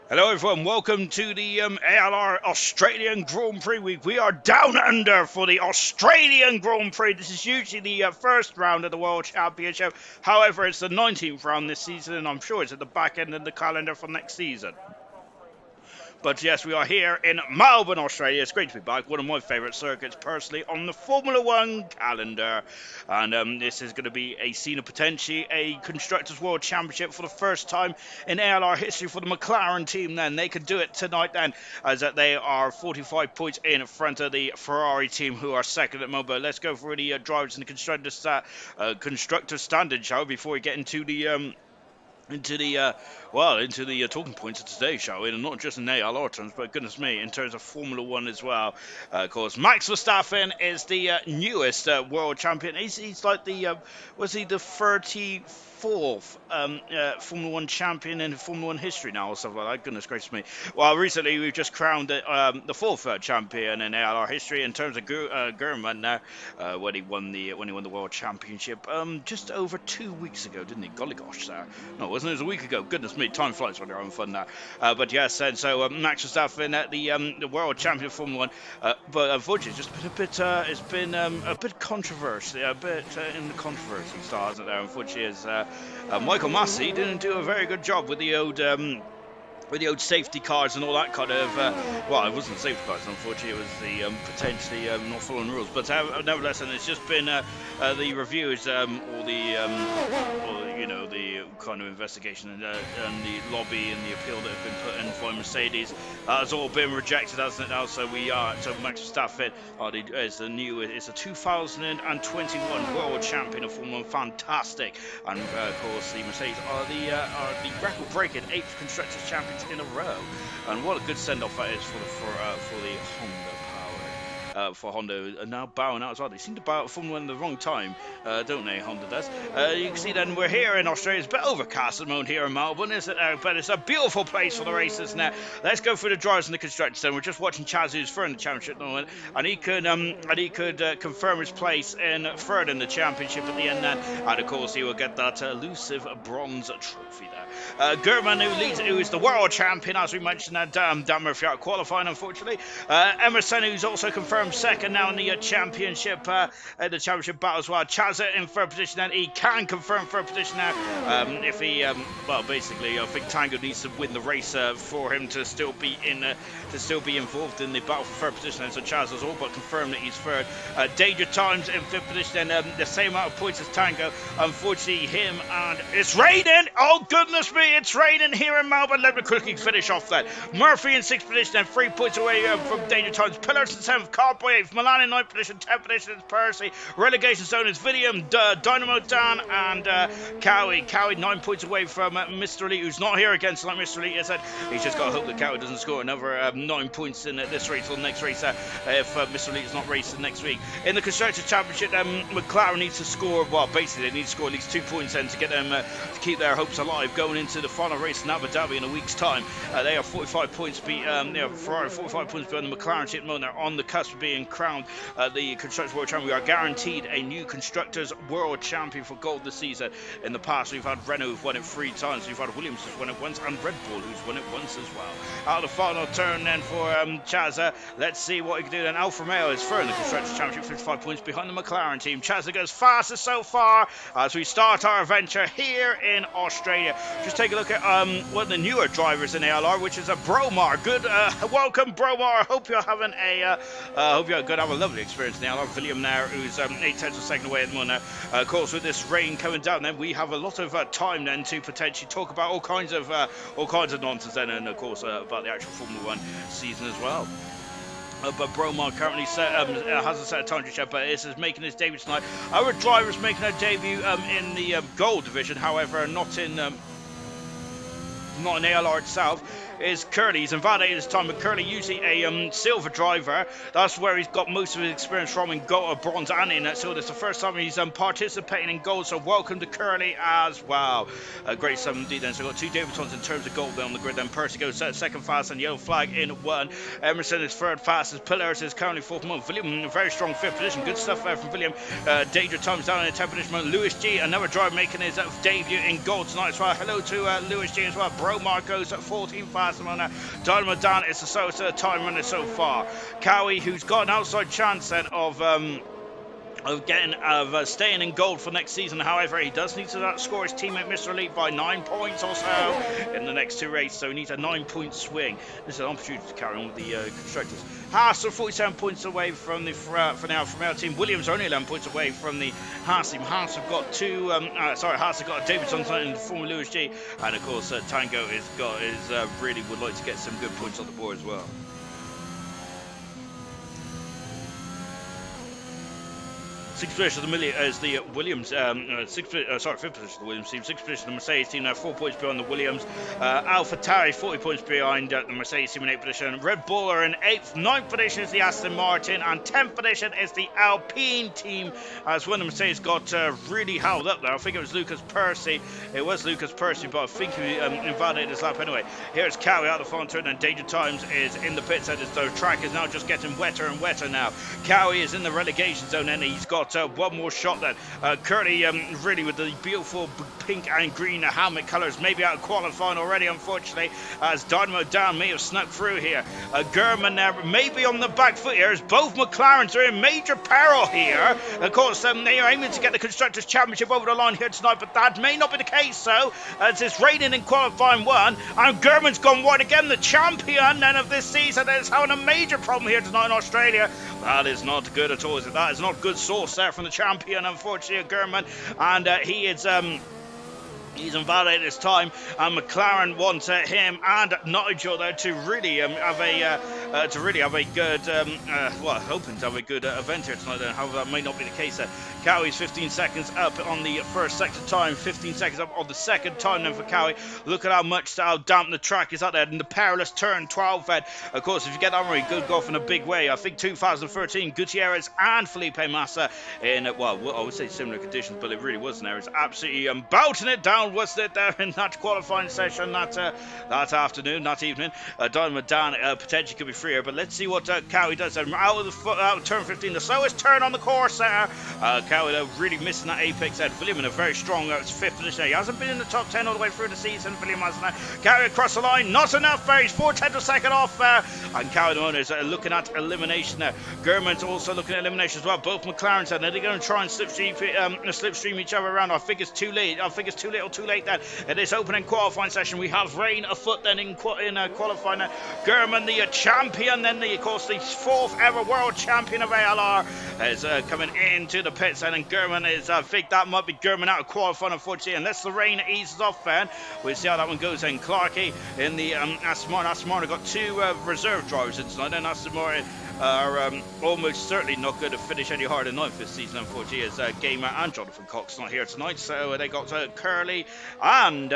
Hello everyone, welcome to the ALR Australian Grand Prix week. We are down under for the Australian Grand Prix. This is usually the first round of the World Championship. However, it's the 19th round this season, and I'm sure it's at the back end of the calendar for next season. But yes, we are here in Melbourne, Australia. It's great to be back. One of my favourite circuits, personally, on the Formula One calendar. And this is going to be a scene of potentially a Constructors' World Championship for the first time in ALR history for the McLaren team. Then they could do it tonight, then, as they are 45 points in front of the Ferrari team, who are second at the moment. Let's go for the drivers in the constructor standard, shall we, before we get into the talking points of today, shall we? And not just in ALR terms, but goodness me, in terms of Formula One as well. Of course, Max Verstappen is the newest world champion. He's like the was he the 34th Formula One champion in Formula One history now, or something like that? Goodness gracious me. Well, recently we've just crowned the fourth champion in ALR history in terms of German now, when he won the world championship just over 2 weeks ago, didn't he? Golly gosh, there. No, wasn't it? It was a week ago. Goodness me, time flies when you're having fun there. But yes, and so Max Verstappen at the world champion of Formula One. But unfortunately, it's been a bit controversy, a bit in the controversy style, hasn't there? Unfortunately, as Michael Massey didn't do a very good job with the old safety cars and all that kind of, well, it wasn't safety cars, unfortunately, it was the potentially not following rules, but nevertheless, and it's just been the reviews, the kind of investigation and the lobby and the appeal that have been put in by Mercedes has all been rejected, hasn't it now? So Max Verstappen it's a 2021 world champion of Formula 1, fantastic, and of course the Mercedes are the record-breaking 8th constructors champions in a row, and what a good send-off that is for the Honda power. For Honda, and now bowing out as well. They seem to bow out Formula 1 at the wrong time, don't they? Honda does. You can see then we're here in Australia. It's a bit overcast at the moment here in Melbourne, isn't it? But it's a beautiful place for the races now. Let's go for the drivers and the constructors. Then we're just watching Chaz, who's third in the championship at the moment, and he could confirm his place in third in the championship at the end then, and of course he will get that elusive bronze trophy there. German, who is the world champion, as we mentioned, Dan Murphy out qualifying, unfortunately. Emerson, who's also confirmed second now in the championship battle as well. Chaz in third position, and he can confirm third position now. If he, basically, I think Tango needs to win the race for him to still be involved in the battle for third position. And so Chaz has all but confirmed that he's third. Danger Times in fifth position, and the same amount of points as Tango. Unfortunately, him and it's raining. Oh goodness me, it's raining here in Melbourne. Let me quickly finish off that. Murphy in sixth position, and 3 points away from Danger Times. Pillars in seventh. Carboy eighth. Milan in ninth position. 10th position is Percy. Relegation zone is Vidium, Dynamo Dan, and Cowie. Cowie 9 points away from Mr. Elite, who's not here again. So like Mr. Elite has said, he's just got to hope that Cowie doesn't score another 9 points in this race or the next race if Mr. Elite is not racing next week. In the Constructors' Championship, McLaren needs to score, well, basically they need to score at least 2 points then to get them to keep their hopes alive going into the final race in Abu Dhabi in a week's time. They are 45 points Ferrari 45 points behind the McLaren team. They're on the cusp of being crowned the Constructors' World Champion. We are guaranteed a new Constructors' World Champion for gold this season. In the past, we've had Renault who've won it 3 times. We've had Williams who's won it once, and Red Bull who's won it once as well. Out of the final turn then for Chazza. Let's see what he can do then. Alfa Romeo is third in the Constructors' Championship, 55 points behind the McLaren team. Chazza goes fastest so far as we start our adventure here in Australia. Just take a look at one of the newer drivers in ALR, which is a Bromar. Good, welcome Bromar. Hope you're having going to have a lovely experience in the ALR. William there, who's 8 tenths of a second away at the moment. Of course, with this rain coming down, then we have a lot of time then to potentially talk about all kinds of nonsense then, and of course about the actual Formula One season as well. But Bromar currently hasn't set a time to check, but is making his debut tonight. Our driver's making her debut in the gold division, however, not in ALR itself. Is Curly. He's invalidated his time, but Curly usually a silver driver. That's where he's got most of his experience from in gold, bronze, and in that. So it's the first time he's participating in gold. So welcome to Curly as well. Great 7D then. So we've got 2 debutants in terms of gold there on the grid. Then Percy goes second fast and yellow flag in 1. Emerson is third fastest. Pillars is currently 4th month. William, very strong 5th position. Good stuff there from William. Danger Times down in 10th position. Lewis G, another driver making his debut in gold tonight as well. Hello to Lewis G as well. Bromar goes at 14th fast. Massimo now. Dynamo Dan is the slowest time runner so far. Cowie, who's got an outside chance then of staying in gold for next season. However, he does need to outscore his teammate Mr. Elite by 9 points or so in the next 2 races, so he needs a 9-point swing. This is an opportunity to carry on with the constructors. Haas are 47 points away from the for our team. Williams are only 11 points away from the Haas team. Haas have got Haas have got a Davidson in the former Lewis G, and of course Tango really would like to get some good points on the board as well. Sixth position of the Williams, fifth position of the Williams team, sixth position of the Mercedes team, now 4 points behind the Williams. AlphaTauri 40 points behind the Mercedes team in 8th position. Red Bull are in 8th, 9th position is the Aston Martin, and 10th position is the Alpine team, as when the Mercedes got really held up there. I think it was Lucas Percy. It was Lucas Percy, but I think he invalidated his lap anyway. Here's Cowie out of the front turn, and Danger Times is in the pits, and the track is now just getting wetter and wetter now. Cowie is in the relegation zone, and he's got one more shot then. Currently, really with the beautiful pink and green helmet colours, maybe out of qualifying already, unfortunately, as Dynamo Dan may have snuck through here. German there, maybe on the back foot here, as both McLarens are in major peril here. Of course, they are aiming to get the Constructors' Championship over the line here tonight, but that may not be the case, so, as it's raining in qualifying 1, and German's gone wide again, the champion then of this season, is having a major problem here tonight in Australia. That is not good at all, is it? That is not good sauce there from the champion, unfortunately, German, and he's invalidated his time, and McLaren wants him and Nigel there to really have a good, hoping to have a good event here tonight. However, that may not be the case. Cowie's 15 seconds up on the first sector time, 15 seconds up on the second time then for Cowie. Look at how damp the track is out there in the perilous turn 12 fed. Of course, if you get that right, good golf in a big way. I think 2013, Gutierrez and Felipe Massa in, I would say similar conditions, but it really wasn't there. It's absolutely belting it down, wasn't it, there in that qualifying session that afternoon, that evening. Dynamo Dan potentially could be freer, but let's see what Cowie does. Out of turn 15, the slowest turn on the course there. Cowie really missing that apex there. William in a very strong 5th position. He hasn't been in the top 10 all the way through the season. William hasn't. Cowie across the line, not enough there. He's 4/10 of a second off there. And Cowie the owner is looking at elimination there. German's also looking at elimination as well. Both McLarens are they're going to try and slipstream each other around. I think it's too late. I think it's too little, too late then. In this opening qualifying session, we have rain afoot then in qualifying. German, the champion, then of course the 4th ever world champion of ALR, is coming into the pits, and German is, I think that might be German out of qualifying, unfortunately, unless the rain eases off then. We'll see how that one goes then. Clarkey in the Aston Martin got 2 reserve drivers in tonight, and Aston Martin are almost certainly not going to finish any harder than 9th this season, unfortunately, as Gamer and Jonathan Cox not here tonight, so they got Curly and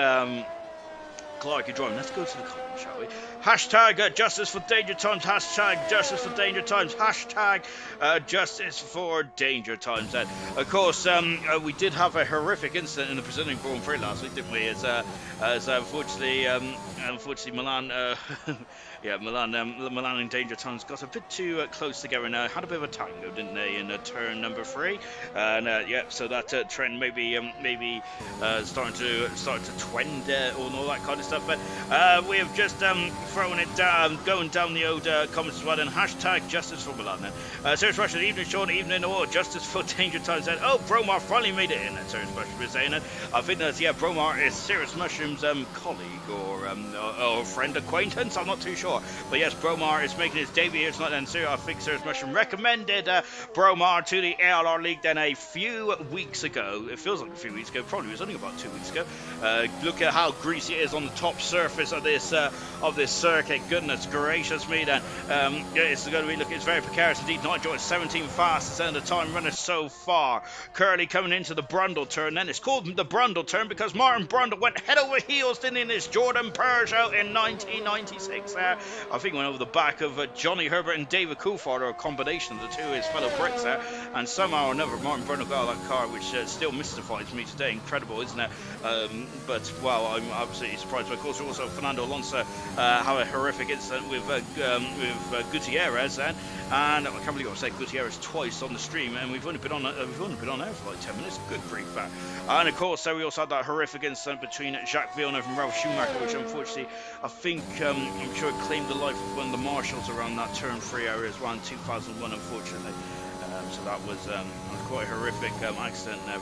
Clarkey driving. Let's go to the comments, shall we? Hashtag justice for danger times. Hashtag justice for danger times. Hashtag justice for danger times. And of course, we did have a horrific incident in the Brazilian Grand Prix last week, didn't we? As unfortunately Milan. Milan and Danger Times got a bit too close together and had a bit of a tango, didn't they, in turn number 3? And so that trend maybe starting to trend and all that kind of stuff. But we have just thrown it down, going down the old comments as well. And hashtag justice for Milan. Then Serious Russian, evening Sean, evening or justice for Danger Times. Then Bromar finally made it in. Serious Mushroom is saying it. I think that Bromar is Serious Mushroom's colleague or friend, acquaintance. I'm not too sure. But yes, Bromar is making his debut here tonight, and I think Serious Mushroom recommended Bromar to the ALR League then a few weeks ago. It feels like a few weeks ago, probably it was only about 2 weeks ago. Look at how greasy it is on the top surface of this circuit. Goodness gracious me then. It's going to be, it's very precarious indeed. Nigel is 17 fastest and the time runner so far. Curly coming into the Brundle turn, then it's called the Brundle turn because Martin Brundle went head over heels didn't he, in his Jordan Peugeot in 1996 there. I think went over the back of Johnny Herbert and David Coulthard, or a combination of the two, his fellow Brits there, and somehow or another Martin Brundle got out of that car, which still mystifies me today. Incredible, isn't it? But wow, I'm absolutely surprised But of course, also Fernando Alonso had a horrific incident with Gutierrez, and I can't believe I've said Gutierrez twice on the stream, and we've only been on there for like 10 minutes. Good grief, that. And of course, we also had that horrific incident between Jacques Villeneuve and Ralf Schumacher, which unfortunately, I think, I'm sure it claimed the life of one of the marshals around that turn 3 area as well in 2001, unfortunately. So that was quite a horrific accident there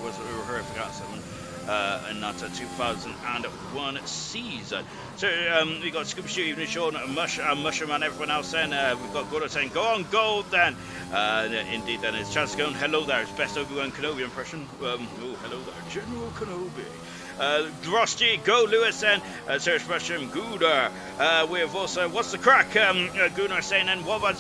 was a horrific accident in that 2001 season. So we got Scuba Shoot, even Sean, Mushroom, and everyone else. Then we've got Gordo saying, "Go on, gold." Then indeed, then it's Chance going, "Hello there." It's best Obi-Wan Kenobi impression. Oh, hello there, General Kenobi. Ross G, go Lewis, and Search Mushroom, Gooder. We have also, what's the crack? Gooder saying, and what about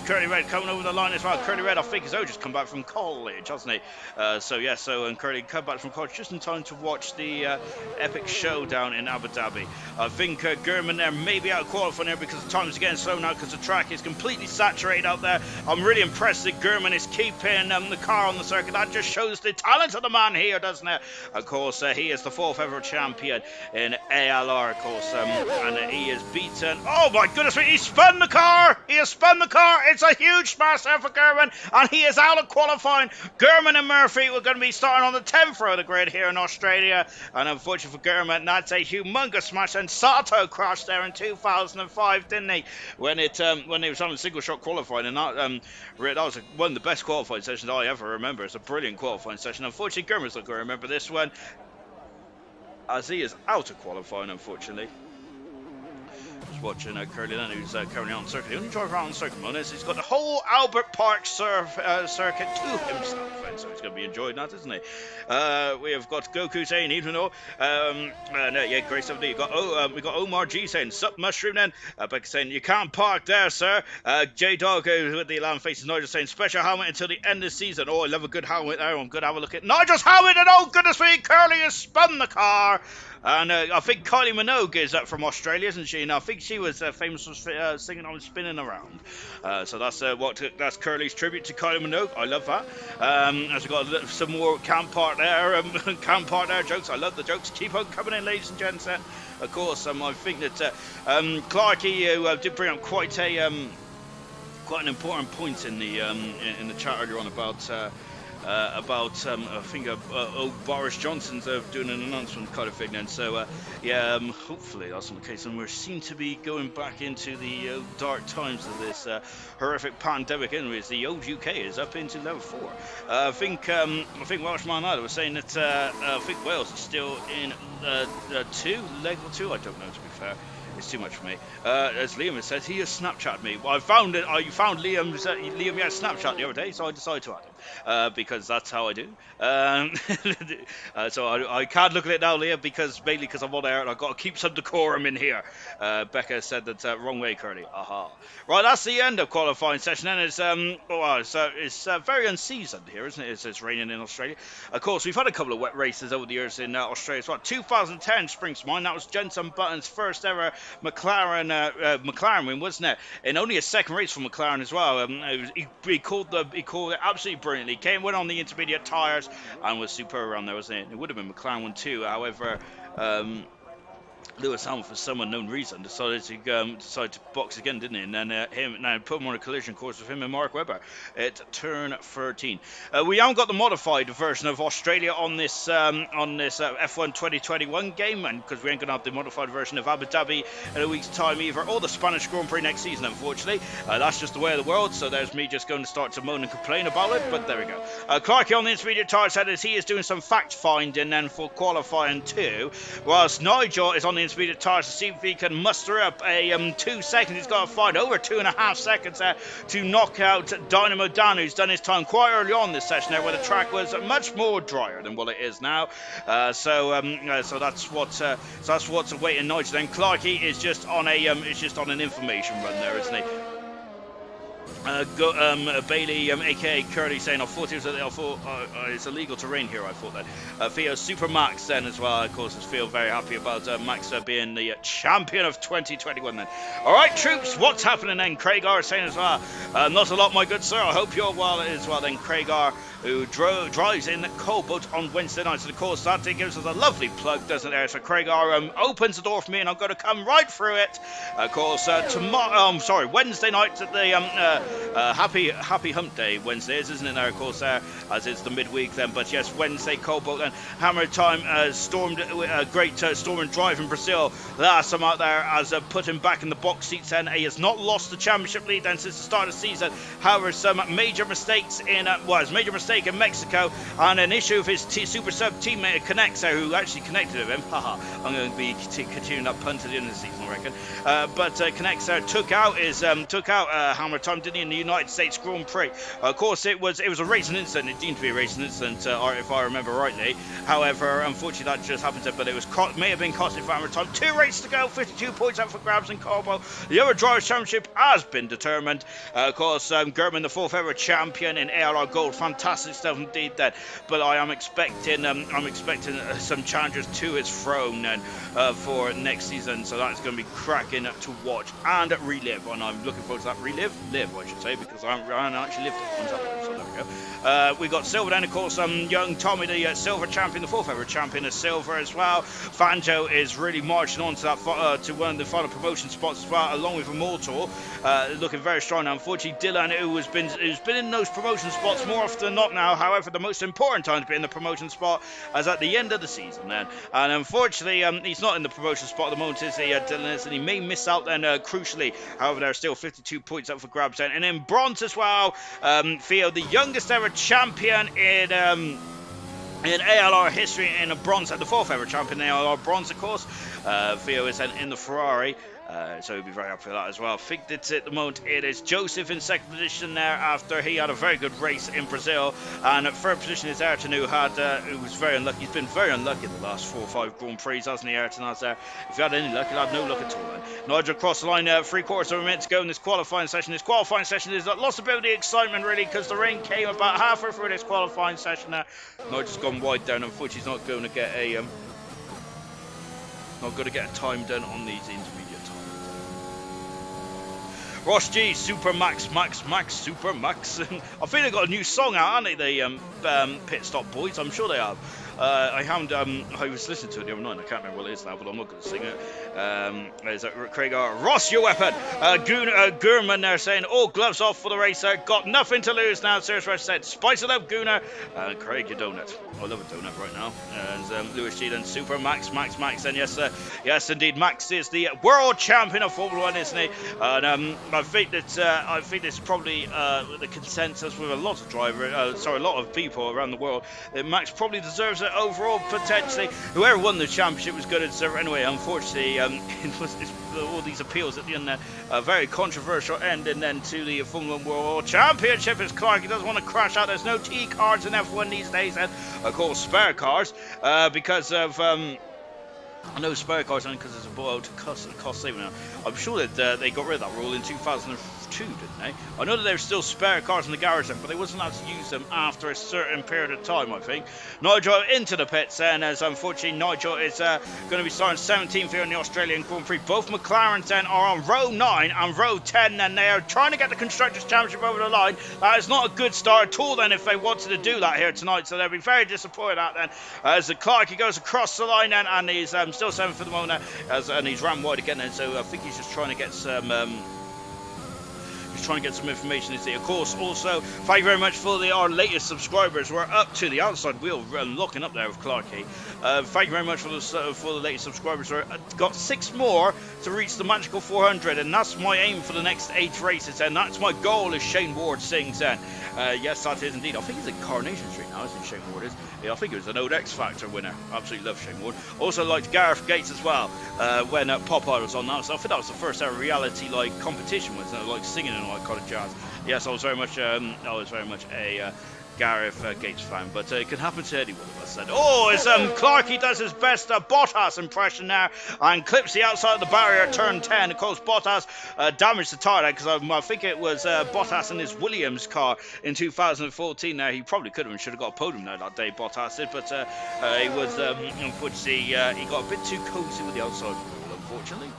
Curly Red coming over the line as well? Curly Red, I think, has just come back from college, hasn't he? And Curly come back from college just in time to watch the epic showdown in Abu Dhabi. I think Gurman there may be out of qualifying there because the time's getting slow now because the track is completely saturated out there. I'm really impressed that Gurman is keeping the car on the circuit. That just shows the talent of the man here, doesn't it? Of course, he is the 4th ever champion in ALR, of course, and he is beaten. Oh my goodness, he spun the car! He has spun the car! It's a huge smash there for Gurman, and he is out of qualifying. Gurman and Murphy were going to be starting on the 10th row of the grid here in Australia, and unfortunately for Gurman, that's a humongous smash. And Sato crashed there in 2005, didn't he? When he was on the single shot qualifying, and that was one of the best qualifying sessions I ever remember. It's a brilliant qualifying session. Unfortunately, Gurman's not going to remember this one, as he is out of qualifying, unfortunately. Just watching Curly then, who's currently on circuit. The only driver around on circuit on is he's got the whole Albert Park circuit to himself, and so he's going to be enjoying that, isn't he? We have got Goku saying, even though, Grace 70, we got Omar G saying, sup Mushroom then, Becca saying, you can't park there, sir. J-Dog with the lamb faces, Nigel saying, special helmet until the end of the season. Oh, I love a good helmet there. I'm good to have a look at Nigel's helmet, and oh goodness me, Curly has spun the car. And I think Kylie Minogue is from Australia, isn't she? And I think she was famous for singing on Spinning Around. So that's Curly's tribute to Kylie Minogue. I love that. As we got some more camp part there jokes. I love the jokes. Keep on coming in, ladies and gents. Of course, I think that Clarky did bring up quite an important point in the chat earlier on about I think Boris Johnson's doing an announcement kind of thing then. So hopefully that's not the case, and we seem to be going back into the dark times of this horrific pandemic. Anyways, the old UK is up into level 4. I think Welshman Idol was saying that I think Wales is still in level 2. I don't know, to be fair. It's too much for me. As Liam has said, he has Snapchat me. Well, I found Liam had Snapchat the other day, so I decided to add him because that's how I do. So I can't look at it now, Liam, mainly because I'm on air and I've got to keep some decorum in here. Becca said that wrong way, Curly. Aha. Right, that's the end of qualifying session, and it's very unseasoned here, isn't it? It's raining in Australia. Of course, we've had a couple of wet races over the years in Australia as well. 2010 springs to mind. That was Jenson Button's first ever McLaren win, wasn't it? And only a second race for McLaren as well. He called it absolutely brilliantly. Went on the intermediate tyres and was superb around there, wasn't it? It would have been McLaren 1 too. However, Lewis Hamilton, for some unknown reason, decided to box again, didn't he? And then put him on a collision course with him and Mark Webber at turn 13. We haven't got the modified version of Australia on this F1 2021 game, and because we ain't going to have the modified version of Abu Dhabi in a week's time either, or the Spanish Grand Prix next season, unfortunately. That's just the way of the world, so there's me just going to start to moan and complain about it, but there we go. Clarky on the intermediate tyre said as he is doing some fact-finding then for qualifying 2, whilst Nigel is on the intermediate tyres to see if he can muster up a 2 seconds. He's got to find over 2.5 seconds to knock out Dynamo Dan, who's done his time quite early on this session there, where the track was much more drier than what it is now. So that's what's awaiting Nigel. Then Clarky is just on an information run there, isn't he? Bailey, aka Curly, saying I thought it's illegal to rain here. I thought that. Theo Super Max then as well. Of course, is Theo very happy about Max being the champion of 2021. Then, all right, troops, what's happening then? Craig R saying as well, not a lot, my good sir. I hope you're well as well. Then Craig R, who drives in COBALT on Wednesday nights. And of course, that gives us a lovely plug, doesn't it? So Craig opens the door for me, and I'm going to come right through it. Of course, Wednesday night at the Happy Hump Day Wednesdays, isn't it? There, of course, as it's the midweek then. But yes, Wednesday COBALT and Hammer Time stormed a great storm and drive in Brazil last time out there, as put him back in the box seats. And he has not lost the championship lead then since the start of the season. However, some major mistakes in major mistake in Mexico, and an issue of his super sub teammate Connexer, who actually connected with him. Haha, I'm going to be continuing that punt at the end of the season, I reckon. But Connexer took out Hammer Time, didn't he, in the United States Grand Prix. Of course, it was a racing incident. It deemed to be a racing incident, if I remember rightly. However, unfortunately, that just happened to, but it was may have been costly for Hammer Time. 2 races to go, 52 points up for grabs in COBALT. The other Drivers' Championship has been determined. Of course, German, the 4th ever champion in ALR Gold. Fantastic stuff indeed then. But I am expecting some challengers to his throne then for next season. So that's going to be cracking to watch and relive. And I'm looking forward to that. Live, I should say, because I haven't actually lived it once. So there we go. We got Silver then, of course, young Tommy, the Silver champion, the 4th ever champion of Silver as well. Fanjo is really marching on to that to one of the final promotion spots as well, along with Immortal, looking very strong now. Unfortunately, Dylan, who's been in those promotion spots more often than not now. However, the most important time to be in the promotion spot is at the end of the season then. And unfortunately, he's not in the promotion spot at the moment, is he, Dylan is, and he may miss out then, crucially. However, there are still 52 points up for grabs then. And in bronze as well, Theo, the youngest ever champion in ALR history, in a bronze, the 4th ever champion in ALR bronze, of course. Theo is in the Ferrari. So he'll be very happy for that as well. I think that's it at the moment. It is Joseph in 2nd position there, after he had a very good race in Brazil. And at 3rd position is Ayrton, who was very unlucky. He's been very unlucky in the last 4 or 5 Grand Prix, hasn't he, Ayrton? If you had any luck, you'll have no luck at all then. Nigel across the line, 3/4 of a minute to go in this qualifying session. This qualifying session is lost a bit of the excitement, really, because the rain came about halfway through this qualifying session there. Nigel's gone wide down. Unfortunately, he's not going to get a time done on these intermediate. Ross G, Super Max, Super Max. I think they got a new song out, haven't they, the Pit Stop Boys? I'm sure they have. I was listening to it the other night, I can't remember what it is now, but I'm not going to sing it. Is that Craig Ross, your weapon. Gurman there saying, all gloves off for the racer, got nothing to lose now. Serious Rush said, spice it up, Gunnar. Craig, your donut. I love a donut right now. And Lewis G then, Super Max. And yes, indeed, Max is the world champion of Formula 1, isn't he? And I think this is probably the consensus with a lot of people around the world, that Max probably deserves it overall, potentially. Whoever won the championship was going to deserve it anyway. Unfortunately, all these appeals at the end there, a very controversial ending then to the Formula 1 World Championship. Is Clark, he doesn't want to crash out. There's no T cards in F1 these days, and of course spare cars, because of no spare cars, only because it's a cost saving now. I'm sure that they got rid of that rule in 2002, didn't they? I know that there were still spare cars in the garage then, but they wasn't allowed to use them after a certain period of time, I think. Nigel into the pits then, as unfortunately Nigel is going to be starting 17th here in the Australian Grand Prix. Both McLarens then are on row 9 and row 10, and they are trying to get the Constructors' Championship over the line. That is not a good start at all then, if they wanted to do that here tonight, so they'll be very disappointed at then. As Clark, he goes across the line then, and he's still 7th for the moment, and he's ran wide again then, so I think he's just trying to get some information. Is he? Of course, also, thank you very much for our latest subscribers. We're up to the outside wheel, locking up there with Clarky. Thank you very much for the latest subscribers. We've got 6 more to reach the magical 400, and that's my aim for the next 8 races, and that's my goal, as Shane Ward sings then. Yes, that is indeed. I think he's in Coronation Street now, isn't Shane Ward? Yeah, I think he was an old X Factor winner. Absolutely love Shane Ward. Also liked Gareth Gates as well, when Popeye was on that. So I think that was the first ever reality competition, wasn't it? Like singing and all that kind of jazz. Yes, I was very much a Gareth Gates fan, but it can happen to anyone of us then. Oh, it's Clarky does his best Bottas impression there and clips the outside of the barrier at turn 10. Of course, Bottas damaged the tyre because I think it was Bottas in his Williams car in 2014. Now, he probably could have and should have got a podium there that day, Bottas did, but he was, unfortunately, he got a bit too cozy with the outside, unfortunately.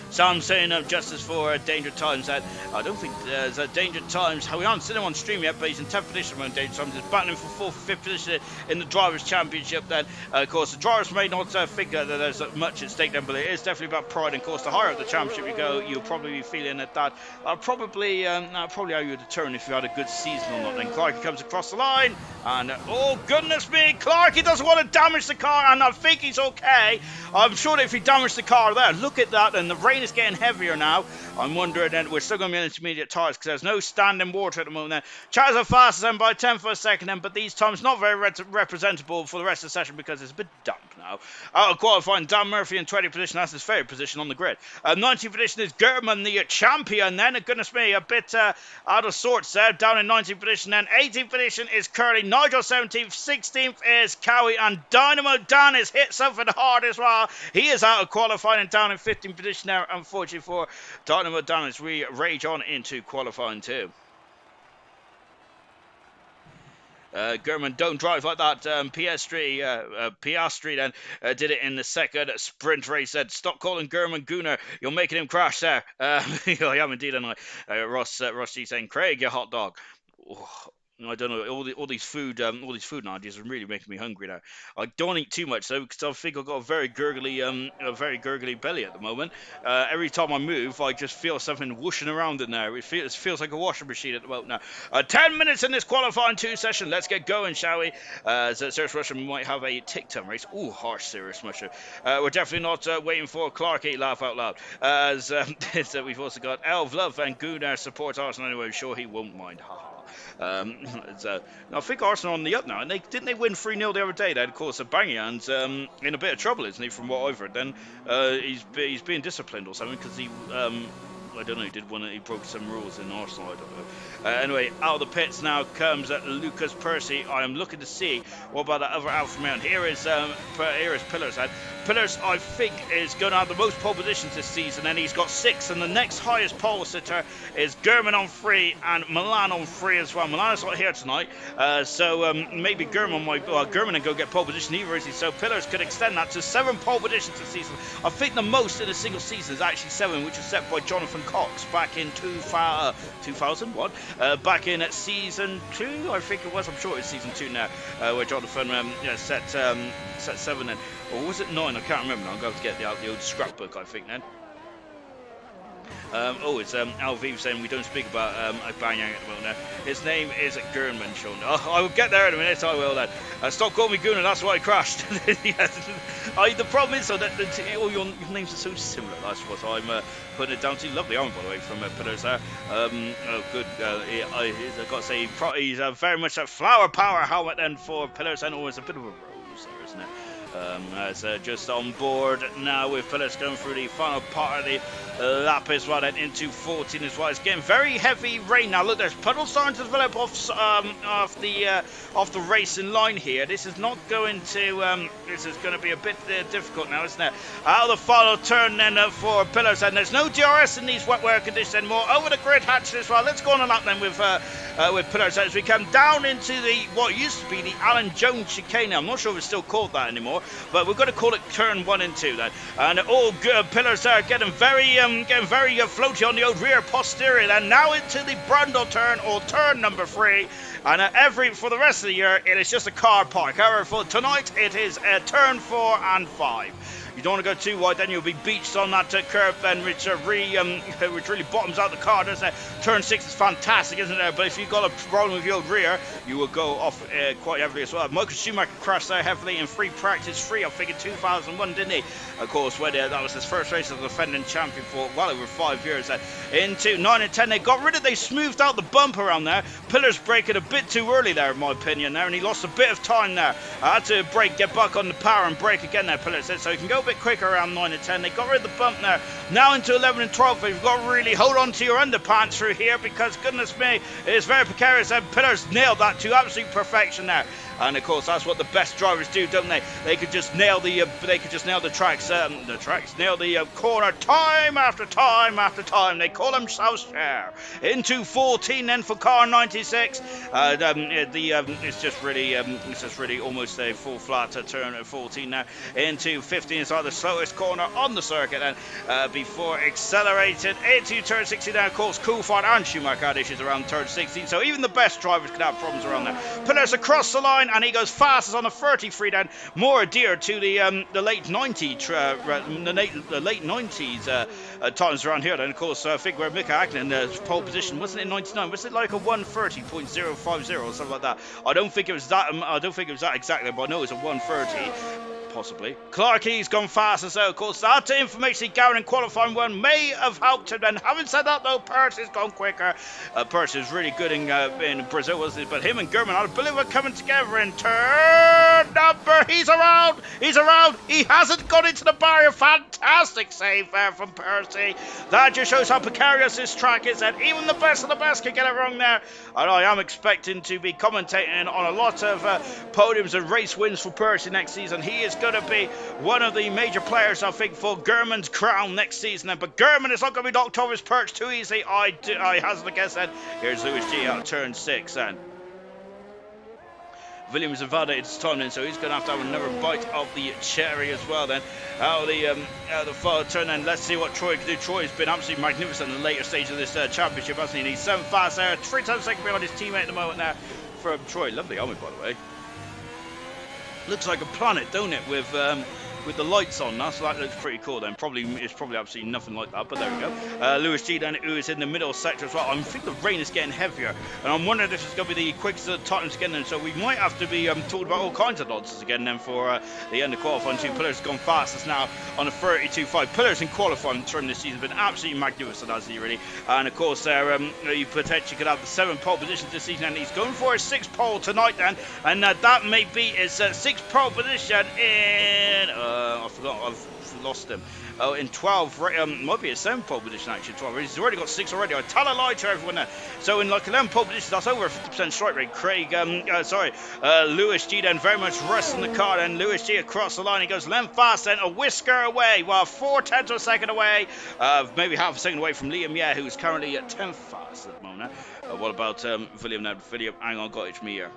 So I'm saying justice for Danger Times. That I don't think there's Danger Times. We haven't seen him on stream yet, but he's in 10th position among Danger Times. He's battling for 4th, 5th position in the Drivers' Championship. Then, of course, the drivers may not figure that there's much at stake then, but it is definitely about pride. And of course, the higher up the championship you go, you'll probably be feeling that probably how you would determine if you had a good season or not. Then Clarky comes across the line, and oh goodness me, Clarky doesn't want to damage the car, and I think he's okay. I'm sure that if he damaged the car there, look at that, and the rain is getting heavier now. I'm wondering that we're still going to be on intermediate tyres because there's no standing water at the moment. Chaz are fastest then by 10 for a second then, but these times not very representable for the rest of the session because it's a bit damp now. Out of qualifying, Dan Murphy in 20th position. That's his favourite position on the grid. 19th position is German, the champion then. Goodness me, a bit out of sorts there. Down in 19th position then. 18th position is Curly. Nigel 17th. 16th is Cowie. And Dynamo Dan is hit something hard as well. He is out of qualifying and down in 15th position now, unfortunately for Dynamo Dan as we rage on into qualifying too. German, don't drive like that. Piastri then did it in the second sprint race. Said, stop calling German Gunnar. You're making him crash there. I am indeed, and Ross G saying, Craig, you hot dog. Oh, I don't know. All these food ideas are really making me hungry now. I don't eat too much though, because I think I've got a very gurgly belly at the moment. Every time I move, I just feel something whooshing around in there. It feels like a washing machine at the moment now. 10 minutes in this qualifying 2 session. Let's get going, shall we? Cirrus Russia might have a tic-tac race. Ooh, harsh Cirrus Russia. We're definitely not waiting for Clarky, laugh out loud. As we've also got Elv Love and Gunnar support Arsenal anyway. I'm sure he won't mind. Haha. I think Arsenal on the up now, and didn't they win 3-0 the other day? They had, of course, Banyan's in a bit of trouble, isn't he? From what I've heard, then he's being disciplined or something because he I don't know, he broke some rules in Arsenal, I don't know. Anyway, out of the pits now comes Lucas Percy. I am looking to see what about that other Alpha male. Here is Pillars. Pillars, I think, is going to have the most pole positions this season, and he's got 6, and the next highest pole sitter is German on 3 and Milan on 3 as well. Milan is not here tonight, so maybe German and go get pole position either, is he? So Pillars could extend that to 7 pole positions this season. I think the most in a single season is actually 7, which was set by Jonathan Cox back in 2001, back in season 2, I think it was. I'm sure it was season 2 now, where Jonathan set 7 then. Or was it 9? I can't remember now. I'm going to get the old scrapbook, I think, then. It's Alviv saying we don't speak about Banyang at the moment now. His name is Gernman, Sean. Oh, I will get there in a minute, I will then. Stop calling me Gunnar, that's why I crashed. Yes. The problem is though, that all your names are so similar, that's what I'm putting it down to. Lovely arm, by the way, from Pillars there. Good. I've got to say, he's very much a flower power helmet then for Pillars, and always a bit of a rose there, isn't it? As just on board now with Pillars going through the final part of the lap as well, and into 14 as well. It's getting very heavy rain now. Look, there's puddles starting to develop off the racing line here. This is not going to this is going to be a bit difficult now, isn't it? Out of the final turn then for Pillars, and there's no DRS in these wet weather conditions anymore. Over the grid hatch as well. Let's go on a lap then with Pillars as we come down into what used to be the Alan Jones chicane. I'm not sure if it's still called that anymore, but we're going to call it turn 1 and 2 then. And all Pillars are getting very floaty on the old rear posterior, and now into the Brundle turn, or turn number 3. And for the rest of the year, it is just a car park. However, for tonight, it is turn 4 and 5. You don't want to go too wide, then you'll be beached on that curve then, which really bottoms out the car, doesn't it? Turn 6 is fantastic, isn't it? But if you've got a problem with your old rear, you will go off quite heavily as well. Michael Schumacher crashed there heavily in free practice 3, I think, in 2001, didn't he? Of course, when that was his first race as a defending champion for well over 5 years. Into 9 and 10, they smoothed out the bump around there. Pillars braking a bit too early there, in my opinion, there, and he lost a bit of time there. I had to get back on the power and brake again there, Pillars said, so he can go a bit quicker around 9 and 10. They got rid of the bump there. Now into 11 and 12, you've got to really hold on to your underpants through here, because goodness me, it is very precarious, and Pillars nailed that to absolute perfection there. and of course that's what the best drivers do, don't they? They could just nail the tracks, nail the corner time after time after time. They call themselves share. Into 14 then for car 96. It's just really almost a full flat turn at 14 now. Into 15 is the slowest corner on the circuit, and before accelerated into turn 16 now. Of course, Coulthard and Schumacher had issues around turn 16, so even the best drivers could have problems around there. Pillars across the line, and he goes fastest on the 33 then, more dear to the late 90s times around here. Then of course I think where Mika Hakkinen pole position, wasn't it in 99? Was it like a 130.050 or something like that? I don't think it was that exactly, but I know it was a 130. Possibly. Clarkey's gone faster, so of course that information Gowron in qualifying one may have helped him. And having said that though, Percy has gone quicker. Percy is really good in Brazil, wasn't it? But him and Gurman, I believe, are coming together in turn number. He's around. He hasn't got into the barrier. Fantastic save there from Percy. That just shows how precarious this track is, and even the best of the best can get it wrong there. And I am expecting to be commentating on a lot of podiums and race wins for Percy next season. He is going to be one of the major players, I think, for Gurman's crown next season. But Gurman is not going to be knocked off his perch too easily. I hazard a guess then. Here's Lewis G out of turn 6 then. Williams and Vada, it's time then, so he's going to have another bite of the cherry as well then. Out of the far turn then. Let's see what Troy can do. Troy's been absolutely magnificent in the later stage of this championship, hasn't he? He's 7 fast there, 3 times second behind his teammate at the moment now from Troy. Lovely helmet, by the way. Looks like a planet, don't it, with the lights on. That looks pretty cool then. It's probably absolutely nothing like that, but there we go. Lewis G then, who is in the middle sector as well. I think the rain is getting heavier, and I'm wondering if it's going to be the quickest of the times again then, so we might have to be talking about all kinds of nonsense again then for the end of qualifying. 2 Pillars gone fastest now on a 32.5. Pillars in qualifying turn this season has been absolutely magnificent, hasn't he, really? And of course there you potentially could have the 7 pole positions this season, and he's going for his 6th pole tonight then, and that may be his 6th pole position in I forgot, I've lost him. Oh, in 12, might be a 7 pole position actually. 12. He's already got 6 already. I tell a lie to everyone there. So in like 11 pole positions, that's over a 50% strike rate. Lewis G then very much resting the car. Then Lewis G across the line. He goes length fast, then a whisker away. Well, 0.4 of a second away. Maybe half a second away from Liam, who's currently at 10th fast at the moment. What about William now? William, hang on, got it from here.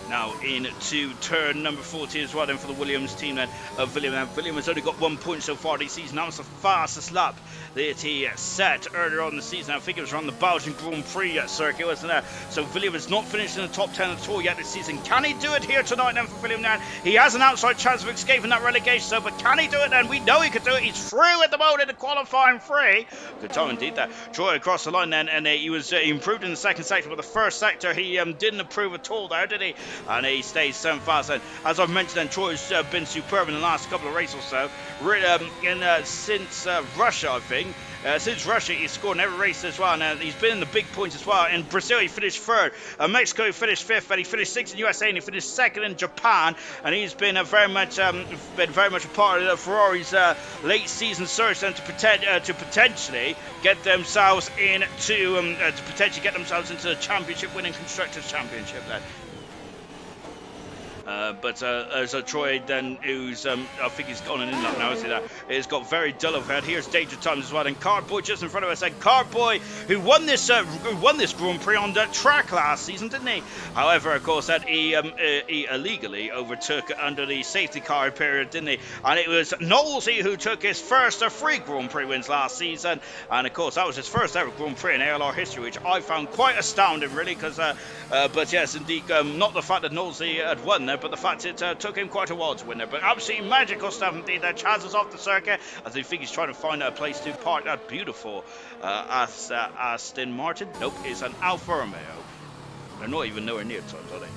Now into turn number 14 as well then for the Williams team then. William has only got 1 point so far this season. That was the fastest lap that he set earlier on in the season. I think it was around the Belgian Grand Prix circuit, wasn't it? So William has not finished in the top 10 at all yet this season. Can he do it here tonight then for William then? He has an outside chance of escaping that relegation, so but can he do it then? We know he could do it. He's through at the moment in the qualifying free. Good time indeed there. Troy across the line then, and he improved in the second sector, but the first sector he didn't improve at all there, did he? And he stays 7 fast. And as I've mentioned, then Troy's been superb in the last couple of races or so. Since Russia, I think. Since Russia, he's scored in every race as well, and he's been in the big points as well. In Brazil, he finished 3rd. Mexico, he finished 5th, and he finished 6th in USA, and he finished 2nd in Japan. And he's been very much a part of Ferrari's late season surge then to potentially get themselves into the championship, winning constructors championship then. But there's a Troy then who's I think he's gone in that now, isn't he? That it's got very dull overhead. Here's Danger Times as well, and Cardboy just in front of us. And Cardboy who won this Grand Prix on the track last season, didn't he? However, of course, that he illegally overtook under the safety car period, didn't he? And it was Knowlesy who took his first 3 Grand Prix wins last season, and of course that was his first ever Grand Prix in ALR history, which I found quite astounding, really. Because but yes, indeed, not the fact that Knowlesy had won there, but the fact it took him quite a while to win there. But absolutely magical stuff indeed there. Chaz is off the circuit as I think he's trying to find a place to park that beautiful Aston Martin. Nope, it's an Alfa Romeo. They're not even nowhere near times, are they?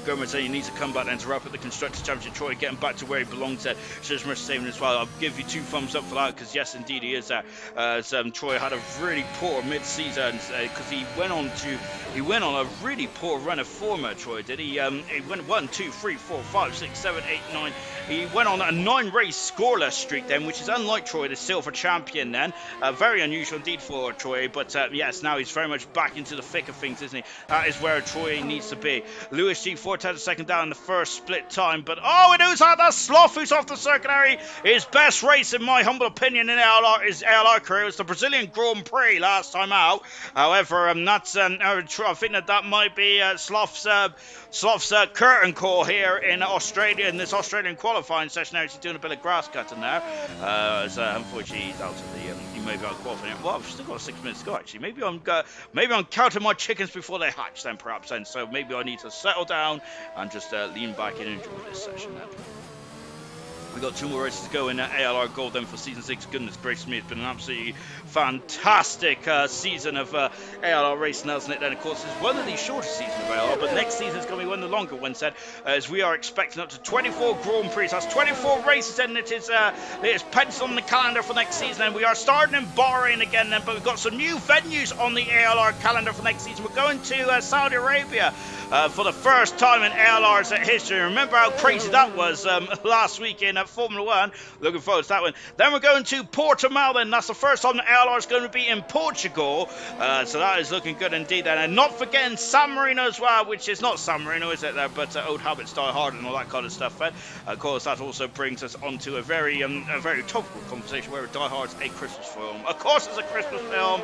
Gomez saying he needs to come back and to wrap up the Constructors' Championship. Troy getting back to where he belongs there. Schumacher saving as well. I'll give you 2 thumbs up for that, because yes, indeed he is there. Troy had a really poor mid-season because he went on a really poor run of form. Troy did. He went 1, 2, 3, 4, 5, 6, 7, 8, 9. He went on a 9-race scoreless streak then, which is unlike Troy, the silver champion then. Very unusual indeed for Troy, but yes, now he's very much back into the thick of things, isn't he? That is where Troy needs to be. Lewis G 4 second down in the first split time, but it is out that Sloth who's off the circuit. His best race, in my humble opinion, in his ALR career was the Brazilian Grand Prix last time out. However, I think that might be Sloth's curtain call here in Australia, in this Australian qualifying session. Now he's doing a bit of grass cutting there. Unfortunately, he's out of the. He may be out of qualifying. Well, I've still got 6 minutes to go. Actually, maybe I'm counting my chickens before they hatch. Then perhaps then. So maybe I need to settle down and just lean back and enjoy this session then. We've got 2 more races to go in ALR Gold then for Season 6. Goodness gracious me, it's been an absolutely fantastic season of ALR racing, hasn't it? Then, of course, it's one of the shortest seasons of ALR, but next season is going to be one of the longer ones, said, as we are expecting up to 24 Grand Prix. That's 24 races, and it is penciled on the calendar for next season. And we are starting in Bahrain again, then, but we've got some new venues on the ALR calendar for next season. We're going to Saudi Arabia for the first time in ALR's history. Remember how crazy that was last week in Formula 1. Looking forward to that one. Then we're going to Portimao then. That's the first time the ALR is going to be in Portugal. So that is looking good indeed then. And not forgetting San Marino as well, which is not San Marino, is it? But old habits die hard and all that kind of stuff. But of course, that also brings us onto a very topical conversation where Die Hard's a Christmas film. Of course, it's a Christmas film.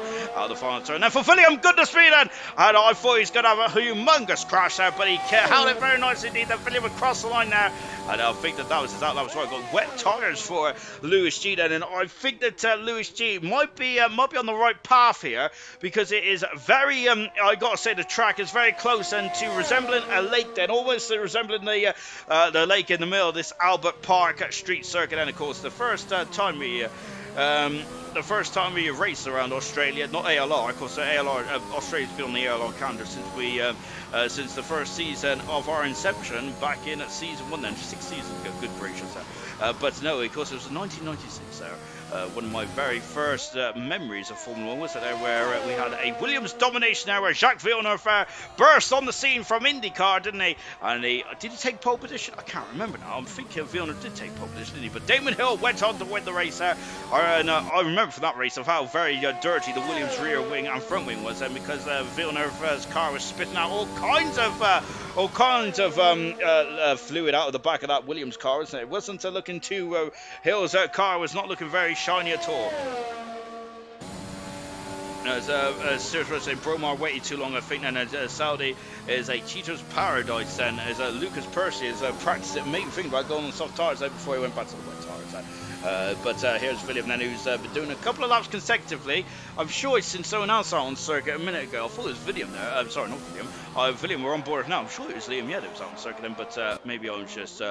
The final turn. Now for William, goodness me then. And I thought he was going to have a humongous crash there, but he held it very nicely indeed. Then William across the line there. And I think that was right. Got wet tyres for Lewis G then, and I think that Lewis G might be on the right path here, because it is very I gotta say the track is very close and to resembling a lake then, almost resembling the lake in the middle of this Albert Park street circuit. And of course the first time we race around Australia, not ALR, of course ALR, Australia's been on the ALR calendar since the first season of our inception back in season 1 then, 6 seasons ago, good gracious. But no, of course it was 1996 there. One of my very first memories of Formula 1 was there, where we had a Williams domination there, where Jacques Villeneuve burst on the scene from IndyCar, didn't he? And did he take pole position? I can't remember now. I'm thinking Villeneuve did take pole position, didn't he? But Damon Hill went on to win the race there. I remember from that race of how very dirty the Williams rear wing and front wing was, because Villeneuve's car was spitting out all kinds of fluid out of the back of that Williams car, wasn't it? It wasn't looking too. Hill's car was not looking very shiny at all. As Stuart was saying, Bromar waited too long, I think, and Saudi is a cheater's paradise then, as Lucas Percy is practiced it, main thing about going on soft tyres before he went back to the wet tyres. But here's William then, who's been doing a couple of laps consecutively. I'm sure he's seen someone else out on circuit a minute ago. I thought it was William there. Sorry, not William. William, we're on board now. I'm sure it was Liam, yeah, that was out on circuit then, but maybe I was just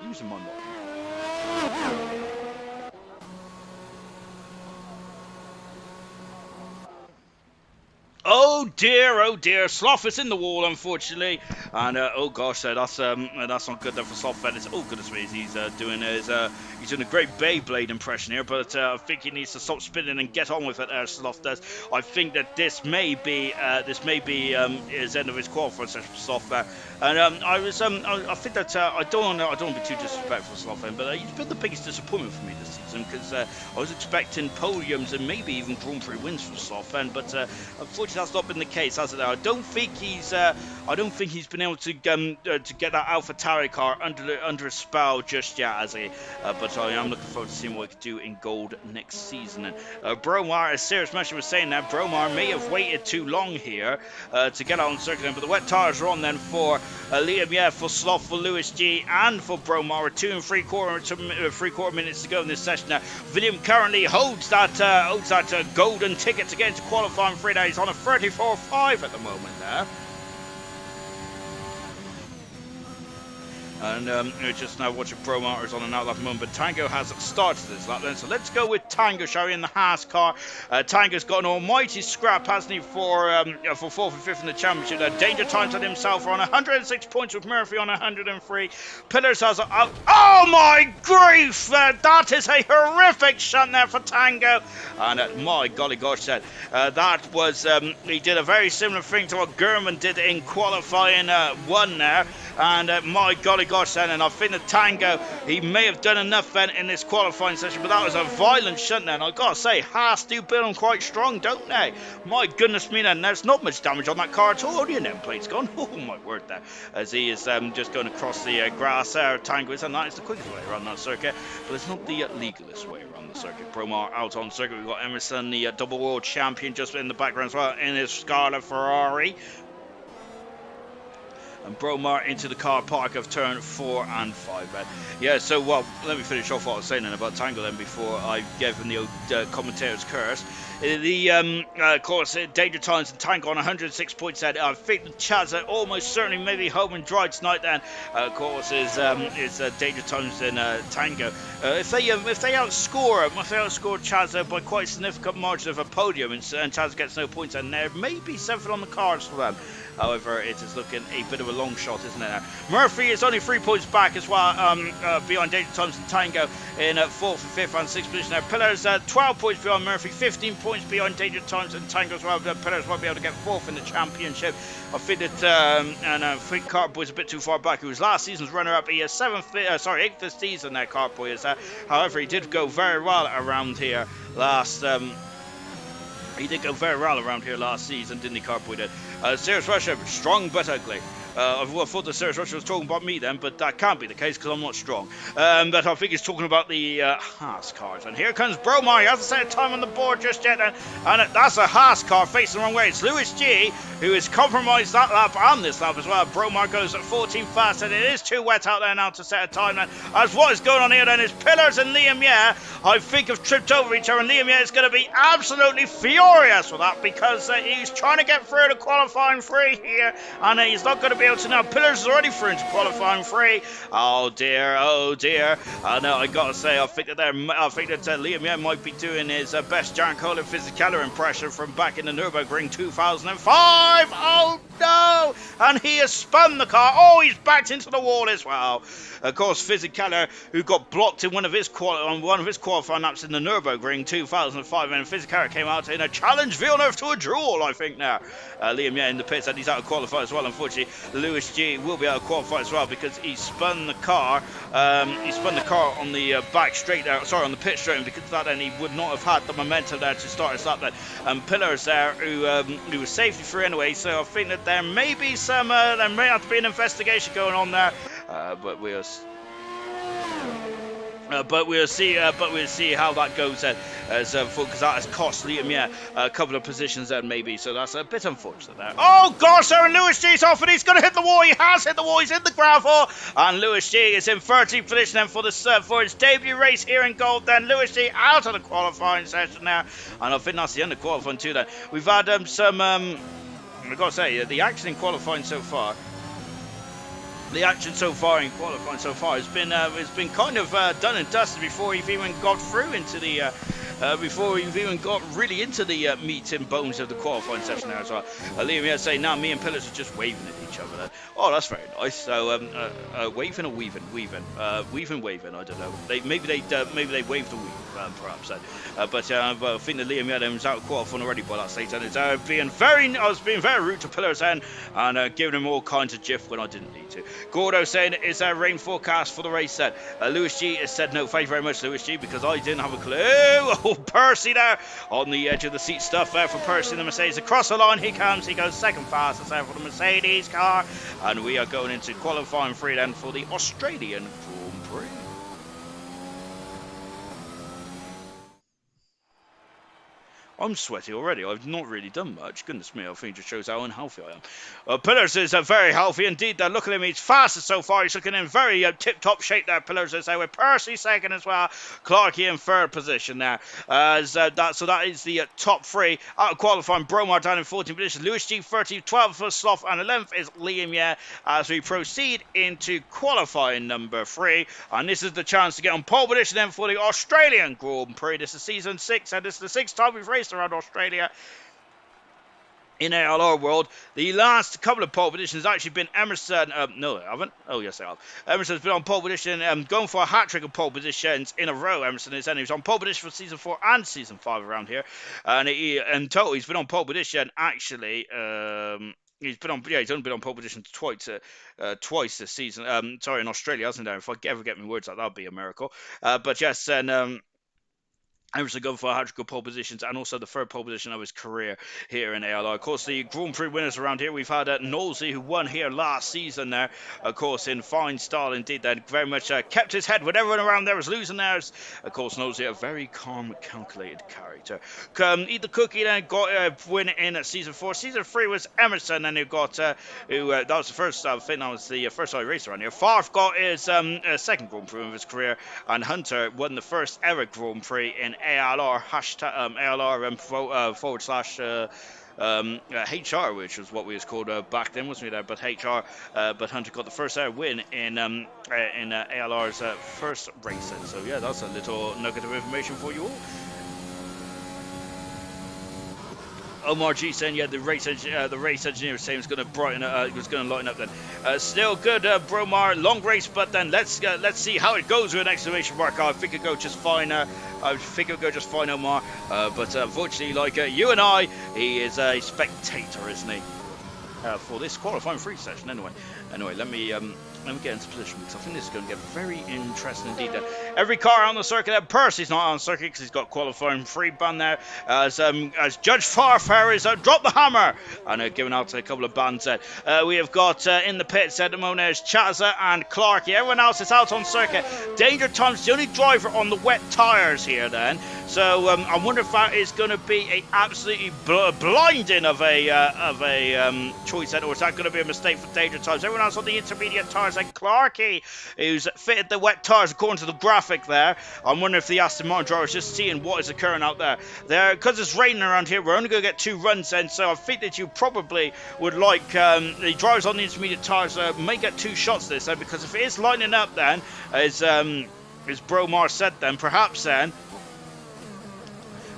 losing my mind. Oh dear, Sloth is in the wall, unfortunately, and oh gosh, that's not good there for Sloth. Oh goodness me, he's doing a great Beyblade impression here, but I think he needs to stop spinning and get on with it. Sloth does. I think that this may be his end of his qualifying session for Sloth there. And I think that I don't want to be too disrespectful to Sloth, but he's been the biggest disappointment for me this season, because I was expecting podiums and maybe even Grand Prix wins for Sloth, but unfortunately that's not been the case, has it? I don't think he's been able to get that Alpha Tauri car under a spell just yet, has he? But I am looking forward to seeing what he can do in gold next season. And Bromar, as Serious Mesher was saying, that Bromar may have waited too long here to get out on circuit, but the wet tires are on then for Liam, yeah, for Sloth, for Lewis G, and for Bromar. 2 3/4 minutes to go in this session now. William currently holds that golden ticket to get into qualifying 3 days on a 34.5 at the moment there. And we're just now watching Pro Motors on an outlap moment, but Tango has started this lap then. So let's go with Tango, shall we, in the Haas car. Tango's got an almighty scrap, hasn't he, for 4th and 5th in the championship. Danger Times on himself are on 106 points with Murphy on 103. Pillars has oh my grief! That is a horrific shunt there for Tango. And my golly gosh, that was, he did a very similar thing to what German did in qualifying 1 there. And my golly gosh then, and I think that Tango, he may have done enough then in this qualifying session, but that was a violent shunt then. I've got to say, Haas do build them quite strong, don't they? My goodness me then, there's not much damage on that car at all. The end plate's gone. Oh my word there. As he is just going across the grass there, Tango is, and that is the quickest way around that circuit, but it's not the legalist way around the circuit. Promar out on circuit, we've got Emerson, the double world champion, just in the background as well, in his Scarlet Ferrari. And Bromar into the car park of turn 4 and 5. Yeah, so, well, let me finish off what I was saying then about Tango then before I gave him the old commentator's curse. Of course, Danger Times and Tango on 106 points then. I think Chaz almost certainly maybe home and dry tonight then. Of course, is Danger Times and Tango. If they outscore Chaz by quite a significant margin of a podium, and Chaz gets no points, and there may be something on the cards for them. However, it is looking a bit of a long shot, isn't it? Murphy is only 3 points back as well, beyond Danger Times and Tango in 4th, 5th and 6th position there. Pillars 12 points beyond Murphy, 15 points beyond Danger Times and Tango as well. Pillars won't be able to get 4th in the championship. I think that, I think Cartboy's a bit too far back. He was last season's runner-up. He is 8th this season there, Cartboy is. However, he did go very well around here last... He did go very well around here last season, didn't he, Cartboy did? Serious Russia, strong but ugly. I thought that Serious Russia was talking about me then, but that can't be the case because I'm not strong. But I think he's talking about the Haas cars. And here comes Bromar. He hasn't set a time on the board just yet. And that's a Haas car facing the wrong way. It's Lewis G, who has compromised that lap and this lap as well. Bromar goes at 14 fast, and it is too wet out there now to set a time. And as what is going on here then is Pillars and Liam, I think have tripped over each other. And Liam, is going to be absolutely furious with that because he's trying to get through to qualifying 3 here. And he's not going to be able to now. Pillars is already through into qualifying 3. Oh dear, oh dear. No, I gotta say, I think that Liam might be doing his best Jan Colin Fisichella impression from back in the Nürburgring 2005. Oh no! And he has spun the car. Oh, he's backed into the wall as well. Of course, Fisichella, who got blocked in one of his qualifying laps in the Nürburgring 2005, and Fisichella came out in a challenge Villeneuve to a duel, I think now. Liam in the pits, and he's out of qualify as well. Unfortunately, Lewis G will be out of qualify as well because he spun the car. He spun the car on the back straight there. Sorry, on the pit straight, and because of that, then he would not have had the momentum there to start his lap. Then Pillars there, who was safety free anyway. So I think that there may be some, there may have to be an investigation going on there. But we'll see how that goes then, because that has cost Liam a couple of positions then maybe, so that's a bit unfortunate there. Oh gosh, Aaron Lewis G's off and he's going to hit the wall. He has hit the wall. He's in the gravel, and Lewis G is in 13th position then for his debut race here in gold. Then Lewis G out of the qualifying session now, and I think that's the end of qualifying too. Then we've had some. I've got to say, the action in qualifying so far. The action so far in qualifying has been kind of done and dusted before we've even got through into the before we've even got really into the meat and bones of the qualifying session there as well. Liam saying now me and Pillars are just waving at each other there. Oh, that's very nice. So waving or weaving, waving. I don't know. Maybe they waved the weave, perhaps. But I think that Liam was out of qualifying already by that stage, and I was being very rude to Pillars then, and giving him all kinds of jiff when I didn't need to. Gordo saying, is there rain forecast for the race set? Lewis G has said no, thank you very much, Lewis G, because I didn't have a clue. Oh, Percy there on the edge of the seat stuff there for Percy in the Mercedes. Across the line he comes. He goes second fastest there for the Mercedes car. And we are going into qualifying 3 then for the Australian Grand Prix. I'm sweaty already. I've not really done much. Goodness me, I think it just shows how unhealthy I am. Pillars is very healthy indeed. They're looking at him. He's fastest so far. He's looking in very tip-top shape there. Pillars is there with Percy second as well. Clarkey in third position there. So that is the top three. Out of qualifying, Bromar down in 14th position. Lewis G 30, 12th for Sloth, and 11th is Liam Yeh as we proceed into qualifying number 3. And this is the chance to get on pole position then for the Australian Grand Prix. This is season 6, and this is the 6th time we've raced around Australia in ALR world. The last couple of pole positions has actually been Emerson. No, I haven't. Oh, yes, I have. Emerson's been on pole position, going for a hat-trick of pole positions in a row. Emerson is, and he was on pole position for season 4 and season 5 around here. And in total, he's been on pole position, actually, he's only been on pole position twice this season. In Australia, hasn't he? If I ever get my words out, that would be a miracle. But yes, and Emerson going for a hat-trick of pole positions and also the third pole position of his career here in ALR. Of course, the Grand Prix winners around here, we've had Knowlesy, who won here last season there, of course, in fine style indeed. That very much kept his head when everyone around there was losing theirs. Of course, Knowlesy, a very calm, calculated character. Eat the Cookie then got a win in season 4. Season 3 was Emerson, and that was the first, I think that was the first time he raced around here. Farf got his second Grand Prix of his career, and Hunter won the first ever Grand Prix in ALR HR, which was what we was called back then, wasn't it? But HR, but Hunter got the first ever win in ALR's first race. So yeah, that's a little nugget of information for you all. Omar G saying, yeah, the race engineer was saying it was going to brighten, it was going to lighten up then. Still good, Bromar, long race, but then let's see how it goes with an exclamation mark. I think it'll go just fine. Omar. But unfortunately, like you and I, he is a spectator, isn't he? For this qualifying free session, anyway, let me get into position because I think this is going to get very interesting indeed. Every car on the circuit, Percy's not on circuit because he's got qualifying free ban there. As Judge Farfair is dropped the hammer and giving out a couple of bans. We have got in the pits at the moment is Chaza and Clarkey. Everyone else is out on circuit. Danger Time's the only driver on the wet tyres here then. So I wonder if that is going to be a absolutely blinding of a choice then, or is that going to be a mistake for Danger Times? Everyone else on the intermediate tyres, like Clarkey, who's fitted the wet tyres according to the graphic there. I'm wondering if the Aston Martin driver is just seeing what is occurring out there. Because it's raining around here, we're only going to get 2 runs then, so I think that you probably would like the drivers on the intermediate tyres may get 2 shots this then, because if it is lining up then, as Bromar said then, perhaps then,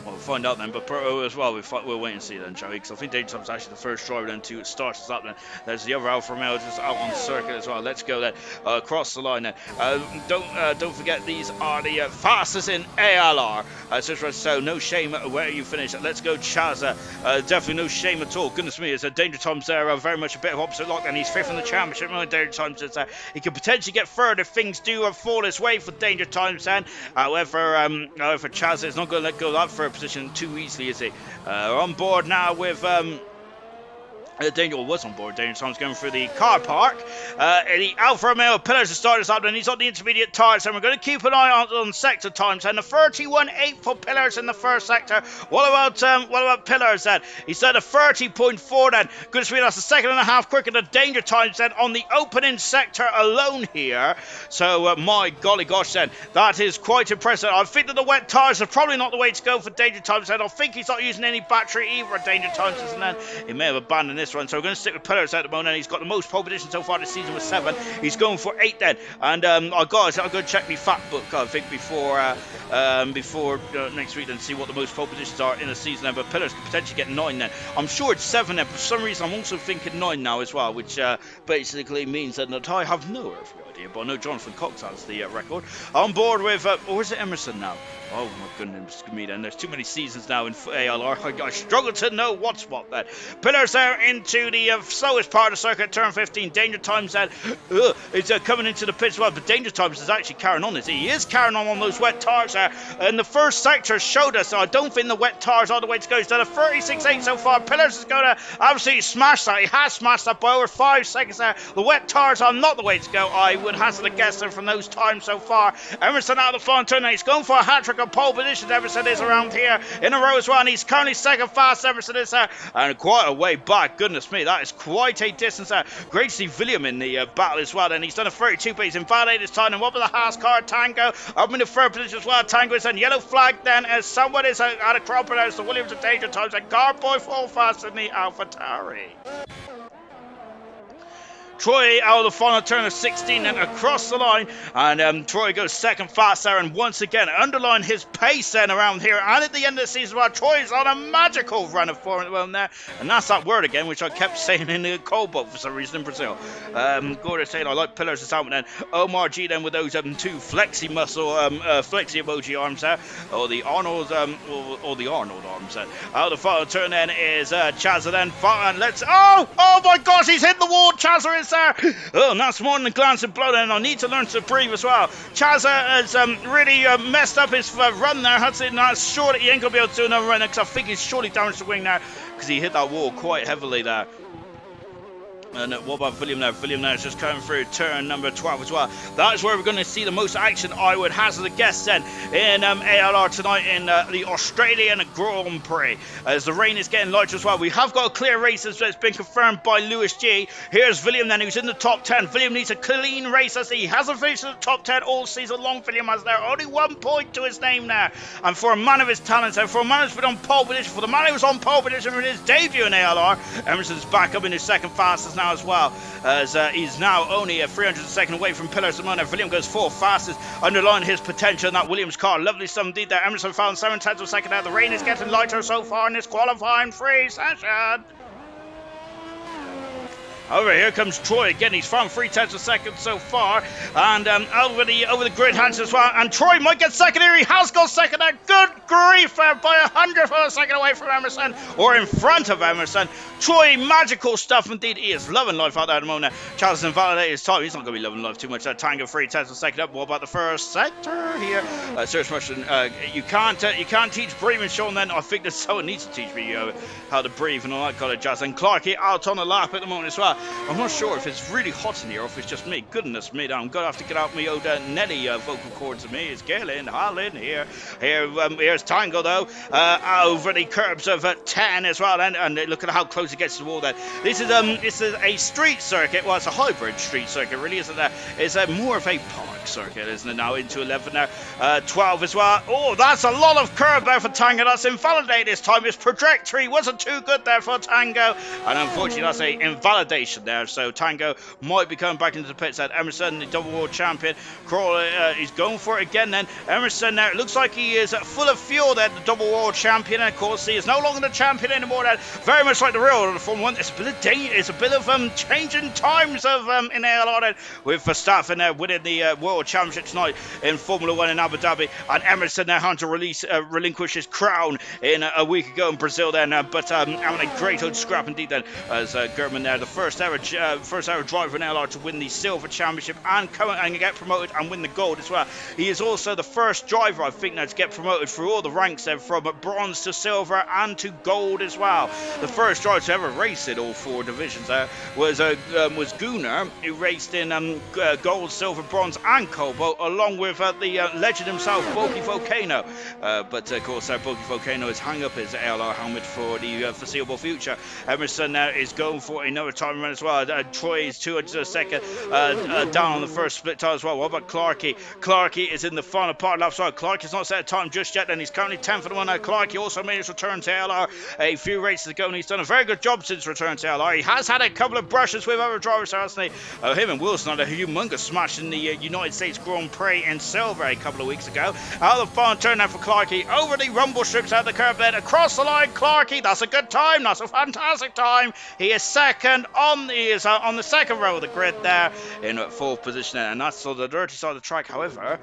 we'll find out then, but as well, we'll wait and see then, shall we? Because I think Danger Time's actually the first driver then to start us up then. There's the other Alfa Romeo just out on the circuit as well. Let's go then, across the line then. Don't forget, these are the fastest in ALR. So no shame where you finish. Let's go, Chaza. Definitely no shame at all. Goodness me, it's a Danger Time's there, very much a bit of opposite lock, and he's 5th in the championship. Danger Time's is there. He could potentially get third if things do fall his way for Danger Time's then. However, Chaza is not going to let go of that third position too easily, is he? On board now with Danger was on board. Danger Time's going through the car park. The Alfa Romeo Pillars have started us up, and he's on the intermediate tyres, and we're going to keep an eye on sector times. And the 31.8 for Pillars in the first sector. What about Pillars then? He's at a 30.4 then. Goodness me, that's a second and a half quicker than Danger Times then on the opening sector alone here. So my golly gosh then, that is quite impressive. I think that the wet tyres are probably not the way to go for Danger Times then. I think he's not using any battery either at Danger Times, and then he may have abandoned this run, so we're going to stick with Pillars at the moment. He's got the most pole positions so far this season with 7. He's going for 8 then, and I'll go and check my fact book, I think, before next week and see what the most pole positions are in a season then. But Pillars could potentially get 9 then. I'm sure it's 7 then, but for some reason I'm also thinking 9 now as well, which basically means that I have no earthly idea, but I know Jonathan Cox has the record. On board with, or is it Emerson now? Oh my goodness me then, there's too many seasons now in ALR. I struggle to know what's what then. Pillars there into the slowest part of the circuit, turn 15. Danger Times then is coming into the pits as well, but Danger Times is actually carrying on. He is carrying on those wet tires there. And the first sector showed us, so I don't think the wet tires are the way to go. He's done a 36.8 so far. Pillars is going to absolutely smash that. He has smashed that by over 5 seconds there. The wet tires are not the way to go. I would hazard a guess there from those times so far. Emerson out of the final turn. He's going for a hat-trick of pole position. Emerson is around here in a row as well, and he's currently second fast. Emerson is there, and quite a way back. Goodness me, that is quite a distance there. Great to see William in the battle as well, and he's done a 32, but he's invalidated his time. And what was the Haas car? Tango up in the third position as well. Tango is on yellow flag then, as someone is out of crop pronounced the Williams and Danger Times, and Carboy fall fast in the AlphaTauri. Troy out of the final turn of 16 and across the line, and Troy goes second fast there, and once again underline his pace then around here, and at the end of the season while Troy's on a magical run of form at the moment there, and that's that word again which I kept saying in the COBALT for some reason in Brazil. Gordon saying I like pillars this out, and then Omar G then with those two flexi muscle flexi emoji arms there, or the Arnold arms there. Out of the final turn then is Chazza then, and let's oh my gosh, he's hit the wall. Chazza is there. Oh, and that's more than a glance of blood, and I need to learn to breathe as well. Chazza has really messed up his run there. Hudson, that's sure that he ain't going to be able to do another run, because I think he's surely damaged the wing now, because he hit that wall quite heavily there. And what about William there? William there is just coming through turn number 12 as well. That is where we're going to see the most action, I would hazard a guess then, in ALR tonight in the Australian Grand Prix. As the rain is getting lighter as well. We have got a clear race as it's been confirmed by Lewis G. Here's William then, who's in the top 10. William needs a clean race as he hasn't finished in the top 10 all season long. William has there only 1 point to his name there. And for a man of his talents, and for a man who's been on pole position, for the man who was on pole position in his debut in ALR, Emerson's back up in his second fastest now as well, as he's now only a 302nd away from Pillars of Money. William goes 4th fastest, underlining his potential in that Williams car. Lovely stuff indeed there. Emerson found 7/10 of a second out. The rain is getting lighter so far in this qualifying free session. Over here comes Troy again. He's found 3/10 of a second so far, and over the grid hands as well. And Troy might get second here. He has got second there. Good grief, by 100th of a second away from Emerson, or in front of Emerson. Troy, magical stuff indeed. He is loving life out there at the moment. Charles invalidated his time. He's not going to be loving life too much. Tango 3/10 of a second up. What about the first sector here? Serious question. You can't teach breathing, Sean. Then I think that someone needs to teach me how to breathe and all that kind of jazz. And Clarkey out on the lap at the moment as well. I'm not sure if it's really hot in here or if it's just me. Goodness me, I'm going to have to get out my old Nelly vocal cords of me. It's Galen, Harlan here. Here's Tango though, over the curbs of 10 as well. And look at how close it gets to the wall there. This is a street circuit. Well, it's a hybrid street circuit, really, isn't it? It's more of a park circuit, isn't it? Now into 11 there. 12 as well. Oh, that's a lot of curb there for Tango. That's invalidated this time. His trajectory wasn't too good there for Tango. And unfortunately, that's a invalidation there. So Tango might be coming back into the pits. At Emerson, the double world champion. Crawler is going for it again then. Emerson there, it looks like he is full of fuel there, the double world champion. And of course, he is no longer the champion anymore. That very much like the real Formula 1. It's a bit of changing times of in ALR then, with Verstappen there winning the world championship tonight in Formula 1 in Abu Dhabi. And Emerson there having to relinquish his crown in a week ago in Brazil then. But having a great old scrap indeed then, as German there, the first ever driver in LR to win the silver championship and get promoted and win the gold as well. He is also the first driver, I think, now to get promoted through all the ranks there, from bronze to silver and to gold as well. The first driver to ever race in all 4 divisions there was Gunnar, who raced in gold, silver, bronze and cobalt, along with the legend himself, Boki Volcano. But of course, Boki Volcano has hung up his ALR helmet for the foreseeable future. Emerson is going for another time run as well. Troy is 200 a second down on the first split tire as well. What about Clarkey? Clarkey is in the final part lap. Sorry, Clarkey's not set a time just yet, and he's currently 10th for the one. Clarkey also made his return to LR a few races ago, and he's done a very good job since return to LR. He has had a couple of brushes with other drivers, hasn't he? Him and Wilson had a humongous smash in the United States Grand Prix in silver a couple of weeks ago. Out of the final turn now for Clarkey, over the rumble strips out the curb then, across the line. Clarkey, that's a good time. That's a fantastic time. He is second on the second row of the grid there in 4th position, and that's on the dirty side of the track. However,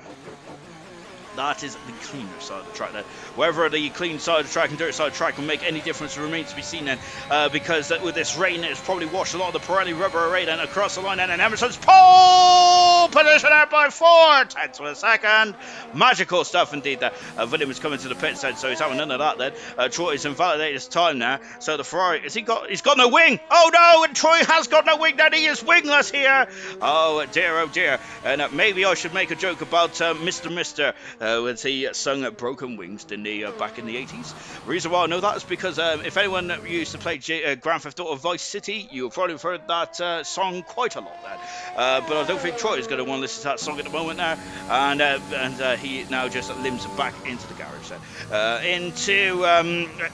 That is the cleaner side of the track then. Whether the clean side of the track and dirt side of the track will make any difference remains to be seen then, because with this rain it's probably washed a lot of the Pirelli rubber array then across the line then, and Emerson's pole position out by 4/10 of a second. Magical stuff indeed there. Williams coming to the pit side, so he's having none of that then. Troy's invalidated his time now, so the Ferrari, he's got no wing. Oh no, and Troy has got no wing then, he is wingless here. Oh dear, and maybe I should make a joke about Mr. When he sung Broken Wings, didn't he, back in the 80s? The reason why I know that is because if anyone used to play Grand Theft Auto Vice City, you've probably heard that song quite a lot then. But I don't think Troy is going to want to listen to that song at the moment now, and he now just limps back into the garage then.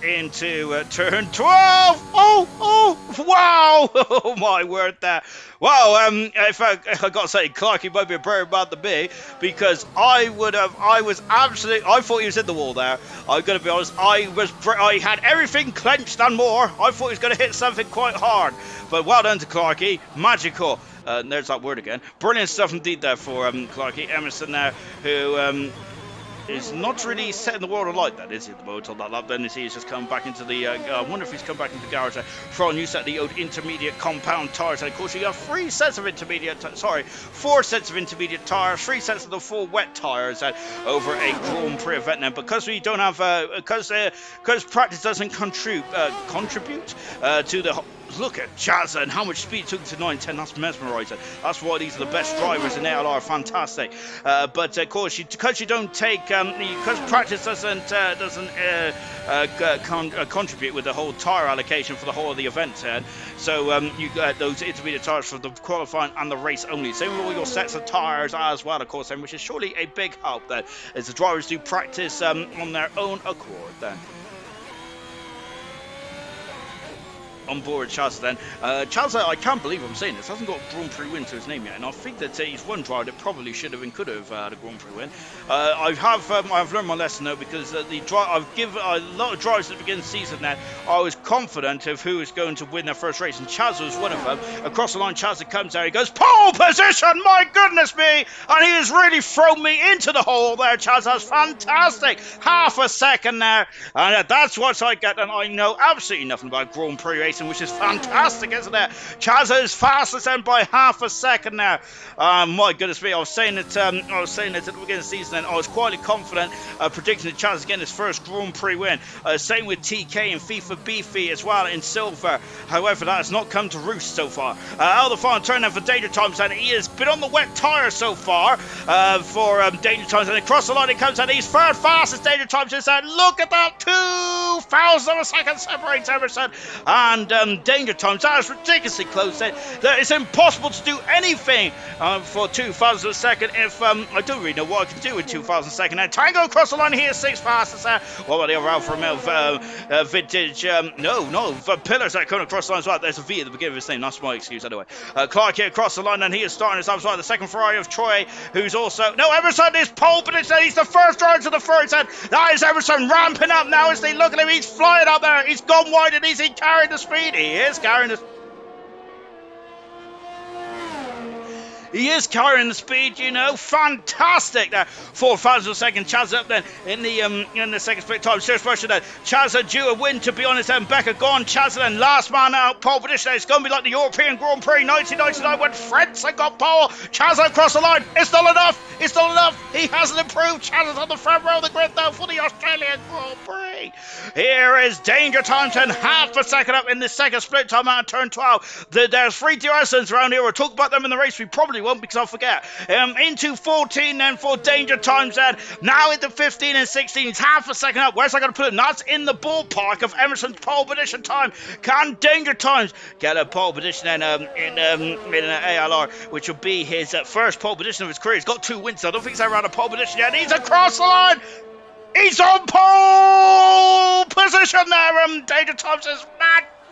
Into turn 12! Oh, wow! Oh my word there. Wow, if I got to say, Clarky might be a prayer about the me, because I thought he was in the wall there. I'm going to be honest, I had everything clenched and more. I thought he was going to hit something quite hard. But well done to Clarky, magical. There's that word again. Brilliant stuff indeed there for Clarky. Emerson now, who is not really setting the world alight, that is he, at the moment on that lap. Then he's just come back into the, I wonder if he's come back into the garage for a new set of the old intermediate compound tyres. And of course you have 4 sets of intermediate tyres, 3 sets of the full wet tyres over a Grand Prix event now. Because we don't have, because practice doesn't contribute to the... Look at Chazza and how much speed it took to 9.10. That's mesmerising. That's why these are the best drivers in ALR. Fantastic. But of course, because you don't take, because practice doesn't contribute with the whole tyre allocation for the whole of the event. So you get those intermediate tyres for the qualifying and the race only. Same with all your sets of tyres as well, of course, which is surely a big help then, as the drivers do practice on their own accord then. On board Chazza then. Chazza, I can't believe I'm saying this, hasn't got a Grand Prix win to his name yet, and I think that he's one driver that probably should have and could have had a Grand Prix win. I've learned my lesson though, because I've given a lot of drivers at the beginning of the season now. I was confident of who was going to win their first race, and Chazza was one of them. Across the line, Chazza comes out, he goes, pole position, my goodness me, and he has really thrown me into the hole there. Chazza's fantastic, half a second there, and that's what I get, and I know absolutely nothing about Grand Prix racing, which is fantastic, isn't it? Chazza is fastest then by half a second now. My goodness me, I was saying it at the beginning of the season, and I was quietly confident predicting that Chazza's getting his first Grand Prix win. Same with TK and FIFA Beefy as well in silver. However, that has not come to roost so far. Out of the final turn now for Danger Times, and he has been on the wet tyre so far for Danger Times, and across the line it comes, and he's third fastest. Danger Times is out. Look at that, 2,000 of a second separates Emerson and Danger Times. That is ridiculously close. It's impossible to do anything for 2,000 of a second if I don't really know what I can do with 2,000 a second. And Tango across the line here, 6th fastest there. What about the other Alfa Romeo vintage? Pillars that coming across the line as well. There's a V at the beginning of his name. That's my excuse anyway. Clark here across the line, and he is starting his up as well. The second Ferrari of Troy, who's also... No, Emerson is pole, but he's the first driver to the first end. That is Emerson ramping up now as they look at him. He's flying up there. He's gone wide, and is he carrying the speed? He is carrying the... He is carrying the speed, you know, fantastic. 4,000 a second. Chazza up then in the second split time. Serious pressure then. Chazza due a win, to be honest. Then Becker gone. Chazza then last man out. Pole position. It's going to be like the European Grand Prix 1999 when Frentzen got pole. Chazza across the line. It's not enough. It's not enough. He hasn't improved. Chazza's on the front row of the grid now for the Australian Grand Prix. Here is Danger Times and half a second up in the second split time out of turn 12. There's 3 DRSs around here. We'll talk about them in the race. We probably won't, because I'll forget. Into 14 then for Danger Times then. Now into 15 and 16. It's half a second up. Where's I going to put him? That's in the ballpark of Emerson's pole position time. Can Danger Times get a pole position then in an ALR, which will be his first pole position of his career? He's got 2 wins. I don't think he's ever had a pole position yet. He's across the line. He's on pole position there. Danger Times is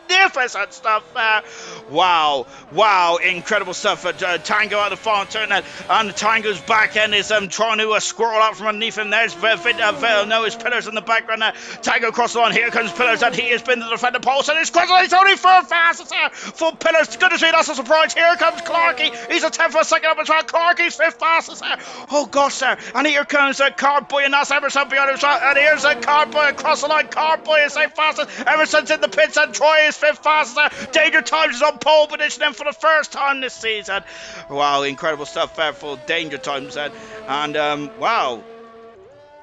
magnificent stuff there. Wow, wow, incredible stuff. Tango at the final turn, and Tango's back end is trying to squirrel out from underneath him. There's his Pillars in the background there. Tango across the line, here comes Pillars, and he has been the defender pulse, and it's only for fastest there for Pillars. Goodness me, that's a surprise. Here comes Clarkey. He's a 10th for a second up as well. Clarkey's 5th fastest there. Oh gosh, there. And here comes Cardboy, and that's Emerson behind him. And here's Cardboy across the line. Cardboy is 8th fastest. Emerson's in the pits, and Troy is 5th fastest there. Danger Times is on pole position then for the first time this season. Wow, incredible stuff there for Danger Times then. And wow.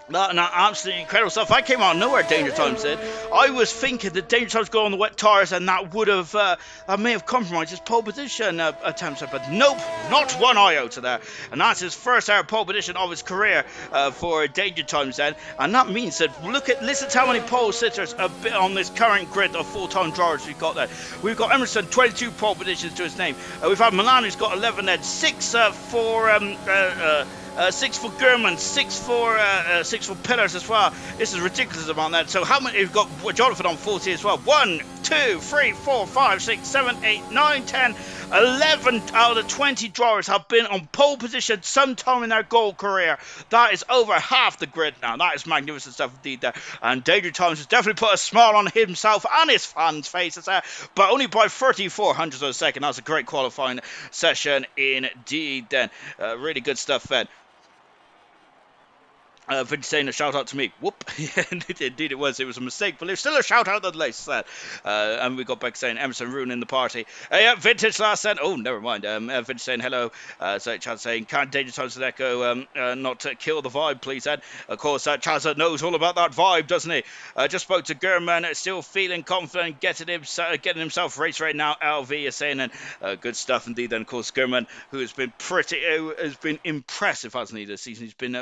No, absolutely incredible stuff. I came out of nowhere, Danger Times did. I was thinking that Danger Times go on the wet tires, and that would have, may have compromised his pole position attempts, but nope, not one iota there. And that's his first ever pole position of his career for Danger Times then. And that means that, listen to how many pole sitters on this current grid of full-time drivers we've got there. We've got Emerson, 22 pole positions to his name. We've had Milan, who's got 11 then, 6 for 6 for Gurman, 6 for Pillars as well. This is ridiculous amount that. So how many? We've got Jonathan on 40 as well. 1, 2, 3, 4, 5, 6, 7, 8, 9, 10, 11 out of the 20 drivers have been on pole position sometime in their goal career. That is over half the grid now. That is magnificent stuff indeed there. And Danger Times has definitely put a smile on himself and his fans' faces there, but only by 34 hundredths of a second. That's a great qualifying session indeed then. Really good stuff then. Vince saying a shout out to me. Whoop. Indeed it was. It was a mistake, but there's still a shout out nonetheless. And we got back saying Emerson ruining the party. Yeah, Vintage last sent. Oh, never mind. Vintage saying hello. So Chad saying, can't Danger Times and Echo not kill the vibe, please, Ed? Of course, Chaz knows all about that vibe, doesn't he? Just spoke to Gurman, still feeling confident, getting himself race right now. LV is saying, and good stuff indeed. And of course, Gurman, who has been has been impressive, hasn't he, this season? He's been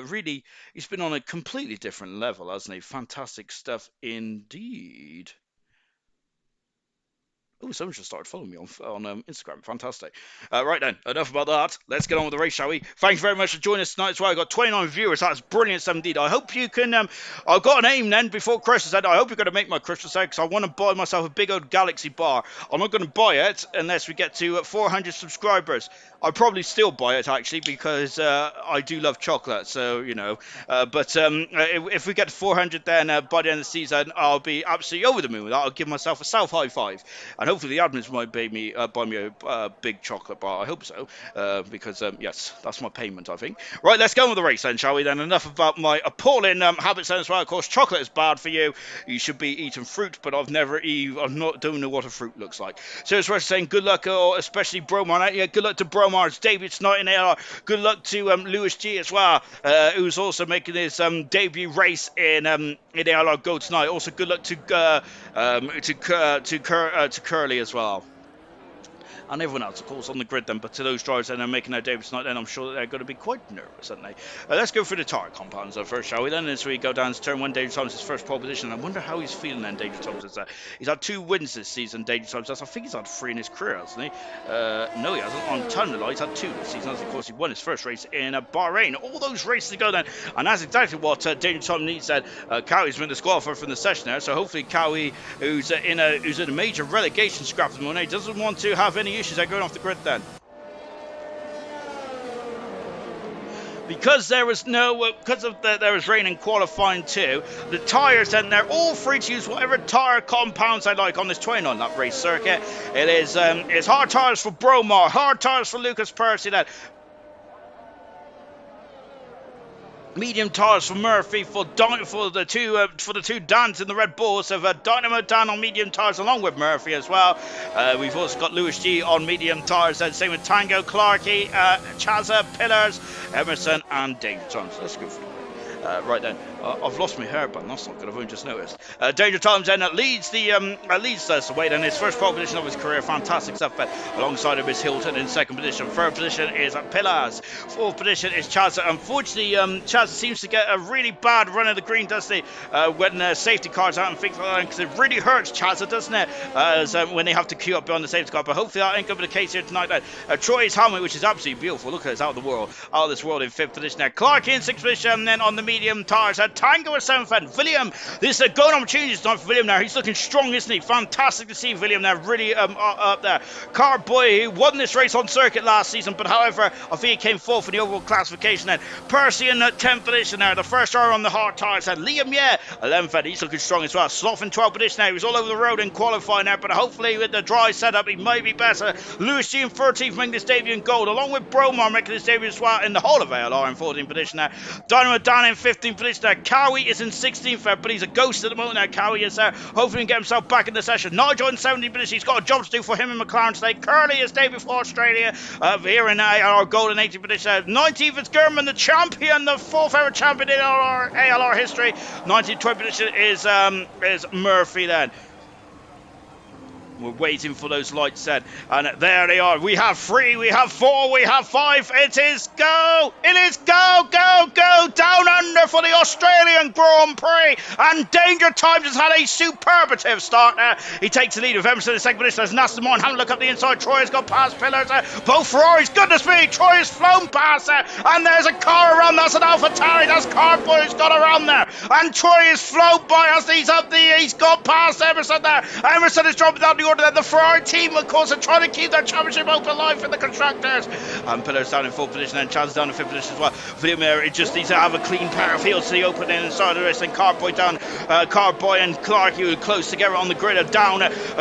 he's been on a completely different level, hasn't he? Fantastic stuff indeed. Oh, someone just started following me on Instagram. Fantastic. Right then, enough about that. Let's get on with the race, shall we? Thanks very much for joining us tonight as well. I've got 29 viewers. That's brilliant stuff indeed. I hope you can... I've got an aim then before Christmas. I hope you're going to make my Christmas egg, because I want to buy myself a big old Galaxy bar. I'm not going to buy it unless we get to 400 subscribers. I'll probably still buy it, actually, because I do love chocolate, so, you know. But if we get to 400 then by the end of the season, I'll be absolutely over the moon with that. I'll give myself a self-high five. And hopefully the admins might buy me a big chocolate bar. I hope so, because, yes, that's my payment, I think. Right, let's go on with the race then, shall we then? Enough about my appalling habits then as well. Of course, chocolate is bad for you. You should be eating fruit, but don't know what a fruit looks like. So it's worth saying good luck, especially Bromar. Yeah, good luck to Bromar's debut tonight in AR. Good luck to Lewis G as well, who's also making his debut race in AR Go tonight. Also, good luck to Curly as well. And everyone else, of course, on the grid then. But to those drivers that are making their debut tonight, then I'm sure that they're going to be quite nervous, aren't they? Let's go through the tire compounds first, shall we then? As we go down to turn 1, Danger Times' first pole position. I wonder how he's feeling then, Danger Times. He's had 2 wins this season, Danger Times. I think he's had 3 in his career, hasn't he? No, he hasn't. On Tunnel, he's had 2 this season. Of course, he won his first race in Bahrain. All those races to go then. And that's exactly what Danger Times needs then. Cowie's been disqualified from the session there. So hopefully Cowie, who's in a major relegation scrap at the moment, doesn't want to have any issues going off the grid then. Because there was there was rain in qualifying too, the tyres then, they're all free to use whatever tyre compounds they like on this 29 lap race circuit. It's hard tyres for Bromar, hard tyres for Lucas Percy then. Medium tyres for Murphy for the two Dans in the Red Bulls. So Dynamo Dan on medium tyres along with Murphy as well. We've also got Lewis G on medium tyres. Then same with Tango, Clarkey, Chazza, Pillars, Emerson, and Danger Times. Let's go for it. Right then, I've lost my hairband. That's not good. I've only just noticed. Danger Times then leads us away. Then his first pole position of his career, fantastic stuff. But alongside him is Hilton in second position. Third position is Pillars. Fourth position is Chazza. Unfortunately, Chazza seems to get a really bad run of the green, doesn't he? When safety cars out and things like that, because it really hurts Chazza, doesn't it? When they have to queue up behind the safety car. But hopefully that ain't going to be the case here tonight. Then Troy's helmet, which is absolutely beautiful. Look at it, it's out of this world in fifth position there. Clark in sixth position. Then on the medium tyres, Tango at 7th end. William, this is a golden opportunity tonight for William now. He's looking strong, isn't he? Fantastic to see William now really up there. Carboy, who won this race on circuit last season, but however, I think he came fourth in the overall classification then. Percy in 10th position there. The first hour on the hard tires then. Liam, 11th end. He's looking strong as well. Sloth in 12th position now. He was all over the road in qualifying there, but hopefully with the dry setup, he might be better. Lewis G in 13th making his debut in gold, along with Bromar making his debut as well in the whole of ALR in 14th position there. Dynamo Dan in 15th position there. Cowie is in 16th there, but he's a ghost at the moment now. Cowie is there. Hopefully he can get himself back in the session. Nigel in 17th position. He's got a job to do for him in McLaren today. Curly is debut for Australia here in our gold in 18th position. 19th is German, the champion, the 4th ever champion in ALR history. 19th, 20th position is Murphy then. We're waiting for those lights then. And there they are. We have 3, we have 4, we have 5. It is go! It is go, go, go! Down under for the Australian Grand Prix. And Danger Times has had a superlative start there. He takes the lead with Emerson in the second position. As Nasty Morn having a look up the inside. Troy has got past pillars there. Both Ferraris, goodness me, Troy has flown past there. And there's a car around. That's an AlphaTauri. That's Carboy who's got around there. And Troy has flown by as he's got past Emerson there. Emerson is dropping down the then the Ferrari team, of course, are trying to keep their championship open alive for the constructors. And Pillars down in 4th position and Chance down in 5th position as well. William just needs to have a clean pair of heels to the opening inside of the race. And Carboy down, Carboy and Clark, who are close together on the grid, are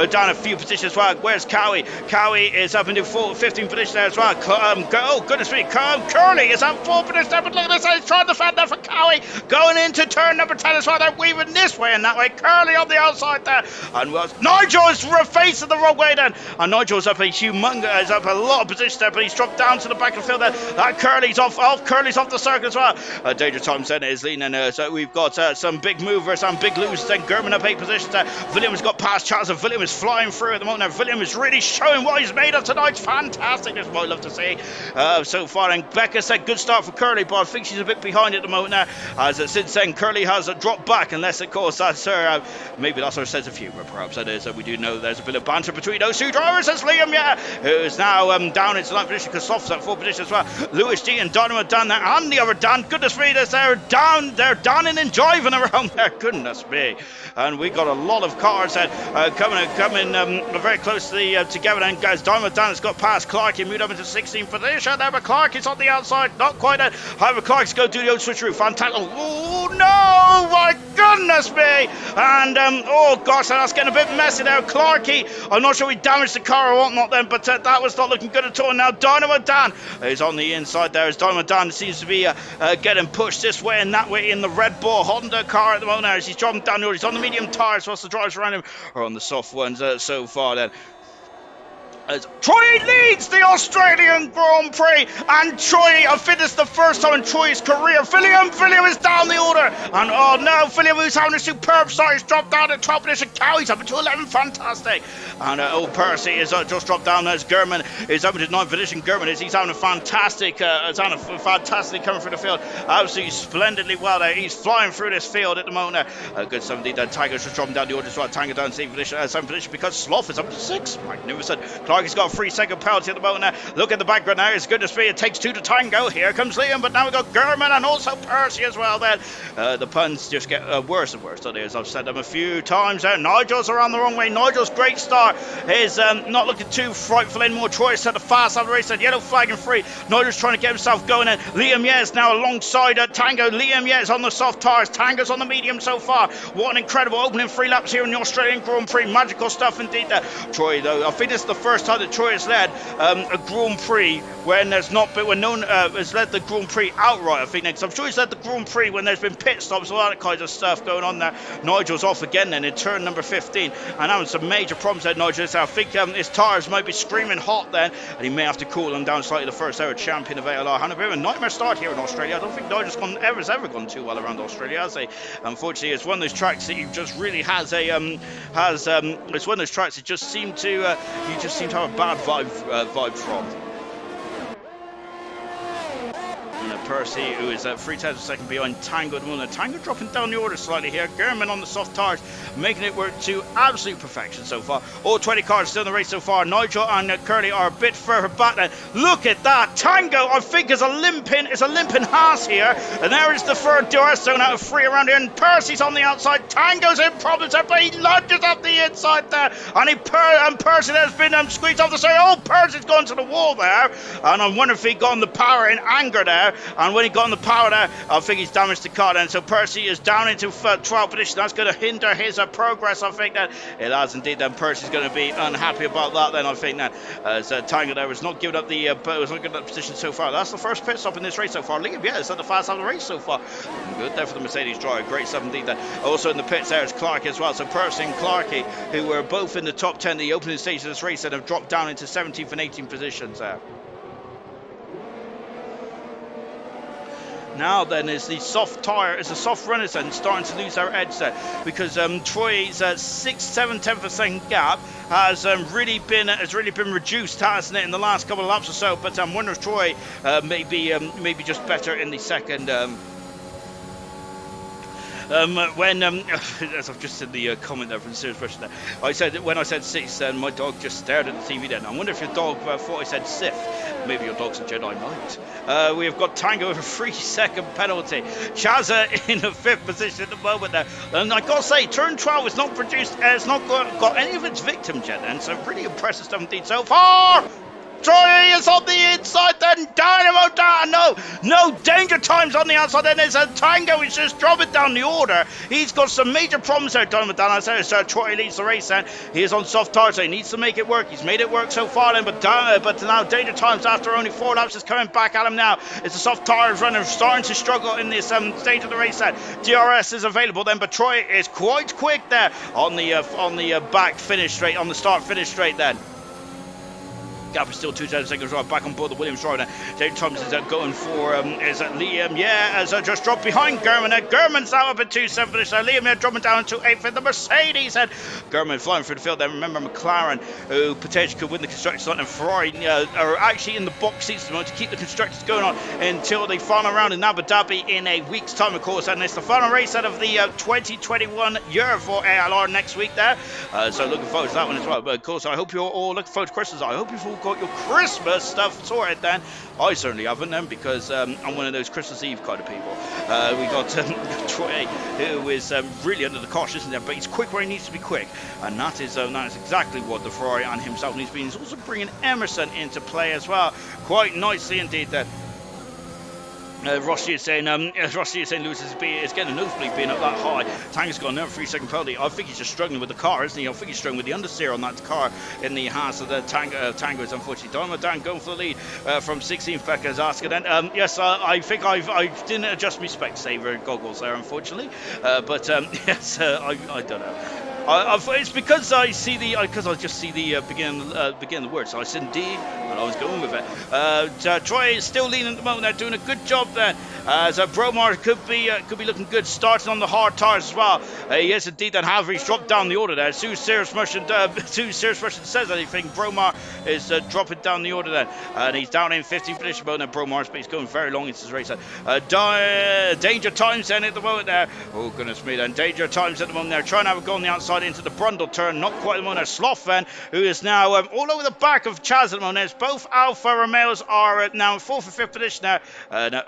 down a few positions as well. Where's Cowie? Cowie is up into 15th position there as well. Oh, goodness me, Curly is up 4th position there, but look at this, he's trying to defend there for Cowie. Going into turn number 10 as well. They're weaving this way and that way. Curly on the outside there. And Nigel is facing the wrong way then. And Nigel's up is up a lot of positions there, but he's dropped down to the back of the field there. Curly's off the circuit as well. Danger Times then is leaning. So we've got some big movers and big losers. Then German up 8 positions there. Williams got past Charles, and William is flying through at the moment. Now William is really showing what he's made of tonight. It's fantastic. That's what I love to see so far. And Becca said good start for Curly, but I think she's a bit behind at the moment now. As since then, Curly has dropped back, unless of course that's her. Maybe that's her sense of humour, perhaps that is. We do know there's a bit of banter between those two drivers. As Liam, who's now down into 9th position because Soft's at 4th position as well. Lewis G and Dynamo Dan there, and the other Dan. Goodness me, they're down and driving around there. Goodness me. And we got a lot of cars that coming very close to together. And guys, Dynamo Dan has got past Clark. He moved up into 16th position there, but Clark is on the outside. Not quite there. However, Clark's going to do the old switcheroo. Fantastic. Oh no, my goodness me. And oh gosh, that's getting a bit messy there. Clarky, I'm not sure we damaged the car or whatnot then, but that was not looking good at all. Now Dynamo Dan is on the inside there, as Dynamo Dan seems to be getting pushed this way and that way in the Red Bull Honda car at the moment now, as he's dropping down. He's on the medium tyres, whilst the drivers around him are on the soft ones so far then. As Troy leads the Australian Grand Prix, and Troy finished the first time in Troy's career. William is down the order, and oh no, William, who's having a superb start, he's dropped down at 12th position. Cowie's up into 11th, fantastic. And old Percy is just dropped down as German is up into 9th position. German he's having a fantastic, coming through the field, absolutely splendidly well there. He's flying through this field at the moment. Good 17. Then Tiger's just dropping down the order as well. Tiger down 7th position because Sloth is up to 6th. Magnificent. Clark has got a 3-second penalty at the moment. Look at the background now. It's good to see. It takes 2 to tango. Here comes Liam, but now we've got German and also Percy as well. Then the puns just get worse and worse. As I've said them a few times there. Nigel's around the wrong way. Nigel's great start is not looking too frightful anymore. Troy set the fast out of the race. Said yellow flag and free. Nigel's trying to get himself going. And Liam is now alongside Tango. Liam is on the soft tyres. Tango's on the medium so far. What an incredible opening 3 laps here in the Australian Grand Prix. Magical stuff indeed there. Troy, though, I think this is the first time that Troy has led a Grand Prix when there's not been, when no one has led the Grand Prix outright, I think. Next, I'm sure he's led the Grand Prix when there's been pit stops, all that kind of stuff going on there. Nigel's off again then in turn number 15, and having some major problems there, Nigel. So I think his tyres might be screaming hot then, and he may have to cool them down slightly. The first ever champion of ALR. Had a bit of a nightmare start here in Australia. I don't think Nigel's ever gone too well around Australia, has he? Unfortunately, it's one of those tracks that you just really has a it's one of those tracks that just seem to you just seem to have a bad vibe from. Percy, who is 3/10 of a second behind Tango at the moment. Tango dropping down the order slightly here. German on the soft tires, making it work to absolute perfection so far. All 20 cars still in the race so far. Nigel and Curly are a bit further back then. Look at that. Tango, I think, is a limping Haas here. And there is the third DRS zone out of 3 around here. And Percy's on the outside. Tango's in problems there, but he lunges up the inside there. And Percy has been squeezed off the side. Oh, Percy's gone to the wall there. And I wonder if he got on the power in anger there. And when he got on the power there, I think he's damaged the car then. So Percy is down into 12th position. That's going to hinder his progress. I think that it has indeed. Then Percy's going to be unhappy about that. Then I think that as Tango there was not giving up the position so far. That's the first pit stop in this race so far. Liam, yeah, it's at the fast half of the race so far. Good there for the Mercedes driver. Great stuff indeed. Then also in the pits there is Clark as well. So Percy and Clarkey, who were both in the top 10 the opening stage of this race, and have dropped down into 17th and 18th positions there. Now then is the soft tyre, is the soft runners then starting to lose their edge there, because Troy's 6-7/10 of a second gap has really been reduced, hasn't it, in the last couple of laps or so? But I'm wondering if Troy maybe just better in the second. As I've just said the comment there from Serious Russian there, I said when I said 6, then my dog just stared at the TV then. I wonder if your dog thought I said Sith. Maybe your dog's a Jedi Knight. We have got Tango with a 3-second penalty. Chazza in the 5th position at the moment there. And I gotta say, turn 12 has not produced, it's not got any of its victims yet then. So really impressive stuff indeed so far. Troy is on the inside then, Dynamo down, no danger times on the outside then, there's a Tango, he's just dropping down the order, he's got some major problems there, Dynamo down outside, so Troy leads the race then, he is on soft tires, so he needs to make it work, he's made it work so far then, but now danger times after only 4 laps is coming back at him now, it's the soft tires runner starting to struggle in this stage of the race then, DRS is available then, but Troy is quite quick there on the back finish straight, on the start finish straight then. Gap is still 2 seconds right, back on board the Williams driver. David Thomas is going for is Liam, as just dropped behind German. German's now up at 2-7 finish. Liam here dropping down to 8th in the Mercedes. And German flying through the field there. Remember McLaren, who potentially could win the constructors, and Ferrari are actually in the box seats to keep the constructors going on until the final round in Abu Dhabi in a week's time, of course. And it's the final race out of the 2021 year for ALR next week there. So looking forward to that one as well. But of course, I hope you're all looking forward to Christmas. I hope you've all got your Christmas stuff sorted then. I certainly haven't then, because I'm one of those Christmas Eve kind of people. We got Troy, who is really under the cosh, isn't there? But he's quick where he needs to be quick, and that is exactly what the Ferrari and himself needs to be. He's also bringing Emerson into play as well, quite nicely indeed then. Rossi is saying Lewis is getting a nosebleed being up that high. Tango's got another 3-second penalty. I think he's just struggling with the car, isn't he? I think he's struggling with the understeer on that car in the Haas. The Tango is unfortunately Dynamo down, going for the lead from 16th. Becca's asking then. Yes, I think I didn't adjust my Specsavers goggles there, unfortunately. But yes, I don't know. It's because I see I just see the beginning of the word, so I said D, and I was going with it. Troy is still leading at the moment. They're doing a good job there. As Bromar could be looking good, starting on the hard tires as well. He is indeed that. However, he's dropped down the order there. As soon as Serious Russian says anything, Bromar is dropping down the order then, and he's down in 15th position. But Bromar's, but he's going very long into this race. Danger times then at the moment there. Oh goodness me, then danger times at the moment there. Trying to have a go on the outside into the Brundle turn, not quite at the moment. Slothven, who is now all over the back of Chaz at the moment. Both Alfa Romeos are now in 4th and 5th position now.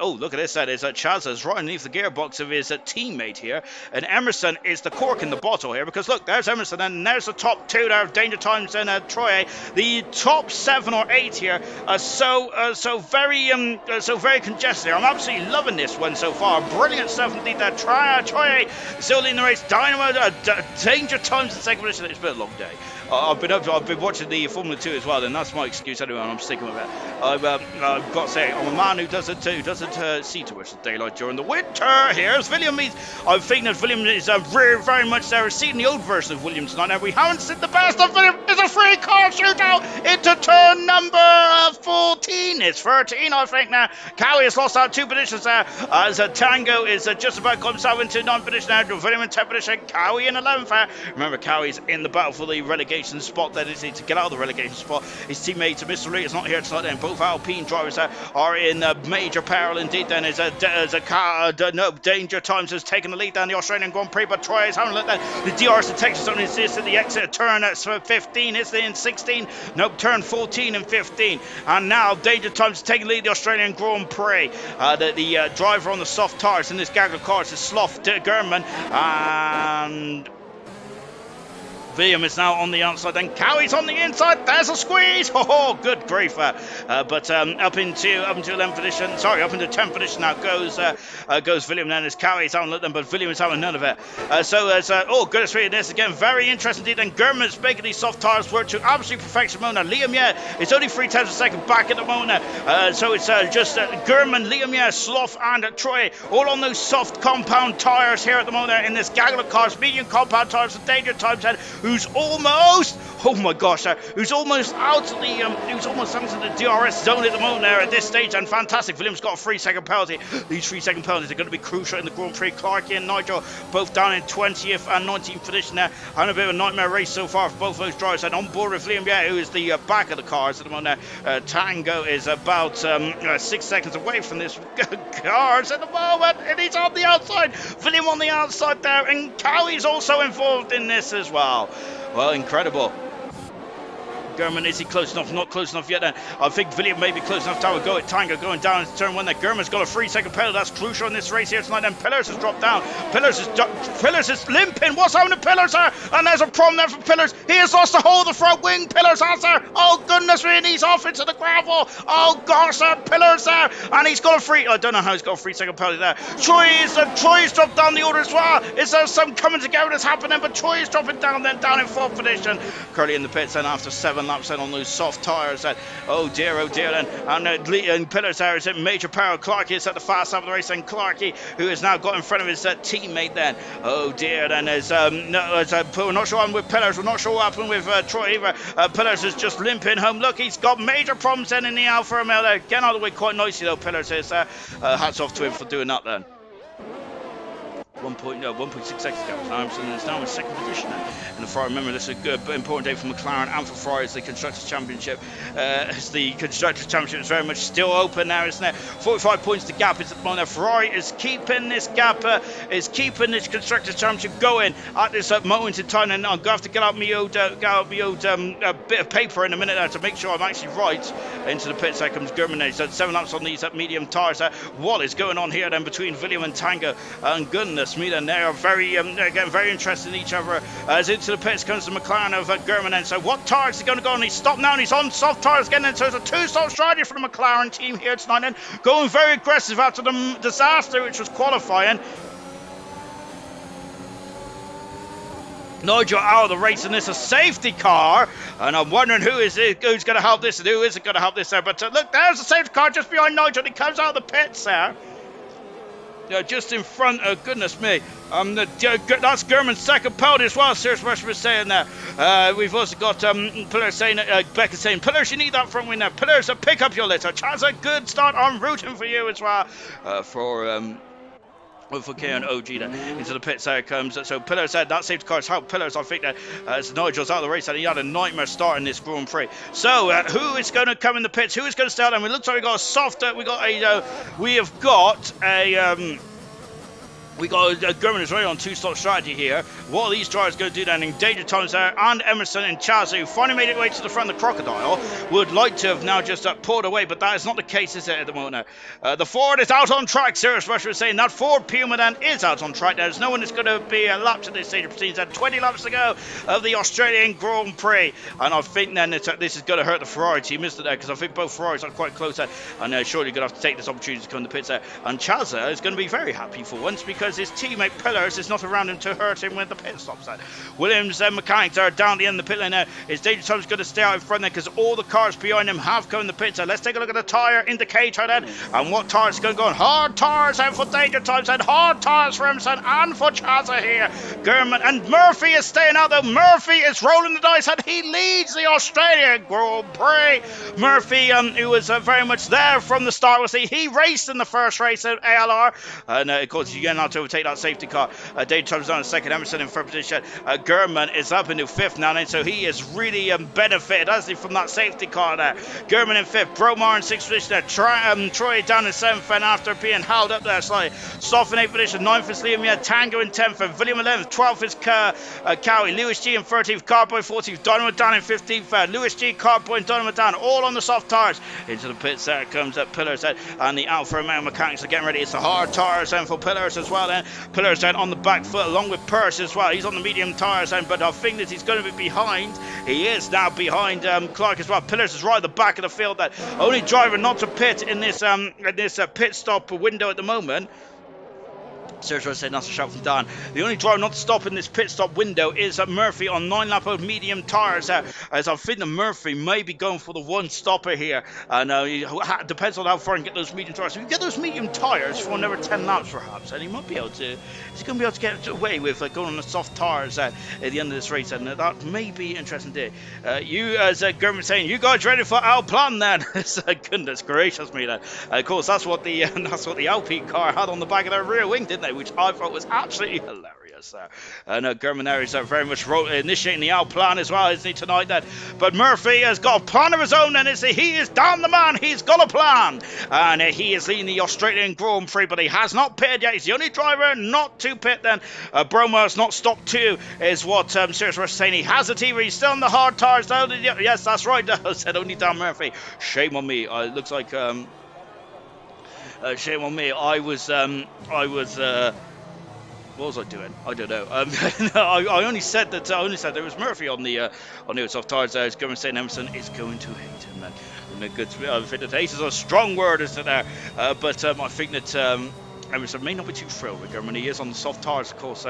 Oh, look at this. That is Chaz is right underneath the gearbox of his teammate here, and Emerson is the cork in the bottle here, because look, there's Emerson, and there's the top 2 there of Danger Times and Troy. The top 7 or 8 here are so very congested here. I'm absolutely loving this one so far. Brilliant stuff indeed. That Troy still leading the race. Dynamo Danger Times in 2nd position. It's been a long day. I've been watching the Formula 2 as well, and that's my excuse anyway, and I'm sticking with it. I've got to say, I'm a man who doesn't see too much daylight during the winter. Here's William. I'm thinking that William is very much there. We've seen the old version of Williams tonight, and we haven't seen the best of William. It's a free car shootout into turn number 14. It's 13, I think now. Cowie has lost out 2 positions there, as Tango is just about got himself into 9th position now. William in 10th position. Cowie in 11th there. Remember, Cowie's in the battle for the relegation relegation spot that is to get out of the relegation spot. His teammate Mr. Lee is not here tonight, and both Alpine drivers are in major peril indeed. Then as a car, no danger times has taken the lead down the Australian Grand Prix, but Troy is having a look at the DRS in Texas on his at the exit turn at 15, is in 16, nope, turn 14 and 15, and now danger times is taking the lead the Australian Grand Prix. The driver on the soft tires in this gaggle of cars is Sloth German, and William is now on the outside, then Cowie's on the inside. There's a squeeze. Oh, good grief! But up into 11th position. Sorry, up into 10th position now goes William. Then as Cowie's having them, but William is having none of it. Oh goodness me! This again very interesting indeed. And German's making these soft tires work to absolute perfection. Mona Liam, it's only 3 tenths of a second back at the moment. So it's just German, Liam, Sloth, and Troy all on those soft compound tires here at the moment in this gaggle of cars, medium compound tires. The danger times head. Who's almost, oh my gosh, who's almost out of the DRS zone at the moment there at this stage, and fantastic. Williams got a 3-second penalty. These 3-second penalties are going to be crucial in the Grand Prix. Clarkey and Nigel both down in 20th and 19th position there, and a bit of a nightmare race so far for both those drivers. And on board with Liam, who is the back of the cars at the moment there. Tango is about 6 seconds away from this cars at the moment, and he's on the outside. William on the outside there, and Cowie's also involved in this as well. Well, incredible. German, is he close enough? Not close enough yet then. I think William may be close enough to have a go at Tango going down into turn 1 there. German's got a 3-second penalty. That's crucial in this race here tonight. Then Pillars has dropped down. Pillars is limping. What's happening to Pillars there? And there's a problem there for Pillars. He has lost the whole of the front wing. Pillars has there. Oh goodness me, and he's off into the gravel. Oh gosh, Pillars there. And he's got a free, I don't know how he's got a 3-second penalty there. Troy's dropped down the order as well. Is there some coming together that's happening? But Troy is dropping down then, down in 4th position. Curly in the pits then after 7 laps then on those soft tires. Oh dear then. And Pillars there is at major power. Clarkey is at the fast half of the race, and Clarkey, who has now got in front of his teammate then. Oh dear then. We're not sure what happened with Pillars. We're not sure what happened with Troy either. Pillars is just limping home. Look, he's got major problems then in the Alfa Romeo there. Getting out of the way quite nicely though, Pillars is. Hats off to him for doing that then. 1.6 seconds ago. Armstrong is now in 2nd position now. And if I remember, this is a good important day for McLaren and for Ferrari as the Constructors' Championship. The Constructors' Championship is very much still open now, isn't it? 45 points to gap is at the moment. Ferrari is keeping this gap, is keeping this Constructors' Championship going at this moment in time. And I'm going to have to get out my old bit of paper in a minute there to make sure I'm actually right. Into the pits there comes German. So 7 laps on these medium tyres. What is going on here then between William and Tango? And goodness me, then they are getting very interested in each other. As into the pits comes the McLaren of German. And so what tyres is he going to go on? He's stopped now and he's on soft tyres again. And so it's a 2-stop strategy for the McLaren team here tonight. And going very aggressive after the disaster which was qualifying. Nigel out of the race, and this a safety car, and I'm wondering who's going to help this and who isn't going to help this there. But look, there's a safety car just behind Nigel. He comes out of the pits there. Just in front, goodness me. That's German's 2nd penalty as well. Serious Rush was saying there. We've also got Pillars saying, Becca saying, Pillars, you need that front wing there. Pillars, pick up your litter. Chance a good start. I'm rooting for you as well. For K and OG then into the pits there it comes. So Pillars said that safety car has helped Pillars. I think that as Nigel's out of the race and he had a nightmare start in this Grand Prix. So who is going to come in the pits? Who is going to start? And it looks like we got a soft. We got German is really on 2-stop strategy here. What are these drivers going to do then? In danger times there, and Emerson and Chaz, who finally made it way to the front of the Crocodile, would like to have now just pulled away, but that is not the case, is it, at the moment now? The Ford is out on track. Serious Rusher was saying that Ford Puma then is out on track. There's no one that's going to be lapped at this stage of proceedings. 20 laps to go of the Australian Grand Prix. And I think then this is going to hurt the Ferrari team, isn't it? Because I think both Ferraris are quite close there. And surely going to have to take this opportunity to come in the pits there. And Chazza is going to be very happy for once because his teammate Pillars is not around him to hurt him with the pit stops there. Williams and mechanics are down the end of the pit lane now. His danger time's going to stay out in front there because all the cars behind him have come in the pits. So let's take a look at the tyre indicator then. And what tyres are going to go on? Hard tyres out for danger times and hard tyres for Emerson and for Chazza here. German and Murphy is staying out though. Murphy is rolling the dice and he leads the Australian Grand Prix. Murphy, who was very much there from the start, he raced in the first race at ALR. And of course, you're going to have to overtake that safety car. Dave Trump's on in second, Emerson in third position. German is up into fifth now, and so he is really benefited, hasn't he, from that safety car there. German in fifth, Bromar in sixth position there. Troy down in seventh, and after being held up there slightly. Soft in eighth position, ninth is Liam, Tango in 10th, and William 11th, 12th is Cowie, Lewis G in 13th, Carboy 14th, Dynamo Dan in 15th, Lewis G, Carboy and Dynamo Dan all on the soft tires. Into the pits there comes Pillars and the Alpha Romeo mechanics are getting ready. It's the hard tires and for Pillars as well then. Pillars then on the back foot along with Purse as well. He's on the medium tires then, but I think that he's going to be behind. He is now behind Clark as well. Pillars is right at the back of the field. That only driver not to pit in this pit stop window at the moment. Sergio said that's a shout from Dan. The only driver not to stop in this pit stop window is Murphy on 9-lap old medium tyres. As I think that Murphy may be going for the one stopper here. And depends on how far he can get those medium tyres. If you get those medium tyres for another 10 laps perhaps, and he might be able to. He's going to be able to get away with going on the soft tyres at the end of this race, and that may be interesting day. You, as German saying, you guys ready for our plan then? Goodness gracious me then. Of course, that's what the Alpine car had on the back of their rear wing, didn't they? Which I thought was absolutely hilarious. And German there is very much initiating the out plan as well, isn't he, tonight then? But Murphy has got a plan of his own, and he is down the man. He's got a plan, and he is leading the Australian Grand Prix, but he has not pitted yet. He's the only driver not to pit then. Bromar's not stopped too, is what Sirius was saying. He has a TV. He's still on the hard tires though. Yes, that's right. Said only Dan Murphy. Shame on me. It looks like shame on me. I was what was I doing? I don't know. I only said that. There was Murphy on the soft tires. There, Government saying Emerson is going to hate him. And good. I think that hate is a strong word, isn't it? There, but I think that. Emerson may not be too thrilled with German. He is on the soft tires, of course,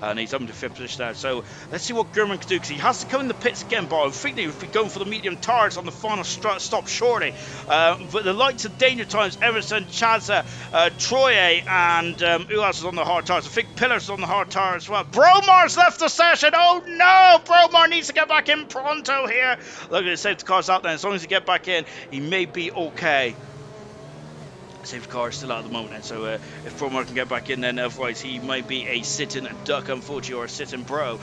and he's up into fifth position there. So let's see what German can do, because he has to come in the pits again. But I think they would be going for the medium tires on the final stop shortly. But the likes of Danger Times, Emerson, Chazza, Troye, and who else is on the hard tires? I think Pillars is on the hard tire as well. Bromar's left the session. Oh no! Bromar needs to get back in pronto here. Look at the safety cars out there. As long as he get back in, he may be okay. Safety car is still out at the moment, and so if Bromar can get back in, then otherwise he might be a sit-in duck, unfortunately, or a sit-in bro,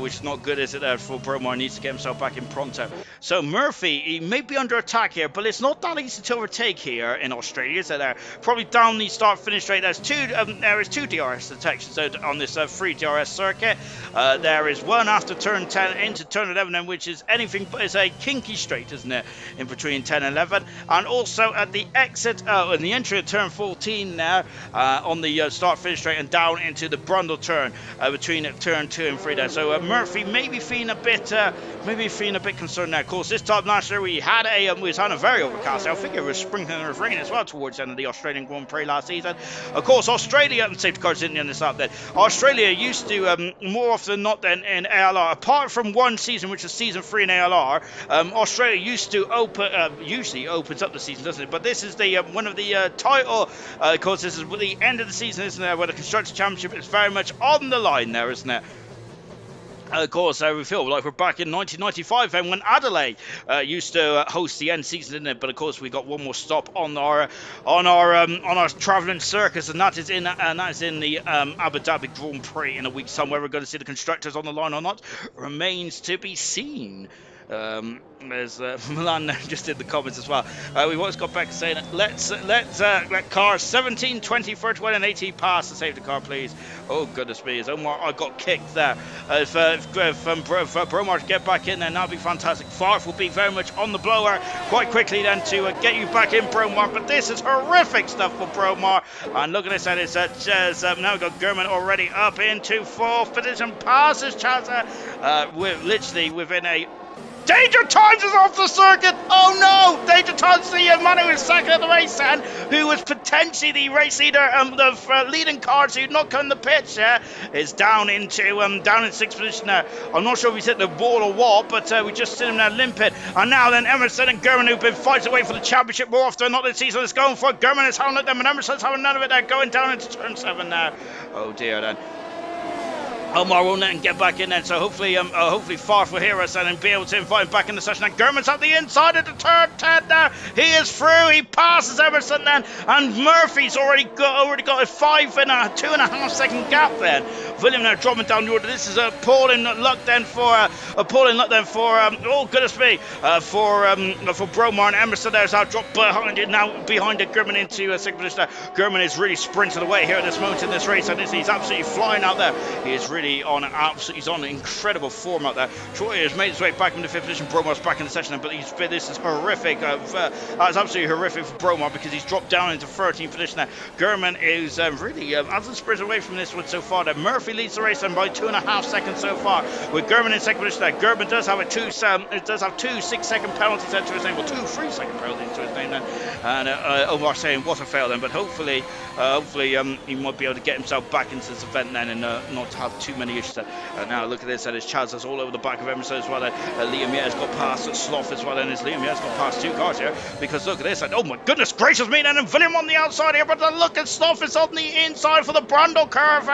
which is not good, is it? For Bromar needs to get himself back in pronto. So Murphy, he may be under attack here, but it's not that easy to overtake here in Australia, is it? Probably down the start-finish straight. There is two DRS detections on this free DRS circuit. There is one after turn 10 into turn 11, then, which is anything but is a kinky straight, isn't it? In between 10 and 11, and also at the exit, in the entry of turn 14 now, on the start finish straight, and down into the Brundle turn between turn 2 and 3 there. So Murphy may be feeling a bit concerned now. Of course, this time last year we had a very overcast day. I think it was sprinkling with rain as well towards the end of the Australian Grand Prix last season. Of course, Australia, and safety cars didn't end this up then. Australia used to more often than not than in ALR, apart from one season, which is season 3 in ALR, Australia used to usually opens up the season, doesn't it? But this is the one of the title, of course, this is the end of the season, isn't it, where the Constructors' Championship is very much on the line there, isn't it? Of course, we feel like we're back in 1995 and when Adelaide used to host the end season, didn't it? But of course, we got one more stop on our travelling circus, and that is in the Abu Dhabi Grand Prix in a week's time. Where we're going to see the constructors on the line or not remains to be seen. There's Milan just in the comments as well. We've always got back saying let cars 17, 20, 31 and 18 pass the safety car, please. Oh goodness me, as Omar, I got kicked there. If Bromar to get back in, then that'd be fantastic. Farf will be very much on the blower quite quickly then to get you back in, Bromar. But this is horrific stuff for Bromar. And look at this, and it's now we've got German already up into 4th position, passes Chazza literally within a. Danger Times is off the circuit! Oh no! Danger Times, the man who was second at the race, and who was potentially the race leader, the leading cars who'd not come in the pitch, is down in 6th position now. I'm not sure if he's hit the wall or what, but we just seen him now limping. And now then, Emerson and German, who've been fighting away for the championship more often than not this season, is going for it. German is hounding them, and Emerson's having none of it. They're going down into turn 7 now. Oh dear then. Omar will let him get back in then, so hopefully Far for Heroes and be able to invite him back in the session. And Gurman's at the inside of the turn 10 there. He is through. He passes Emerson then, and Murphy's already got a 2.5 second gap then. William now dropping down the order. This is appalling luck then for oh goodness me, for Bromar, and Emerson there's out drop behind it now, behind it. Gurman into second position. Gurman is really sprinting away here at this moment in this race, and he's absolutely flying out there. He is really he's on incredible form out there. Troy has made his way back into fifth position. Bromar's back in the session, but this is horrific. That's absolutely horrific for Bromar because he's dropped down into 13th position there. Gurman is really as the sprint away from this one so far. That Murphy leads the race and by 2.5 seconds so far. With Gurman in second position there. Gurman does have two 6-second penalties to his name, well 2 3-second penalties to his name then. And Omar saying what a fail then, but hopefully he might be able to get himself back into this event then and not have too many issues. Now look at this, there's Chaz that's all over the back of Emerson as well. Liam Yetter's got past Sloth as well, and Liam Yetter's got past 2 cars here, because look at this, and oh my goodness gracious me, and William on the outside here, but look at Sloth is on the inside for the Brando curve.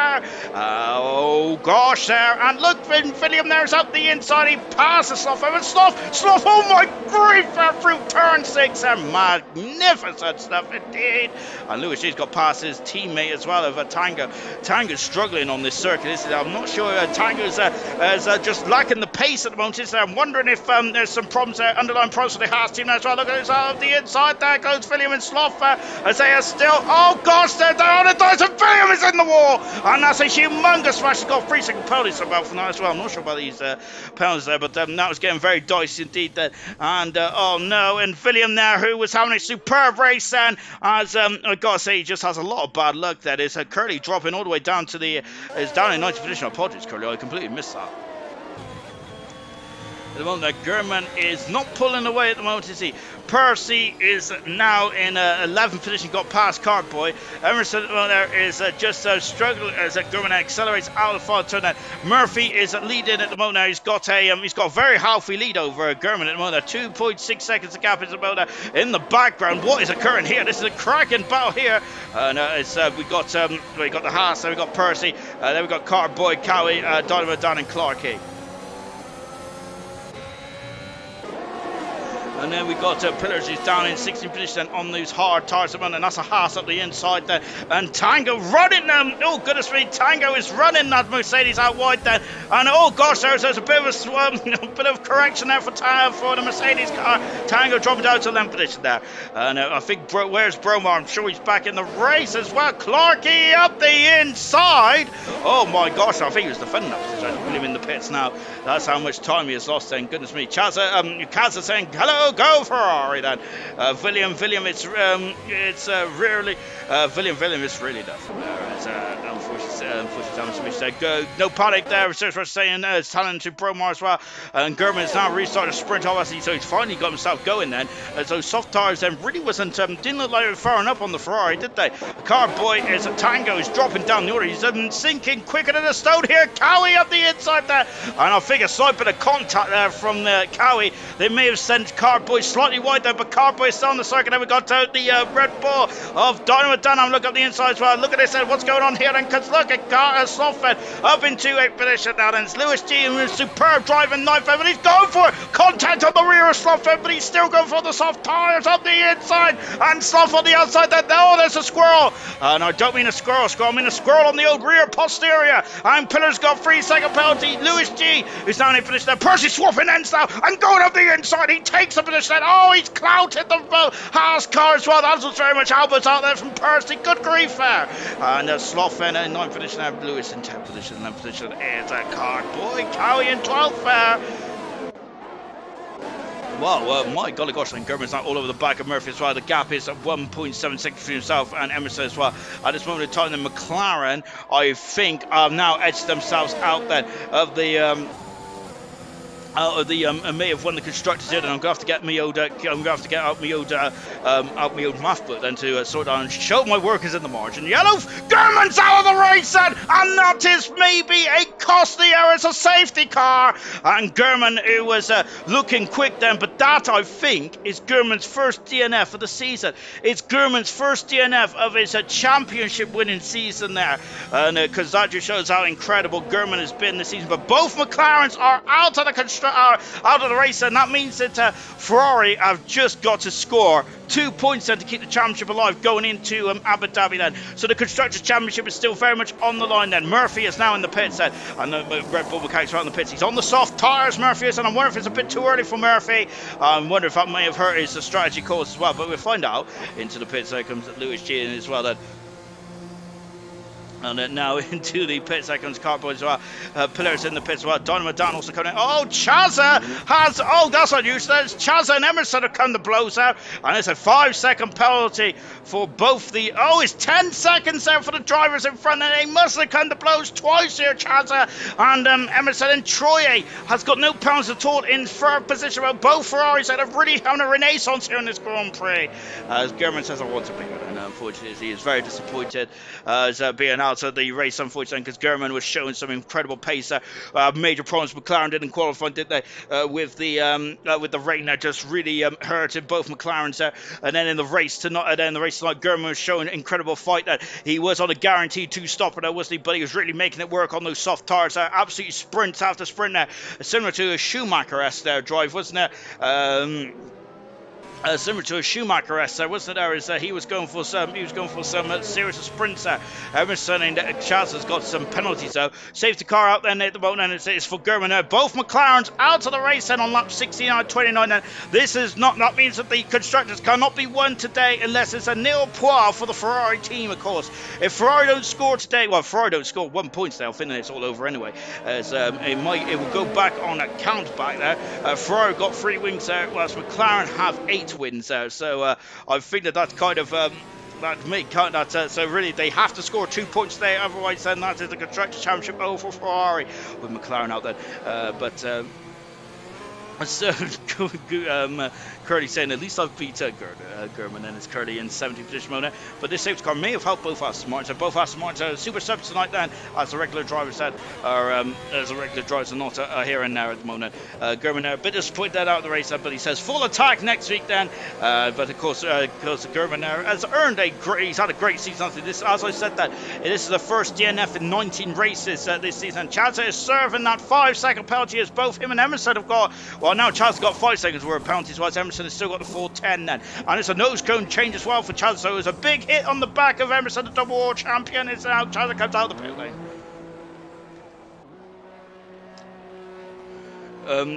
Oh gosh there, and look, William there's out the inside, he passes Sloth, and Sloth, oh my grief, through turn 6, and magnificent stuff indeed. And Lewis G's got past his teammate as well of Tango. Tango's struggling on this circuit. I'm not sure Tango's is just lacking the pace at the moment. I'm wondering if there's some problems there, underlying problems with the Haas team as well. Look at this out of the inside. There goes William and Sloth as they are still. Oh gosh, they're down and William is in the wall, and that's a humongous smash. He's got 3-second penalties about for that as well. I'm not sure about these penalties there, but that was getting very dicey indeed there. And oh no, and William there, who was having a superb race then, as I gotta say, he just has a lot of bad luck. That is Curly dropping all the way down to the down in 90th position. Apologies, Curly, I completely missed that. At the moment, Gurman is not pulling away at the moment, is he? Percy is now in 11th position, got past Cartboy. Emerson there is just struggling as Gurman accelerates out of the final turn. Murphy is leading at the moment now. He's got a very healthy lead over Gurman at the moment. 2.6 seconds of gap is about in the background. What is occurring here? This is a cracking battle here. We got the Haas, then we got Percy, then we got Cartboy, Cowie, Donovan, Dan, and Clarkey. And then we got Pillars, who's down in 16th position on those hard tires, and that's a Haas up the inside there. And Tango running them. Oh goodness me, Tango is running that Mercedes out wide there. And oh gosh, there's a bit of a bit of correction there for the Mercedes car. Tango dropping down to 11th position there. And I think where's Bromar? I'm sure he's back in the race as well. Clarkey up the inside. Oh my gosh, I think he was defending that position. Put him in the pits now. That's how much time he has lost then. Goodness me, Kazza saying hello. Go Ferrari then. William, it's really William is really tough there. It's unfortunately go no panic there. Research was saying it's talent to Bromar as well. And Gurman is now restarted to sprint obviously, so he's finally got himself going then. So soft tires then really wasn't didn't look like they were firing up on the Ferrari, did they? Carboy is a Tango is dropping down the order. He's sinking quicker than a stone here. Cowie up the inside there, and I think a slight bit of contact there from Cowie. They may have sent Carboy slightly wide there, but Carboy is still on the circuit. Then we got the Red Bull of Dynamo Dunham. Look up the inside as well. Look at this. What's going on here then? Because look at Slothfed up into 8th position now. Then it's Lewis G with a superb driving knife, but he's going for it. Contact on the rear of Slothfed, but he's still going for the soft tires up the inside, and Sloth on the outside there. Oh, there's a squirrel. No, I don't mean a squirrel. I mean a squirrel on the old rear posterior. And Pillar's got 3-second penalty. Lewis G is down in position there. Percy swapping ends now and going up the inside. He takes a position. Oh, he's clouted the Haas car as well. That was very much Albert's out there from Percy. Good grief there. And Sloth in 9th position there. Lewis in 10th position. 11th position is a Carboy. Cowie in 12th there. Well, my golly gosh, and Gurman's not all over the back of Murphy as well. The gap is at 1.7 seconds for himself and Emerson as well. At this moment in time, the McLaren, I think, have now edged themselves out then of the out of the may have won the constructors in, and I'm gonna have to get my old out my old math book then to sort out and show my workers in the margin. Yellow German's out of the race then, and that is maybe a costly error. It's a safety car, and German, who was looking quick then, but that I think is German's first DNF of the season. It's German's first DNF of his championship winning season there, and because that just shows how incredible German has been this season. But both McLarens are out of the out of the race, and that means that Ferrari have just got to score 2 points then to keep the championship alive going into Abu Dhabi then. So the Constructors' Championship is still very much on the line then. Murphy is now in the pits then. And Red Bull mechanics are out in the pits. He's on the soft tyres, Murphy is, and I'm wondering if it's a bit too early for Murphy. I wonder if that may have hurt his strategy course as well, but we'll find out. Into the pits there comes Lewis G in as well then. And now into the pits, there comes Cardboard as well. Pillars in the pits as well. Dynamo Dan also coming in. Oh, Chazza has, oh, that's unusual. Chazza and Emerson have come to blows out. And it's a 5-second penalty for both the, oh, it's 10 seconds there for the drivers in front. And they must have come to blows twice here, Chazza and Emerson. And Troye has got no penalties at all in third position. Well, both Ferraris that have really having a renaissance here in this Grand Prix. As German says, I want to be with, and unfortunately, he is very disappointed as being out of the race, unfortunately, because German was showing some incredible pace. Major problems McLaren didn't qualify, did they? With the rain there, just really hurting both McLarens there. And then in the race tonight, German was showing incredible fight. That he was on a guaranteed 2-stopper there, wasn't he? But he was really making it work on those soft tires. Absolutely sprint after sprint there, similar to a Schumacher-esque there drive, wasn't it? Similar to a Schumacher-esque there, wasn't there? As he was going for some serious sprints there. Emerson and Chaz has got some penalties though. Safety car out there at the moment, and it's for German there. Both McLarens out of the race then on lap 69.29. And this is not, that means that the constructors cannot be won today unless it's a nil point for the Ferrari team, of course. If Ferrari don't score today, well, Ferrari don't score 1 point today, I think it's all over anyway. As it will go back on a count back there. Ferrari got 3 wins there, whilst McLaren have 8 wins there, so I think that's kind of so really they have to score 2 points today, otherwise then that is the Constructors' Championship over for Ferrari with McLaren out there. Curly saying at least I've beat German, and it's Curly in 17th position moment. But this safety car may have helped both Aston Martins. So both Aston Martins are super subs tonight then, as the regular drivers said, as the regular drivers are not here and now at the moment. German a bit disappointed that out of the race, but he says full attack next week then. But of course German has earned he's had a great season. This, as I said, that this is the first DNF in 19 races this season. Chazza is serving that 5-second penalty as both him and Emerson have got. Well, now Chaz's got 5 seconds worth of penalties, whilst Emerson has still got the full 10 then. And it's a nose cone change as well for Chaz, so it was a big hit on the back of Emerson, the double world champion. It's out. Chaz comes out of the pit lane.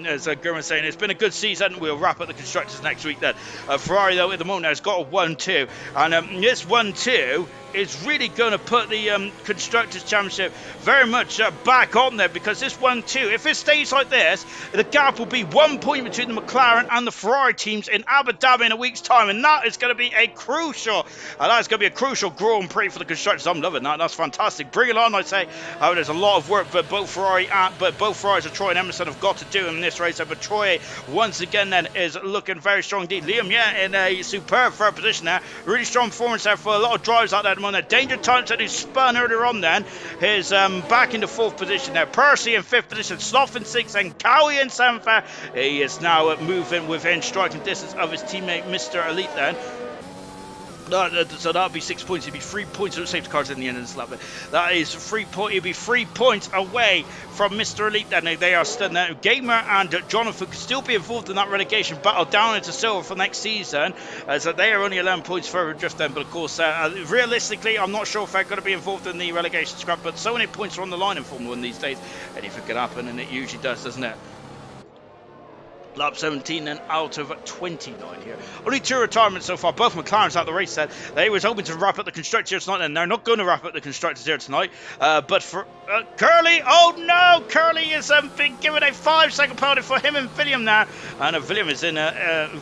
As German saying, it's been a good season. We'll wrap up the constructors next week then. Ferrari, though, at the moment has got a 1-2, and this 1-2 is really going to put the Constructors' Championship very much back on there, because this 1-2, if it stays like this, the gap will be 1 point between the McLaren and the Ferrari teams in Abu Dhabi in a week's time, and that is going to be a crucial Grand Prix for the Constructors. I'm loving that. That's fantastic. Bring it on, I say. There's a lot of work, but both Ferraris, Troy and Emerson, have got to do in this race. But Troy, once again, then is looking very strong indeed. Liam, in a superb third position there. Really strong performance there for a lot of drivers out there. The danger times that he spun earlier on then is back into 4th position there. Percy in 5th position, Sloth in 6th, and Cowie in 7th. He is now moving within striking distance of his teammate Mr. Elite then. So that'll be 6 points. It'd be 3 points. Don't safety cars in the end of this lap. That is 3 points. It'd be 3 points away from Mr. Elite. Then they are still there. Gamer and Jonathan could still be involved in that relegation battle down into silver for next season. So they are only 11 points further adrift then. But of course, realistically, I'm not sure if they're going to be involved in the relegation scrap. But so many points are on the line in Formula 1 these days. Anything could happen, and it usually does, doesn't it? Lap 17 and out of 29 here. Only 2 retirements so far. Both McLarens out the race set. They was hoping to wrap up the constructors tonight, and they're not going to wrap up the constructors here tonight. But for Curly, oh no, Curly is been given a 5-second penalty for him and William now, and William is in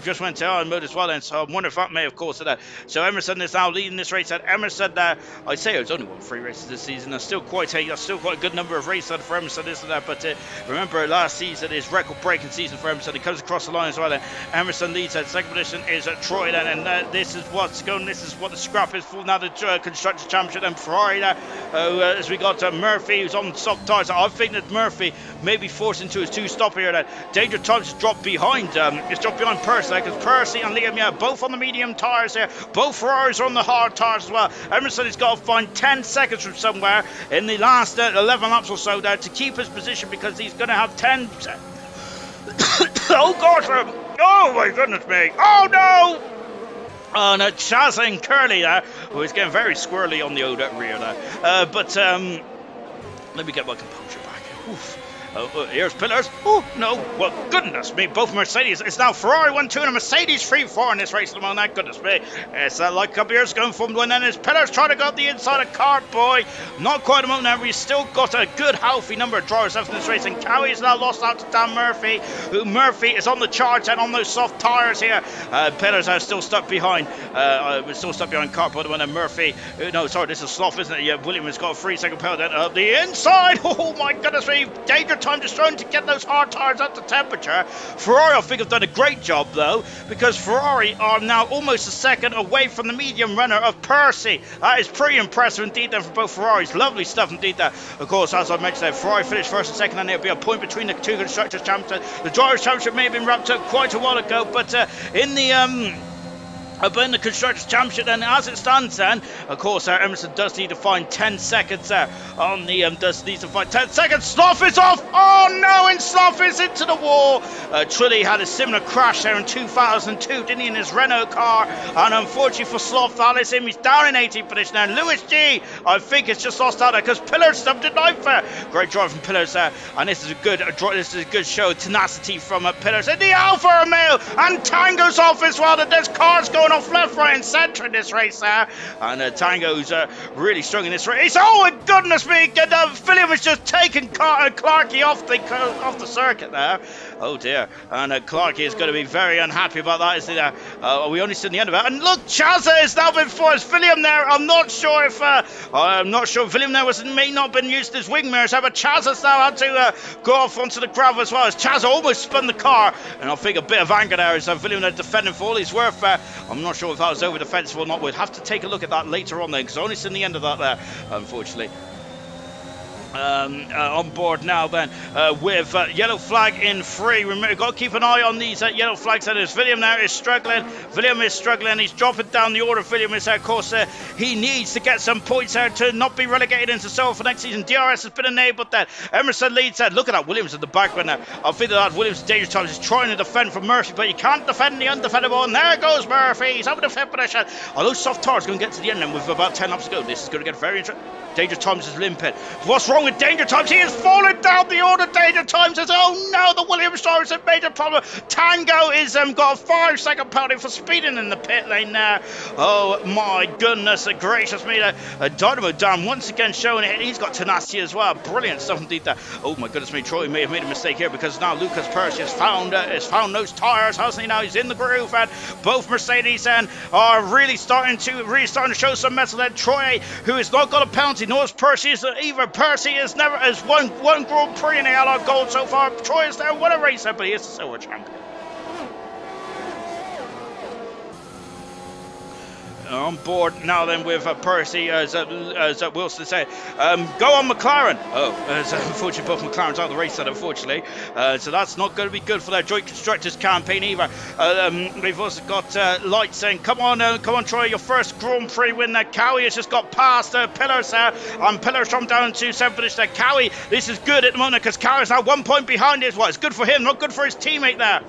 just went to on mode as well. And so I wonder if that may have caused that. So Emerson is now leading this race set. Emerson, I say it's only won 3 races this season. That's still quite a good number of races for Emerson, isn't that? But remember last season is record-breaking season for Emerson. Comes across the line as well. Emerson leads. Second position is Troy. And this is what's going. This is what the scrap is for now. The constructors championship and Ferrari. As we got Murphy, who's on soft tires. I think that Murphy may be forced into his 2-stop here. Danger Times has dropped behind. It's dropped behind Percy because Percy and Liam, both on the medium tires here. Both Ferraris are on the hard tires as well. Emerson has got to find 10 seconds from somewhere in the last 11 laps or so there to keep his position, because he's going to have 10. Oh gosh! Oh my goodness me! Oh no! Oh no, Chaz and Curly there, who is getting very squirrely on the old rear there. But let me get my composure back. Oof. Here's Pillars. Oh, no. Well, goodness me. Both Mercedes. It's now Ferrari 1-2 and a Mercedes 3-4 in this race at the moment. Goodness me. It's like a couple years ago in Formula 1. And it's Pillars trying to go up the inside of Cart Boy. Not quite a moment now. We've still got a good, healthy number of drivers left in this race. And Cowie is now lost out to Dan Murphy, who Murphy is on the charge and on those soft tyres here. Pillars are still stuck behind. We're still stuck behind Cart Boy. And Murphy. No, sorry, this is Slough, isn't it? Yeah, William has got a 3-second penalty up the inside. Oh, my goodness me. Danger Time just trying to get those hard tires up to temperature. Ferrari, I think, have done a great job though, because Ferrari are now almost a second away from the medium runner of Percy. That is pretty impressive indeed there for both Ferraris. Lovely stuff indeed there. Of course, as I mentioned there, Ferrari finished first and second, and there'll be a point between the two constructors championships. The drivers championship may have been wrapped up quite a while ago, but in the Constructors' Championship, then, as it stands, then, of course, Emerson does need to find 10 seconds there on the, does need to find 10 seconds. Slough is off! Oh no, and Slough is into the wall. Trulli had a similar crash there in 2002, didn't he, in his Renault car? And unfortunately for Slough, that is him. He's down in 18th position now. Lewis G, I think, it's just lost out there because Pillars stumped it ninth there. Great drive from Pillars there, and this is a good show of tenacity from Pillars. In the Alfa Romeo, and Tango's off as well. And there's cars going off left, right and centre in this race there, and Tango's really strong in this race. Oh my goodness me, William has just taken Clarkey off the circuit there. Oh dear, and Clarkey is going to be very unhappy about that, isn't he? We only seen the end of it, and look, Chazza has now been forced. William there, I'm not sure if William there may not have been used to his wing mirrors, but Chazza's now had to go off onto the gravel as well, as Chazza almost spun the car, and I think a bit of anger there as William there defending for all he's worth. I'm not sure if that was over defensive or not. We'll have to take a look at that later on then, because I only seen the end of that there, unfortunately. On board now then with yellow flag in 3. Remember, you've got to keep an eye on these yellow flags. And as William now is struggling, he's dropping down the order. William is of course he needs to get some points there to not be relegated into silver for next season. DRS has been enabled there. Emerson leads there. Look at that, Williams at the back right now. I think that Williams Danger Times is trying to defend from Murphy, but you can't defend the undefendable, and there goes Murphy. He's over the fifth position. Although soft tires going to get to the end and with about 10 laps to go, this is going to get very interesting. Danger Times is limping. What's wrong with Danger Times? He is falling down the order. Danger Times says, oh no, the Williams driver is a major problem. Tango is got a 5-second penalty for speeding in the pit lane there. Oh my goodness gracious me. Dynamo Dan once again showing it. He's got tenacity as well. Brilliant stuff indeed there. Oh my goodness me, Troy may have made a mistake here, because now Lucas Percy has found those tyres, hasn't he? Now he's in the groove, and both Mercedes are really starting to show some mettle. And Troy, who has not got a penalty, nor is Percy either. Percy has never won Grand Prix in the Allied Gold so far. Troy has never won a race, but he is the silver champion. On board now then with Percy, as Wilson said, go on McLaren. Unfortunately both McLaren's out of the race then, unfortunately, so that's not going to be good for their joint constructors campaign either. We've also got Light saying, come on Troy, your first Grand Prix win there. Cowie has just got past Pillars there, and Pillars from down to 7th finish there. Cowie, this is good at the moment, because Cowie is now 1 point behind it. Well, it's good for him, not good for his teammate there.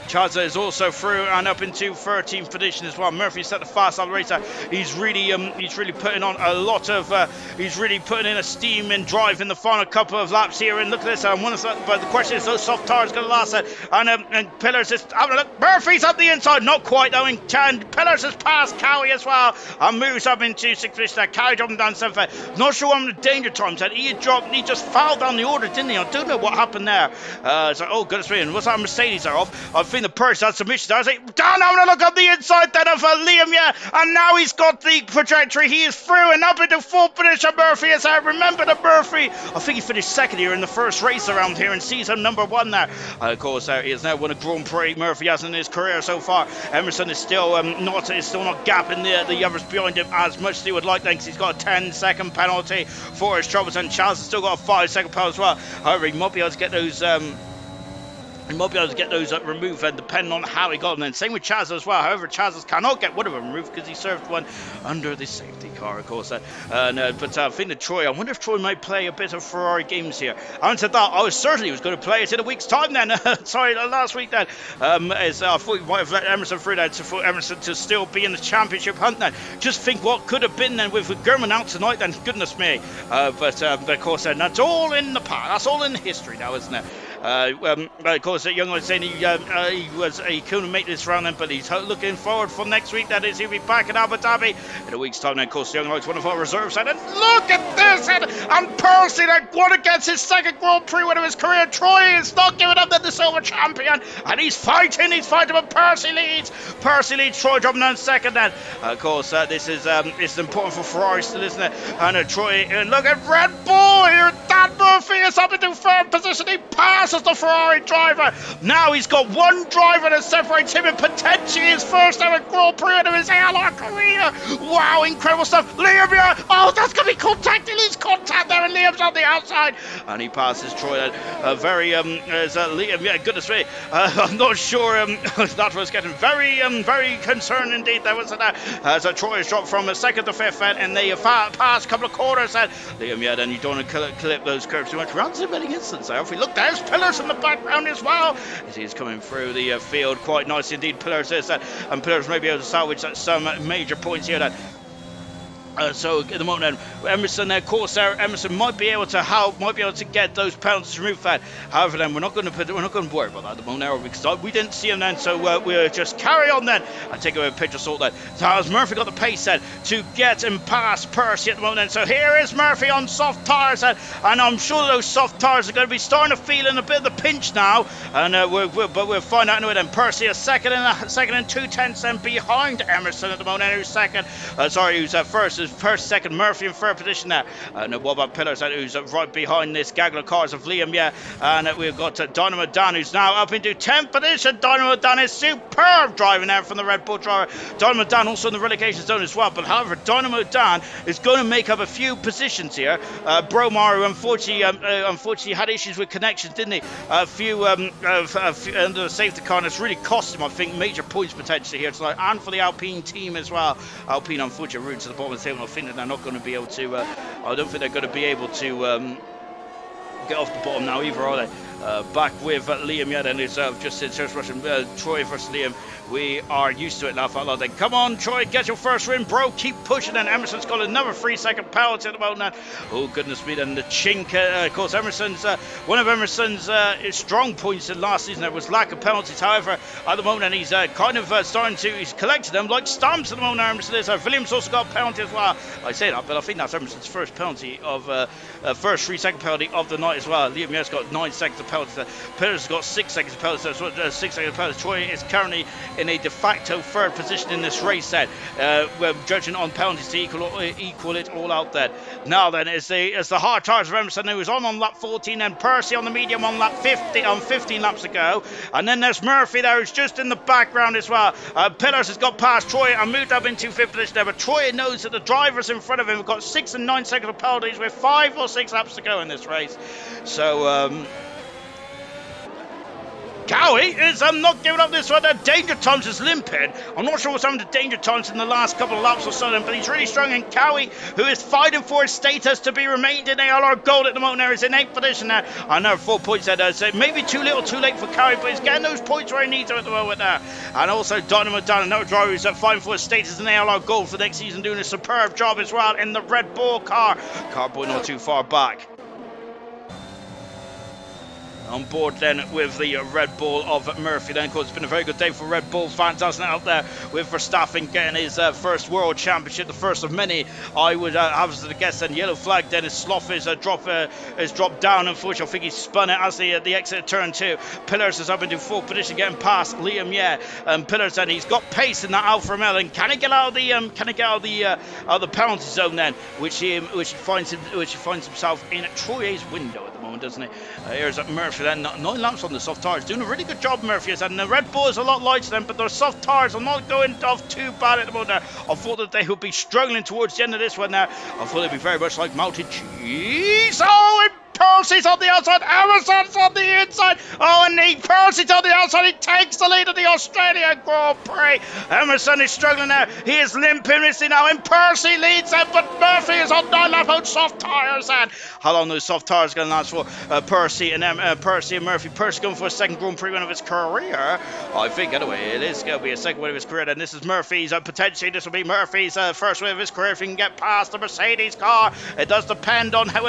Chaza is also through and up into 13th position as well. Murphy set the fast lap racer. He's really putting on a lot of he's really putting in a steam and drive in the final couple of laps here. And look at this. But the question is, those soft tires going to last it? And Pillars is having a look. Murphy's up the inside, not quite though. And Pillars has passed Cowie as well and moves up into 6th position. Cowie dropping down 7th. Not sure on the danger times that he just fouled down the order, didn't he? I don't know what happened there. So, oh goodness me, and what's that? Mercedes are off. I think the Purse had submission there. I was like, down, having a look up the inside then of Liam, yeah, and now he's got the trajectory. He is through and up into 4th position. Murphy is out. Remember the Murphy. I think he finished 2nd here in the first race around here in season number 1 there. Of course, he has now won a Grand Prix. Murphy has in his career so far. Emerson is still not gapping the others behind him as much as he would like, because he's got a 10-second penalty for his troubles, and Charles has still got a 5-second penalty as well. However, he might be able to get those removed, and depending on how he got them. Then same with Chaz as well. However, Chaz cannot get one of them removed because he served one under the safety car, of course. But I think that Troy, I wonder if Troy might play a bit of Ferrari games here. I said that I was certain he was going to play it in a week's time then. Sorry, last week then. As I thought he might have let Emerson through then, for Emerson to still be in the championship hunt then. Just think what could have been then with Gurman out tonight then. Goodness me. But of course, then that's all in the past. That's all in history now, isn't it? Of course, young lad saying he couldn't make this round then, but he's looking forward for next week. That is, he'll be back in Abu Dhabi in a week's time. Then, of course, young lad's one of our reserves. And look at this, and Percy that won against his 2nd Grand Prix win of his career. Troy is not giving up the silver champion, and he's fighting, but Percy leads. Troy dropping down 2nd then. Of course, this is important for Ferrari still, isn't it? And Troy, look at Red Bull here. Dan Murphy is up into 3rd position. He passes the Ferrari driver. Now he's got one driver that separates him and potentially his first ever Grand Prix of his ALR career. Wow, incredible stuff. Liam, yeah. Oh, that's going to be contact. He leaves contact there, and Liam's on the outside. And he passes Troy. Liam, yeah, goodness me. I'm not sure. That was getting very concerned indeed. There was so Troy has dropped from 2nd to 5th, and they passed a couple of quarters. And Liam, yeah, then you don't want to clip those curves too much. Rounds in many instances. If we look, there's Pillars in the background as well. As he's coming through the field quite nice indeed. Pillars is that, and Pillars may be able to salvage some major points here. That. So at the moment, Emerson, Emerson might be able to get those penalties removed. However, then we're not going to worry about that at the moment because we didn't see him then. So we'll just carry on then and take a pinch of salt then. So as Murphy got the pace then to get him past Percy at the moment. Then. So here is Murphy on soft tires, and I'm sure those soft tires are going to be starting to feel in a bit of the pinch now. And we'll find out anyway. Then Percy is second and 2/10 then behind Emerson at the moment. Who's second? Who's first? First, 2nd, Murphy in 3rd position there. What about Pillars, who's right behind this gaggle of cars of Liam, yeah. And we've got Dynamo Dan, who's now up into 10th position. Dynamo Dan is superb driving there from the Red Bull driver. Dynamo Dan also in the relegation zone as well. But however, Dynamo Dan is going to make up a few positions here. Bromar, unfortunately had issues with connections, didn't he? A few under the safety car, and it's really cost him, I think, major points potentially here tonight, and for the Alpine team as well. Alpine, unfortunately, route to the bottom of the table. I think they're not going to be able to. I don't think they're going to be able to get off the bottom now either, are they? Back with Liam yet, and it's just in search Russian Troy versus Liam. We are used to it now, fella. Then come on, Troy, get your first win, bro. Keep pushing. And Emerson's got another 3-second penalty at the moment. Oh goodness me! Then the chink. Of course, Emerson's one of Emerson's strong points in last season. There was lack of penalties. However, at the moment, he's kind of starting to. He's collected them like stamps at the moment. Emerson is. Williams also got a penalty as well. I say that, but I think that's Emerson's first penalty of first 3-second penalty of the night as well. Liam Yates got 9 seconds of penalty. Peters has got 6 seconds of penalty. 6 seconds of penalty. Troy is currently in a de facto 3rd position in this race set. We're judging on penalties to equal it all out there. Now then, it's the hard tires of Emerson, who was on lap 14, and Percy on the medium on lap 15 laps ago. And then there's Murphy there, who's just in the background as well. Pillars has got past Troy and moved up into 5th position there, but Troy knows that the drivers in front of him have got 6 and 9 seconds of penalties with 5 or 6 laps to go in this race. So Cowie is not giving up this one. Danger Times is limping. I'm not sure what's happened to Danger Times in the last couple of laps or so, but he's really strong. And Cowie, who is fighting for his status to be remained in ALR Gold at the moment, there is in 8th position now. Another 4 points there. So maybe too little, too late for Cowie, but he's getting those points where he needs them at the moment there. And also Dynamo Dan, another driver who's fighting for his status in ALR Gold for next season, doing a superb job as well in the Red Bull car. Carboy not too far back. On board then with the Red Bull of Murphy. Then, of course, it's been a very good day for Red Bull fans, hasn't it, out there, with Verstappen getting his first World Championship, the first of many. I would have to guess then. Yellow flag then. His Sloth is dropped down. Unfortunately, I think he spun it as the exit of turn 2. Pillars is up into 4th position, getting past Liam. Pillars then, he's got pace in that Alfa Romeo. And can he get out of the penalty zone then, which he finds himself in Troy's window at the moment, doesn't he? Here's Murphy then, 9 laps on the soft tires, doing a really good job. Murphy is, and the Red Bull is a lot lighter than, but their soft tires are not going off too bad at the moment. I thought that they would be struggling towards the end of this one now. I thought it'd be very much like melted cheese. Oh, Percy's on the outside, Emerson's on the inside. Oh, and Percy's on the outside. He takes the lead of the Australian Grand Prix. Emerson is struggling now. He is limping, missing now, and Percy leads him, but Murphy is on 9 lap on soft tyres. And how long those soft tyres are going to last for? Percy and Murphy. Percy going for a second Grand Prix win of his career. I think anyway, it is going to be a second win of his career. And this is Murphy's potentially. This will be Murphy's first win of his career if he can get past the Mercedes car. It does depend on how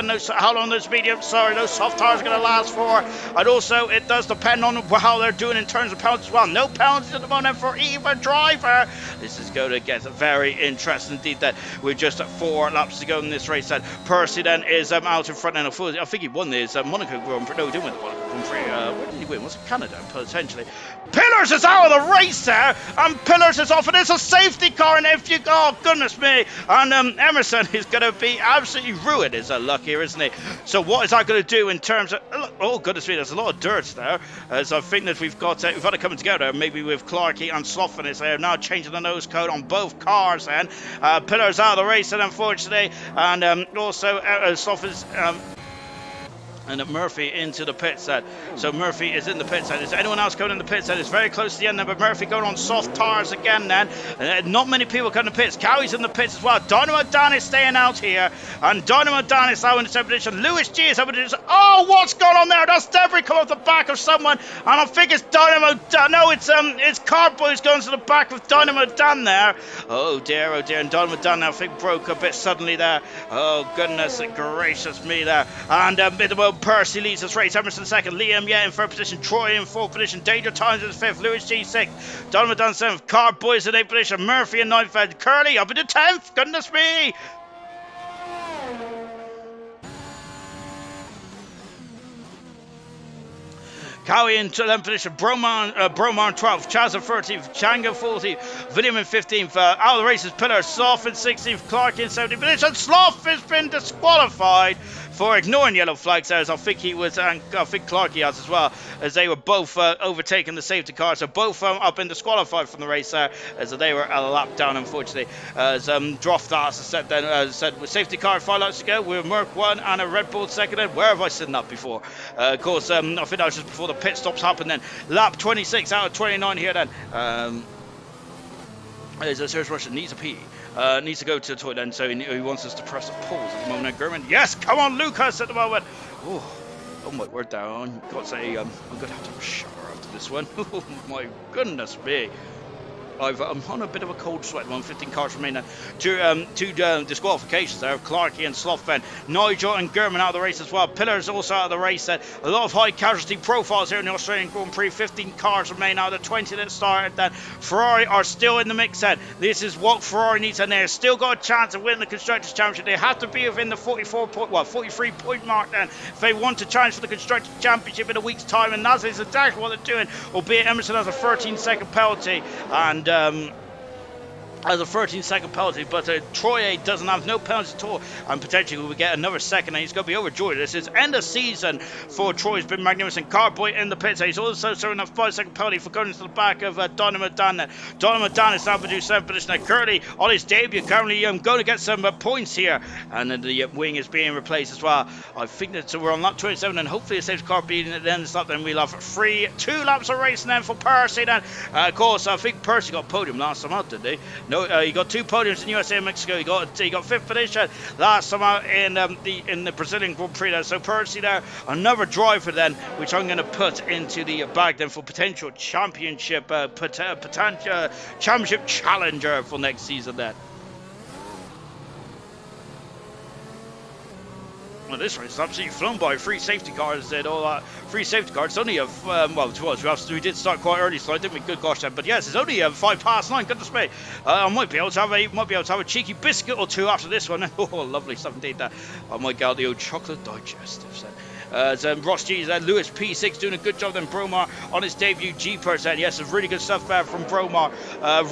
long those those soft tires are going to last for, and also it does depend on how they're doing in terms of penalties as well. No penalties at the moment for either driver. This is going to get very interesting indeed. That we're just at 4 laps to go in this race. That Percy then is out in front, and I think he won this Monaco Grand Prix. No, he didn't win the Monaco Grand Prix. Where did he win? Was it Canada potentially? Pillars is out of the race there, and Pillars is off, and it's a safety car. And if you, oh goodness me, and Emerson is going to be absolutely ruined. Is luck here, isn't he? So what is that going to do in terms of, oh goodness me, there's a lot of dirt there, as I think that we've got it coming together, maybe with Clarkey and Slough, and they're now changing the nose code on both cars. Then Pillars out of the race, and unfortunately, and also Slough is and Murphy into the pit set. So Murphy is in the pit set. Is anyone else going in the pit set? It's very close to the end now, but Murphy going on soft tires again then. Not many people going to pits. Cowie's in the pits as well. Dynamo Dan is staying out here, and Dynamo Dan is now in the 7th position. Lewis G is up in the, oh, what's going on there? That's debris come off the back of someone, and I think it's Dynamo Dan. No, it's Cardboy going to the back of Dynamo Dan there. Oh dear, and Dynamo Dan now I think broke a bit suddenly there. Oh goodness gracious me there. And Percy leads this race. Emerson 2nd, Liam in 3rd position, Troy in 4th position, Danger Times in 5th, Lewis G 6th, Donovan Dunn 7th, Card Boys in 8th position, Murphy in 9th, and Curly up into 10th. Goodness me! Cowie in 11th position, Broman 12th, Chaz in 13th, Changa 14th, William in 15th, out of the races, Pillar, Slough in 16th, Clark in 17th position. Slough has been disqualified for ignoring yellow flags there, as I think he was, and I think Clarkey has as well, as they were both overtaking the safety car, so both have been disqualified from the race there, as they were a lap down, unfortunately. As Droftas said then, said with safety car 5 laps to go, with Merc 1 and a Red Bull 2nd, and where have I seen that before? Of course, I think that was just before the pit stops happened then. Lap 26 out of 29 here then. There's a Serge Russian needs a pee. Needs to go to the toilet then, so he wants us to press a pause at the moment. German, yes, come on, Lucas at the moment. Oh my word, down. Got to say, I'm going to have to have a shower after this one. Oh my goodness me. I'm on a bit of a cold sweat. 115 cars remain. Two disqualifications there. Clarkey and Slough. Nigel and German out of the race as well. Pillars also out of the race. A lot of high casualty profiles here in the Australian Grand Prix. 15 cars remain out of the 20 that started. Then Ferrari are still in the mix. Then this is what Ferrari needs, and they've still got a chance of winning the Constructors' Championship. They have to be within the 43 point mark. Then if they want to challenge for the Constructors' Championship in a week's time, and that is exactly what they're doing. Albeit Emerson has a 13-second penalty, and as a 13-second penalty, but Troye doesn't have no penalty at all, and potentially we get another second, and he's going to be overjoyed. This is end of season for Troy. It's been magnificent. Carboy in the pits. He's also serving a 5-second penalty for going into the back of Dynamo Dan. Dynamo Dan is now produced 7th position. Curly on his debut, currently going to get some points here, and then the wing is being replaced as well. I think that we're on lap 27, and hopefully it saves Carboy at the end of the lap. Then we'll have 2 laps of racing then for Percy. Then, of course, I think Percy got a podium last time out, did he? No, he got 2 podiums in USA and Mexico. He got 5th position last time out in the Brazilian Grand Prix there. So Percy there, another driver then, which I'm going to put into the bag then for potential championship, championship challenger for next season then. Well, this race is absolutely flown by. 3 safety cars and all that. 3 safety cars. It's only well, it was. We did start quite early, so I didn't make good gosh then. But yes, it's only 5 past 9. Goodness me. I might be able to have a cheeky biscuit or 2 after this one. Oh, lovely stuff indeed. That I might get out the old chocolate digestives then. Ross G, Lewis P6 doing a good job then. Bromar on his debut. Jeepers then. Yes, really good stuff there from Bromar.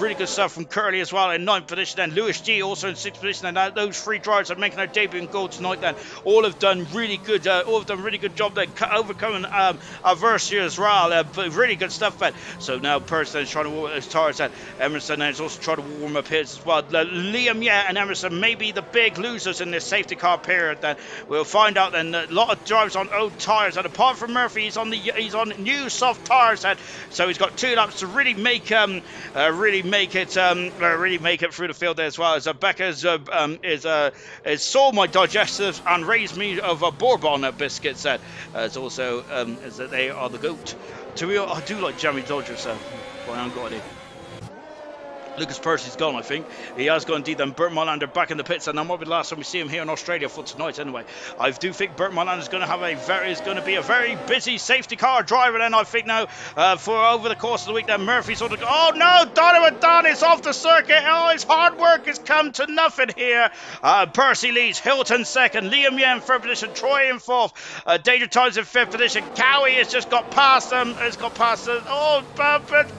Really good stuff from Curly as well in 9th position then. Lewis G also in 6th position. And those 3 drivers are making their debut in gold tonight then. All have done really good. All have done really good job then, overcoming adversity as well. But really good stuff then. So now Person is trying to warm up his tires then. Emerson is also trying to warm up his as well. Liam, and Emerson may be the big losers in this safety car period then. We'll find out then. A lot of drivers on old tires, and apart from Murphy, he's on new soft tires, and so he's got 2 laps to really make it through the field there as well. As Becca's sold my digestives and raised me of a bourbon biscuit set. It's also is that they are the goat. I do like Jamie Dodger, so well, I haven't got any. Lucas Percy's gone, I think. He has gone indeed. Then Bert Molander back in the pits, and that might be the last time we see him here in Australia for tonight anyway. I do think Bert Molander is going to be a very busy safety car driver then, I think now, for over the course of the week. Then Murphy's sort of, oh no, Donovan Dunn is off the circuit. Oh, his hard work has come to nothing here. Percy leads, Hilton 2nd, Liam Yen 3rd position, Troy in 4th, Danger Times in 5th position. Cowie has just got past them, but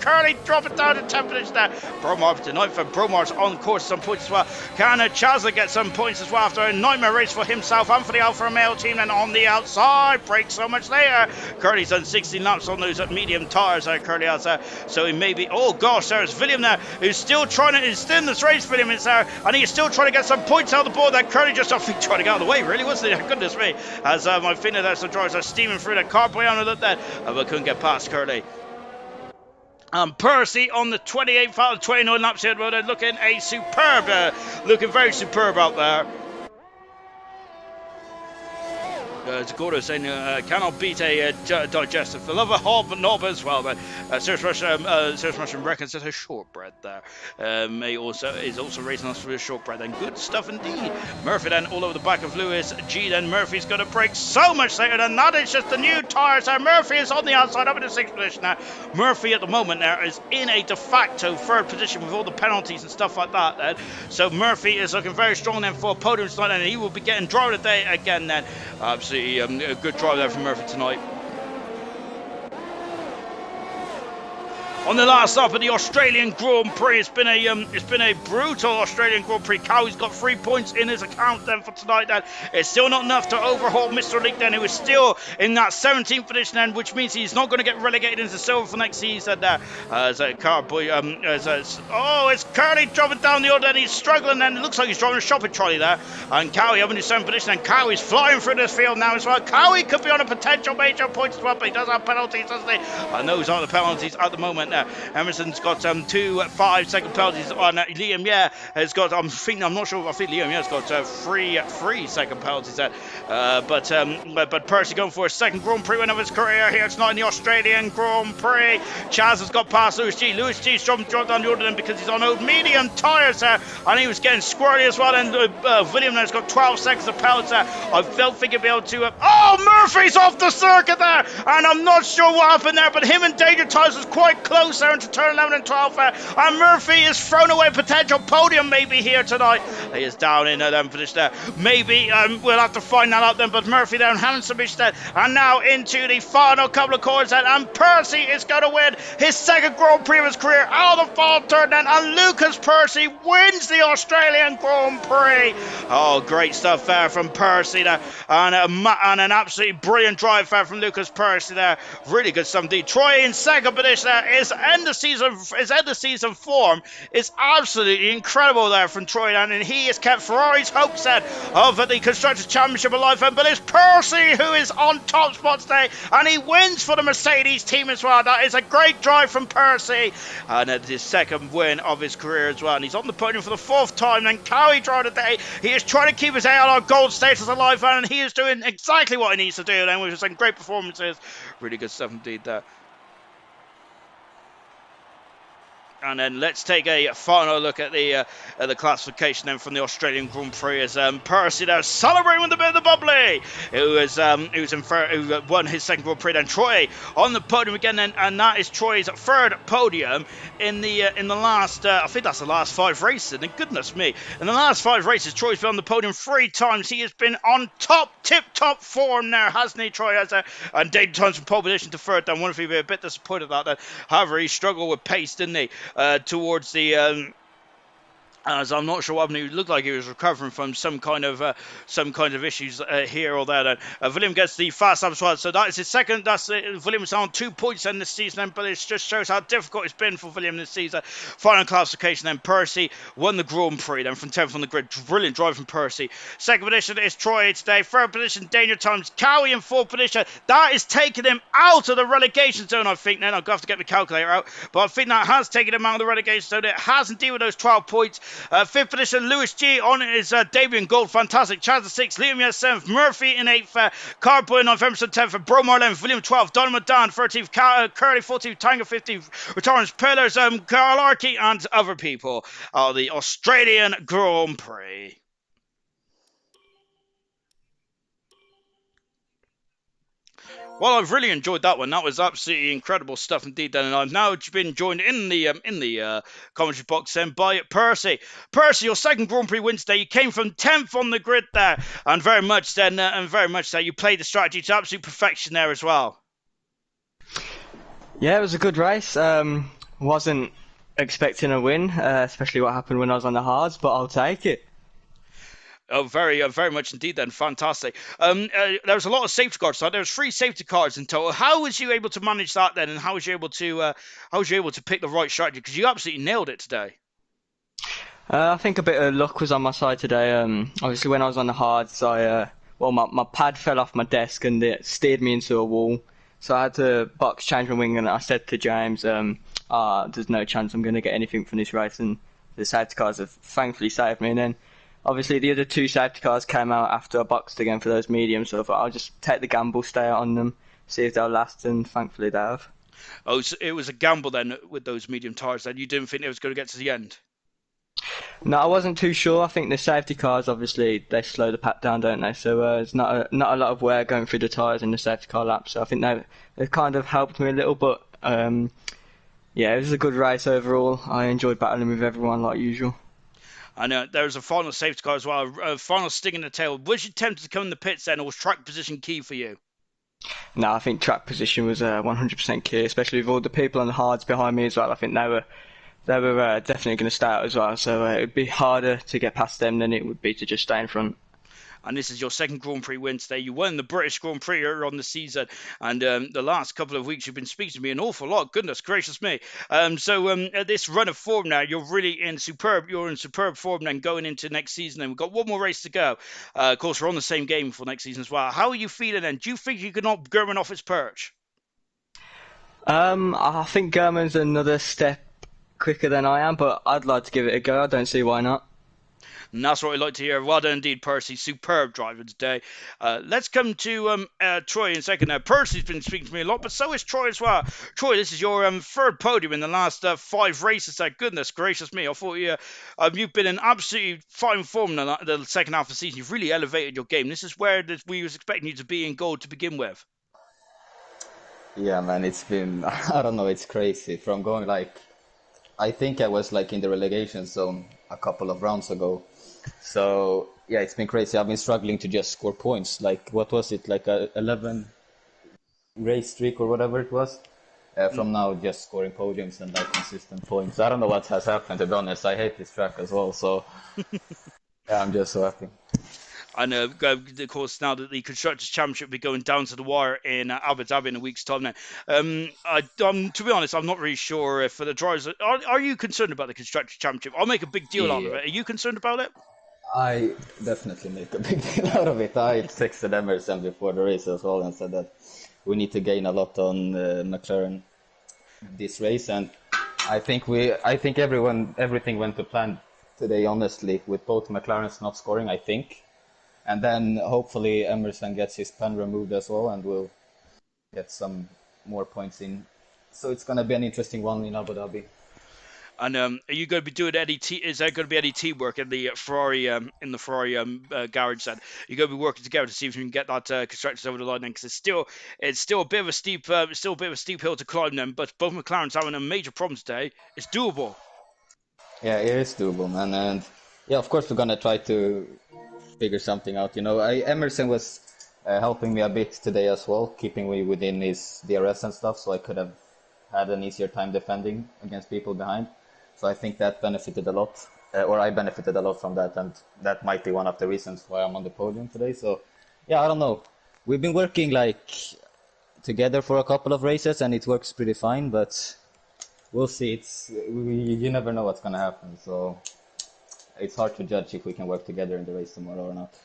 Curly dropping down to 10th position there. Bromar tonight for Bromar's on course some points as well. Can Chazza get some points as well after a nightmare race for himself and for the Alfa Romeo team? And on the outside, brakes so much later. Curly's done 16 laps on those medium tyres there. Curly has there, so he may be. Oh gosh, there's William there, who's still in this race. William is there, and he's still trying to get some points out of the board. That Curly just I think trying to get out of the way, really, wasn't it? Goodness me, as my finger there, some drivers are steaming through that car. Boy, on look that, but couldn't get past Curly. Percy on the 28th out of 29 laps here, looking very superb out there. Gordo saying cannot beat a digestive. The love of hob as well. But Serious Russian reckons there's a shortbread there. Is also racing us for a shortbread. And good stuff indeed. Murphy then all over the back of Lewis G. Then Murphy's going to break so much later. And that is just the new tyres there. Murphy is on the outside up in the 6th position now. Murphy at the moment there is in a de facto 3rd position with all the penalties and stuff like that then. So Murphy is looking very strong then for a podium tonight, and he will be getting driver of the day again then. Absolutely. A good drive there from Murphy tonight. On the last lap of the Australian Grand Prix, it's been a brutal Australian Grand Prix. Cowie's got 3 points in his account then for tonight. Then it's still not enough to overhaul Mr. Leak then, who is still in that 17th position then, which means he's not going to get relegated into silver for next season there. It's Curly dropping down the order and he's struggling then. It looks like he's driving a shopping trolley there. And Cowie up in his 7th position, and Cowie's flying through this field now as well. Cowie could be on a potential major points as well, but he does have penalties, doesn't he? And those are the penalties at the moment. Emerson's got 2 5-second penalties on Liam. Has got. I'm not sure. I think Liam has got 3-second penalties there. But Percy going for a 2nd Grand Prix win of his career here tonight in the Australian Grand Prix. Chaz has got past Lewis G. Lewis G's dropped down the order then because he's on old medium tyres there, and he was getting squirrely as well. And William has got 12 seconds of penalties there. I don't think he'll be able to. Murphy's off the circuit there, and I'm not sure what happened there, but him and Danger Tyres was quite close close there into turn 11 and 12 there. And Murphy is thrown away potential podium maybe here tonight. He is down in them for this there. Maybe we'll have to find that out then. But Murphy down handsome instead. And now into the final couple of corners then. And Percy is going to win his second Grand Prix of his career out of the final turn then. And Lucas Percy wins the Australian Grand Prix. Oh, great stuff there from Percy there. And an absolutely brilliant drive there from Lucas Percy there. Really good stuff indeed. Troy in second position there. His end of season form is absolutely incredible there from Troy. And he has kept Ferrari's hopes set of the Constructors' Championship alive. But it's Percy who is on top spot today. And he wins for the Mercedes team as well. That is a great drive from Percy. And it's his second win of his career as well. And he's on the podium for the fourth time. Then Cowie drive today. He is trying to keep his ALR gold status alive. And he is doing exactly what he needs to do. Then with some great performances. Really good stuff indeed there. And then let's take a final look at the classification then from the Australian Grand Prix as Percy there celebrating with a bit of the bubbly, who won his second Grand Prix. Then Troy on the podium again, then, and that is Troy's third podium in the last I think that's the last 5 races. And goodness me, in the last 5 races, Troy's been on the podium 3 times. He has been on tip-top form there, hasn't he, Troy? And Dayton Times from pole position to third. Then one of you be a bit disappointed about that. However, he struggled with pace, didn't he? Towards the as I'm not sure what happened. He looked like he was recovering from some kind of issues here or there. William gets the fast lap as well, so that is his second. That's William's on 2 points in this season, but it just shows how difficult it's been for William this season. Final classification then, Percy won the Grand Prix then from 10th on the grid. Brilliant drive from Percy. Second position is Troy today. Third position, Danger Times. Cowie in fourth position. That is taking him out of the relegation zone, I think. Then I'll have to get my calculator out, but I think that has taken him out of the relegation zone. It has indeed with those 12 points. Fifth position, Lewis G on his debut in gold. Fantastic. Chaz in 6th, Liam Yes 7th, Murphy in 8th, Carboy in 9th, Emerson 10th, Bro Marlin, William 12th, Donovan Dan 13th, Curly 14th, Tango 15th, returns Pillars, Carl Arkey and other people are the Australian Grand Prix. Well, I've really enjoyed that one. That was absolutely incredible stuff indeed. And I've now been joined in the commentary box then by Percy. Percy, your second Grand Prix win today. You came from 10th on the grid there, and very much so you played the strategy to absolute perfection there as well. Yeah, it was a good race. Wasn't expecting a win, especially what happened when I was on the hards, but I'll take it. Oh, very much indeed then. Fantastic. There was a lot of safety cars. So there was 3 safety cars in total. How was you able to manage that then? And how was you able to pick the right strategy? Because you absolutely nailed it today. I think a bit of luck was on my side today. Obviously, when I was on the hards, my pad fell off my desk and it steered me into a wall. So I had to box change my wing, and I said to James, there's no chance I'm going to get anything from this race. And the safety cars have thankfully saved me. And then obviously, the other 2 safety cars came out after I boxed again for those mediums, so I thought I'll just take the gamble, stay out on them, see if they'll last, and thankfully they have. Oh, so it was a gamble then with those medium tyres then? You didn't think it was going to get to the end? No, I wasn't too sure. I think the safety cars, obviously, they slow the pack down, don't they? So it's not a lot of wear going through the tyres in the safety car lap, so I think they kind of helped me a little, but yeah, it was a good race overall. I enjoyed battling with everyone like usual. And there was a final safety car as well, a final sting in the tail. Was you tempted to come in the pits then, or was track position key for you? No, I think track position was 100% key, especially with all the people on the hards behind me as well. I think they were definitely going to stay out as well, so it would be harder to get past them than it would be to just stay in front. And this is your second Grand Prix win today. You won the British Grand Prix earlier on the season, and the last couple of weeks you've been speaking to me an awful lot. Goodness gracious me! This run of form now, you're really in superb. You're in superb form then going into next season, and we've got one more race to go. Of course, we're on the same game for next season as well. How are you feeling then? Do you think you can knock German off its perch? I think German's another step quicker than I am, but I'd like to give it a go. I don't see why not. And that's what I'd like to hear. Well done indeed, Percy. Superb driving today. Let's come to Troy in a second now. Percy's been speaking to me a lot, but so is Troy as well. Troy, this is your third podium in the last 5 races. Goodness gracious me. I thought you've been in absolutely fine form in the second half of the season. You've really elevated your game. This is where we was expecting you to be in gold to begin with. Yeah, man, it's been, I don't know, it's crazy. From going like, I think I was like in the relegation zone a couple of rounds ago. So, yeah, it's been crazy. I've been struggling to just score points. Like, what was it, like a 11 race streak or whatever it was? From now, just scoring podiums and like consistent points. I don't know what has happened, to be honest. I hate this track as well. So, yeah, I'm just so happy. And of course, now that the Constructors' Championship will be going down to the wire in Abu Dhabi in a week's time now. To be honest, I'm not really sure if for the drivers. Are you concerned about the Constructors' Championship? I'll make a big deal out of Yeah, it. Are you concerned about it? I definitely make a big deal out of it. I texted Emerson before the race as well and said that we need to gain a lot on McLaren this race, and I think everything went to plan today, honestly, with both McLarens not scoring, I think, and then hopefully Emerson gets his pen removed as well, and we'll get some more points in. So it's gonna be an interesting one in Abu Dhabi. And are you going to be doing any? Is there going to be any teamwork in the Ferrari garage? Then you're going to be working together to see if you can get that constructors over the line. Then, because it's still a bit of a steep still a bit of a steep hill to climb. Then, but both McLarens having a major problem today. It's doable. Yeah, it is doable, man, and yeah, of course we're gonna try to figure something out. Emerson was helping me a bit today as well, keeping me within his DRS and stuff, so I could have had an easier time defending against people behind. So I think that benefited a lot, or I benefited a lot from that, and that might be one of the reasons why I'm on the podium today. So yeah, I don't know. We've been working like together for a couple of races, and it works pretty fine, but we'll see. You never know what's gonna happen, so it's hard to judge if we can work together in the race tomorrow or not.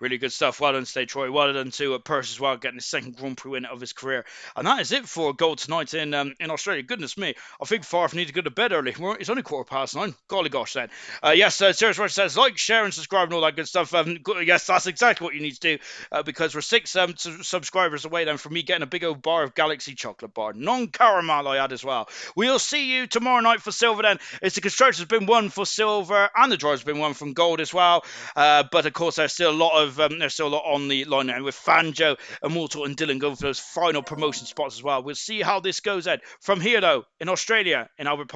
Really good stuff. Well done today, Troy. Well done to Purse as well, getting his second Grand Prix win of his career. And that is it for gold tonight in Australia. Goodness me, I think Farf need to go to bed early. It's only 9:15. Golly gosh, then. Yes, Serious Roger says like, share, and subscribe, and all that good stuff. Yes, that's exactly what you need to do because we're six subscribers away then from me getting a big old bar of Galaxy chocolate bar, non-caramel I had as well. We'll see you tomorrow night for silver. Then it's the constructor's been won for silver, and the driver's been won from gold as well. But of course, there's still a lot on the line now with Fanjo, Immortal, and Dylan going for those final promotion spots as well. We'll see how this goes, Ed. From here, though, in Australia, in Albert Park.